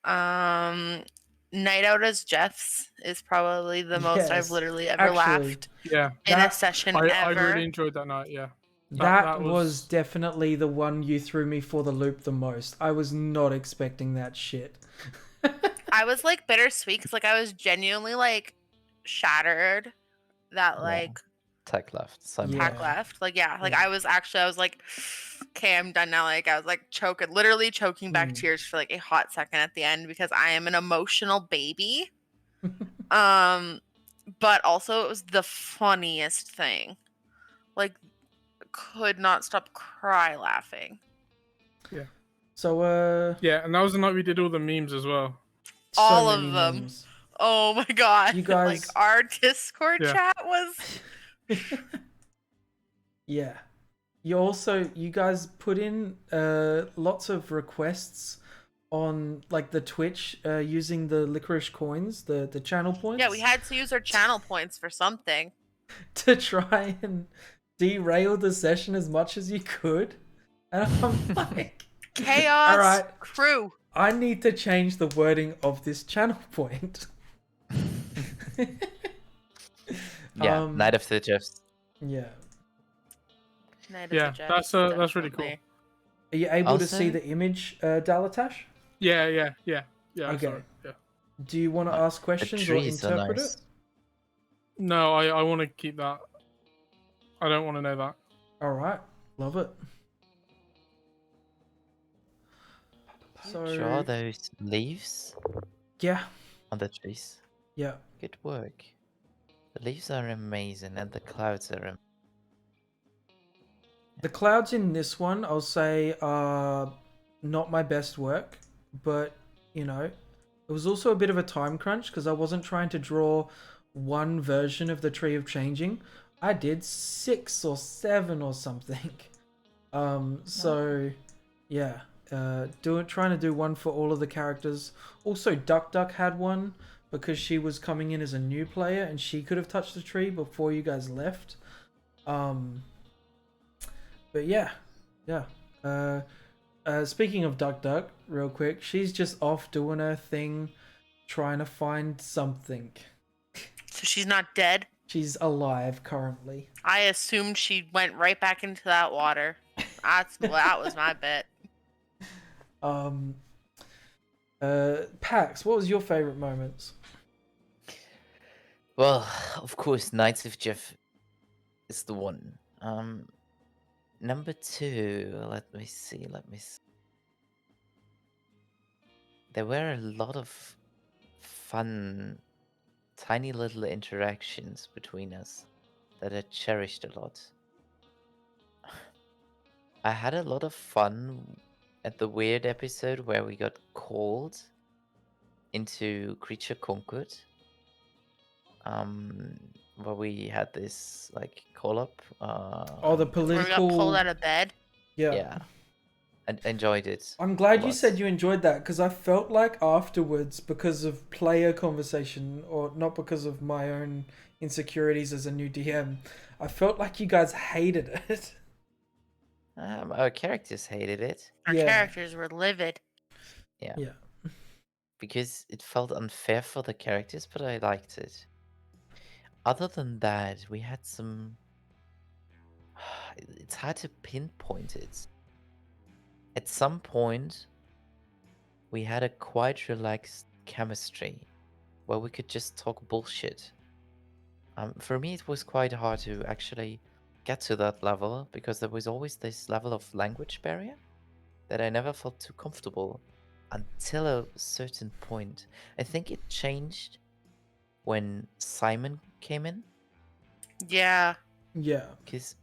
[SPEAKER 3] Night Out as Jeff's is probably the most I've
[SPEAKER 1] Yes,
[SPEAKER 3] literally ever
[SPEAKER 1] actually,
[SPEAKER 3] laughed
[SPEAKER 4] Yeah,
[SPEAKER 3] in a
[SPEAKER 1] that-
[SPEAKER 3] session
[SPEAKER 4] I
[SPEAKER 3] ever.
[SPEAKER 4] really enjoyed that night. Yeah,
[SPEAKER 1] that was definitely the one you threw me for the loop the most. I was not expecting that shit.
[SPEAKER 3] I was like bittersweet because like I was genuinely like shattered that like
[SPEAKER 2] Tech left. Simon
[SPEAKER 1] Yeah.
[SPEAKER 3] Pack left. Like yeah, like
[SPEAKER 1] Yeah.
[SPEAKER 3] I was like, okay, I'm done now. Like I was like literally choking back
[SPEAKER 1] Mm.
[SPEAKER 3] tears for like a hot second at the end because I am an emotional baby. But also it was the funniest thing. Like could not stop laughing.
[SPEAKER 1] So
[SPEAKER 4] Yeah, and that was the night we did all the memes as well.
[SPEAKER 1] so
[SPEAKER 3] All
[SPEAKER 1] many
[SPEAKER 3] of them.
[SPEAKER 1] memes.
[SPEAKER 3] Oh my god.
[SPEAKER 1] You guys-
[SPEAKER 3] Like our Discord
[SPEAKER 4] Yeah.
[SPEAKER 3] chat was
[SPEAKER 1] Yeah. You guys put in lots of requests on like the Twitch using the licorice coins, the channel points.
[SPEAKER 3] yeah, we had to use our channel points for something.
[SPEAKER 1] to try and derail the session as much as you could. And I'm like,
[SPEAKER 3] Chaos
[SPEAKER 1] all right,
[SPEAKER 3] crew.
[SPEAKER 1] I need to change the wording of this channel point.
[SPEAKER 2] Yeah, Night of the Jeffs.
[SPEAKER 1] Yeah.
[SPEAKER 3] Night of
[SPEAKER 4] Yeah,
[SPEAKER 3] the Jets,
[SPEAKER 4] that's really cool.
[SPEAKER 3] definitely.
[SPEAKER 1] Are you able to
[SPEAKER 2] Also-
[SPEAKER 1] see the image, Dalatash?
[SPEAKER 4] Yeah. I
[SPEAKER 1] Okay.
[SPEAKER 4] saw it, yeah.
[SPEAKER 1] Do you want to ask
[SPEAKER 2] The
[SPEAKER 1] questions or
[SPEAKER 2] trees are
[SPEAKER 1] interpret
[SPEAKER 2] nice.
[SPEAKER 1] it?
[SPEAKER 4] No, I want to keep that. I don't want to know that.
[SPEAKER 1] All right, love it. So
[SPEAKER 2] Draw those leaves
[SPEAKER 1] yeah,
[SPEAKER 2] on the trees.
[SPEAKER 1] yeah.
[SPEAKER 2] Good work. The leaves are amazing and the clouds are
[SPEAKER 1] The clouds in this one, I'll say, are not my best work, but you know, it was also a bit of a time crunch because I wasn't trying to draw one version of the Tree of Changing. I did 6 or 7 or something. So yeah, trying to do one for all of the characters. Also, Duck Duck had one because she was coming in as a new player and she could have touched the tree before you guys left. But yeah. Speaking of Duck Duck, real quick, she's just off doing her thing, trying to find something.
[SPEAKER 3] So she's not dead.
[SPEAKER 1] She's alive currently.
[SPEAKER 3] I assumed she went right back into that water. That was my bet.
[SPEAKER 1] Pax, what was your favorite moments?
[SPEAKER 2] Well, of course, Knights of Jeff is the one. Number 2, let me see. There were a lot of fun, tiny little interactions between us that I cherished a lot. I had a lot of fun at the weird episode where we got called into Creature Conquered. Where we had this like call up.
[SPEAKER 1] Oh, the
[SPEAKER 3] We
[SPEAKER 1] political.
[SPEAKER 3] got pulled out of bed.
[SPEAKER 1] Yeah.
[SPEAKER 2] I enjoyed it.
[SPEAKER 1] I'm glad you
[SPEAKER 2] Lots.
[SPEAKER 1] said you enjoyed that because I felt like afterwards, because of player conversation, or not because of my own insecurities as a new DM, I felt like you guys hated it.
[SPEAKER 2] Our characters hated it
[SPEAKER 3] Our
[SPEAKER 1] Yeah.
[SPEAKER 3] characters were livid.
[SPEAKER 2] Yeah.
[SPEAKER 1] Yeah.
[SPEAKER 2] because it felt unfair for the characters, but I liked it. Other than that, we had some. It's hard to pinpoint it. At some point, we had a quite relaxed chemistry where we could just talk bullshit. For me, it was quite hard to actually get to that level because there was always this level of language barrier that I never felt too comfortable until a certain point. I think it changed when Simon came in
[SPEAKER 3] Yeah.
[SPEAKER 1] Yeah.
[SPEAKER 2] because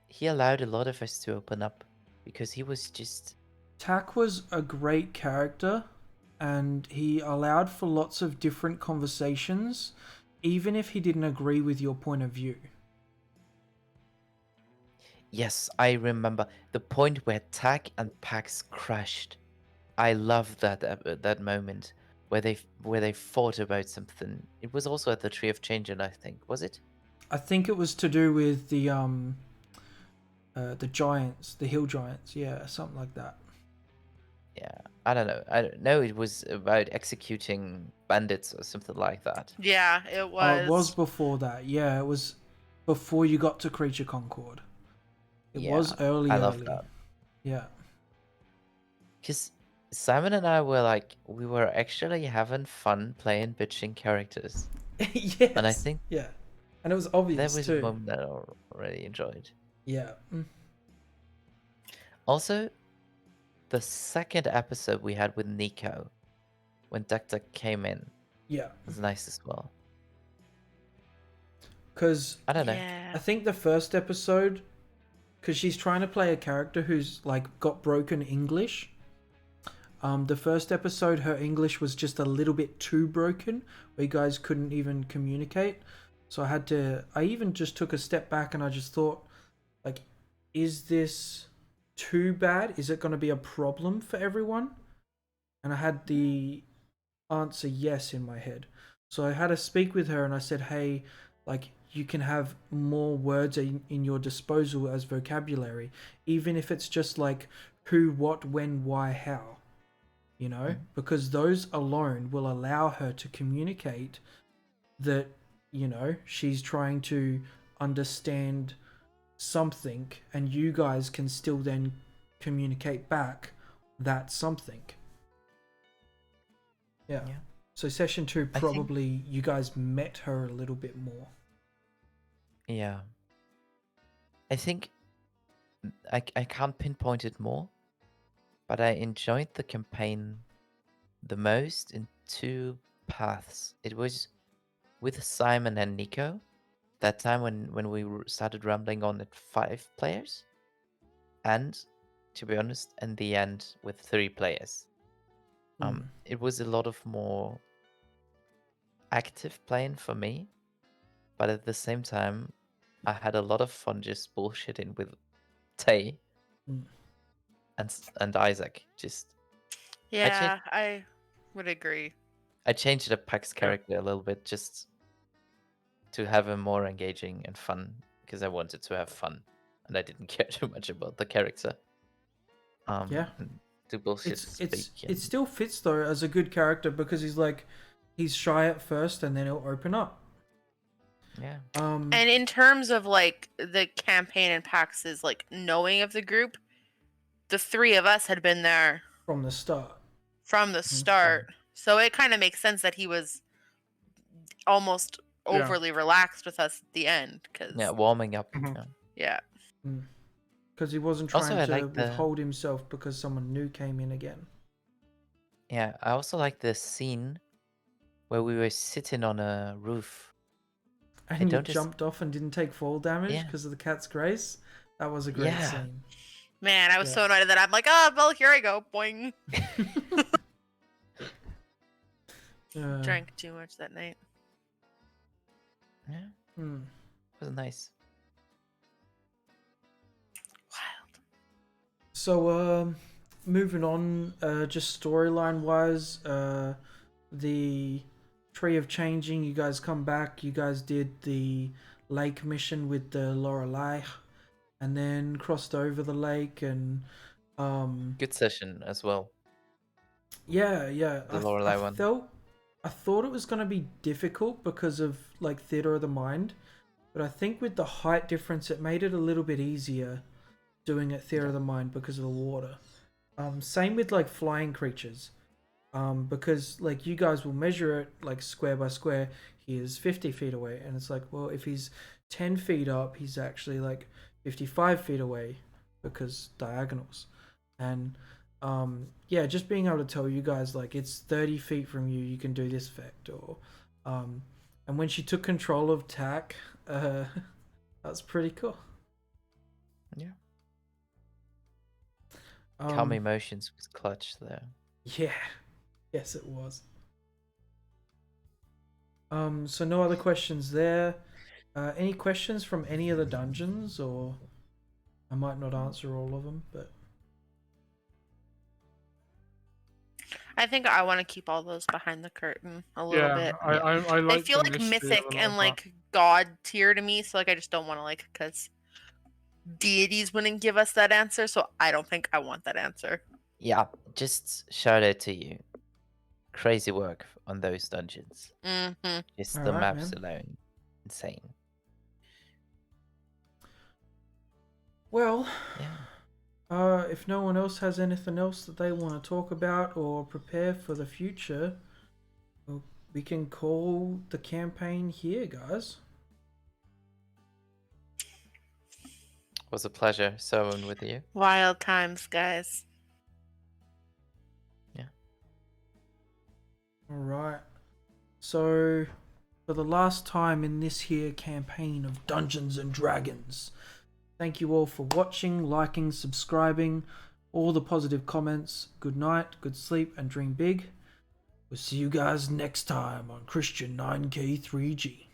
[SPEAKER 2] he allowed a lot of us to open up because he was just
[SPEAKER 1] Tak was a great character and he allowed for lots of different conversations, even if he didn't agree with your point of view.
[SPEAKER 2] Yes, I remember the point where Tak and Pax crashed. I love that moment where they fought about something. It was also at the Tree of Change, and I think was it?
[SPEAKER 1] I think it was to do with the giants, the hill giants. Yeah, something like that.
[SPEAKER 2] Yeah, I don't know. I don't know. It was about executing bandits or something like that.
[SPEAKER 3] Yeah, it
[SPEAKER 1] Oh,
[SPEAKER 3] was.
[SPEAKER 1] it was before that. Yeah, it was before you got to Creature Concord. It
[SPEAKER 2] Yeah,
[SPEAKER 1] was early.
[SPEAKER 2] I love that.
[SPEAKER 1] Yeah.
[SPEAKER 2] Because Simon and I were like, we were actually having fun playing bitching characters,
[SPEAKER 1] Yes.
[SPEAKER 2] and I think
[SPEAKER 1] Yeah, and it was
[SPEAKER 2] that
[SPEAKER 1] obvious
[SPEAKER 2] was a
[SPEAKER 1] too.
[SPEAKER 2] moment that I already enjoyed.
[SPEAKER 1] Yeah.
[SPEAKER 2] Also, the second episode we had with Nico, when Duck came in,
[SPEAKER 1] Yeah.
[SPEAKER 2] was nice as well.
[SPEAKER 1] Because
[SPEAKER 2] I don't know.
[SPEAKER 3] Yeah.
[SPEAKER 1] I think the first episode, because she's trying to play a character who's like got broken English. The first episode, her English was just a little bit too broken, where you guys couldn't even communicate. So I even just took a step back and I just thought, like, is this too bad? Is it going to be a problem for everyone? And I had the answer yes in my head. So I had to speak with her and I said, hey, like, you can have more words in your disposal as vocabulary, even if it's just like who, what, when, why, how. You know, because those alone will allow her to communicate that, you know, she's trying to understand something, and you guys can still then communicate back that something. Yeah. So session 2,
[SPEAKER 2] I think-
[SPEAKER 1] probably you guys met her a little bit more.
[SPEAKER 2] Yeah. I think I can't pinpoint it more, but I enjoyed the campaign the most in two paths. It was with Simon and Nico, that time when we started rambling on at 5 players, and to be honest, in the end with 3 players. It was a lot of more active playing for me, but at the same time, I had a lot of fun just bullshitting with Tay and Isaac. Just
[SPEAKER 3] Yeah, I would agree.
[SPEAKER 2] I changed the Pax character a little bit just to have him more engaging and fun because I wanted to have fun and I didn't care too much about the character.
[SPEAKER 1] Yeah.
[SPEAKER 2] And do bullshit speak.
[SPEAKER 1] It still fits though as a good character because he's shy at first and then he'll open up.
[SPEAKER 2] Yeah.
[SPEAKER 3] And in terms of like the campaign and Pax's like knowing of the group, the 3 of us had been there
[SPEAKER 1] from the start.
[SPEAKER 3] So it kind of makes sense that he was almost overly relaxed with us at the end.
[SPEAKER 2] Yeah, warming up.
[SPEAKER 3] Yeah.
[SPEAKER 1] Because he wasn't trying to withhold himself because someone new came in again.
[SPEAKER 2] Yeah, I also like the scene where we were sitting on a roof.
[SPEAKER 1] And you jumped off and didn't take fall damage because of the cat's grace. That was a great scene.
[SPEAKER 3] Man, I was so annoyed that I'm like, oh, well, here I go. Boing. Drank too much that night.
[SPEAKER 2] Yeah. It was nice.
[SPEAKER 3] Wild.
[SPEAKER 1] So, moving on, just storyline wise, the Tree of Changing, you guys come back, you guys did the lake mission with the Lorelei, and then crossed over the lake and
[SPEAKER 2] good session as well.
[SPEAKER 1] Yeah.
[SPEAKER 2] The Lorelei one.
[SPEAKER 1] I thought it was gonna be difficult because of like Theater of the Mind, but I think with the height difference it made it a little bit easier doing it Theater of the Mind because of the water. Same with like flying creatures. Because like you guys will measure it like square by square. He is 50 feet away, and it's like, well, if he's 10 feet up, he's actually like 55 feet away because diagonals. And yeah, just being able to tell you guys like it's 30 feet from you, you can do this effect, or and when she took control of Tak, that's pretty cool.
[SPEAKER 2] Yeah. Calm Emotions was clutch there.
[SPEAKER 1] Yeah. Yes, it was. So no other questions there. Any questions from any of the dungeons or I might not answer all of them, but
[SPEAKER 3] I think I want to keep all those behind the curtain a little
[SPEAKER 4] Yeah,
[SPEAKER 3] bit.
[SPEAKER 4] I
[SPEAKER 3] They
[SPEAKER 4] like
[SPEAKER 3] feel
[SPEAKER 4] the
[SPEAKER 3] like
[SPEAKER 4] mystery
[SPEAKER 3] mythic
[SPEAKER 4] of a lot
[SPEAKER 3] and
[SPEAKER 4] of
[SPEAKER 3] like god tier to me, so like I just don't want to like because deities wouldn't give us that answer, so I don't think I want that answer.
[SPEAKER 2] Yeah, just shout out to you. Crazy work on those dungeons.
[SPEAKER 3] Mm-hmm.
[SPEAKER 2] Just
[SPEAKER 1] All
[SPEAKER 2] the
[SPEAKER 1] right,
[SPEAKER 2] maps
[SPEAKER 1] man.
[SPEAKER 2] alone. Insane.
[SPEAKER 1] well,
[SPEAKER 2] Yeah.
[SPEAKER 1] if no one else has anything else that they want to talk about or prepare for the future, well, we can call the campaign here, guys.
[SPEAKER 2] Was a pleasure sewing with you.
[SPEAKER 3] Wild times, guys.
[SPEAKER 2] Yeah.
[SPEAKER 1] All right. So, for the last time in this here campaign of Dungeons and Dragons, thank you all for watching, liking, subscribing, all the positive comments. Good night, good sleep, and dream big. We'll see you guys next time on Christian 9K3G.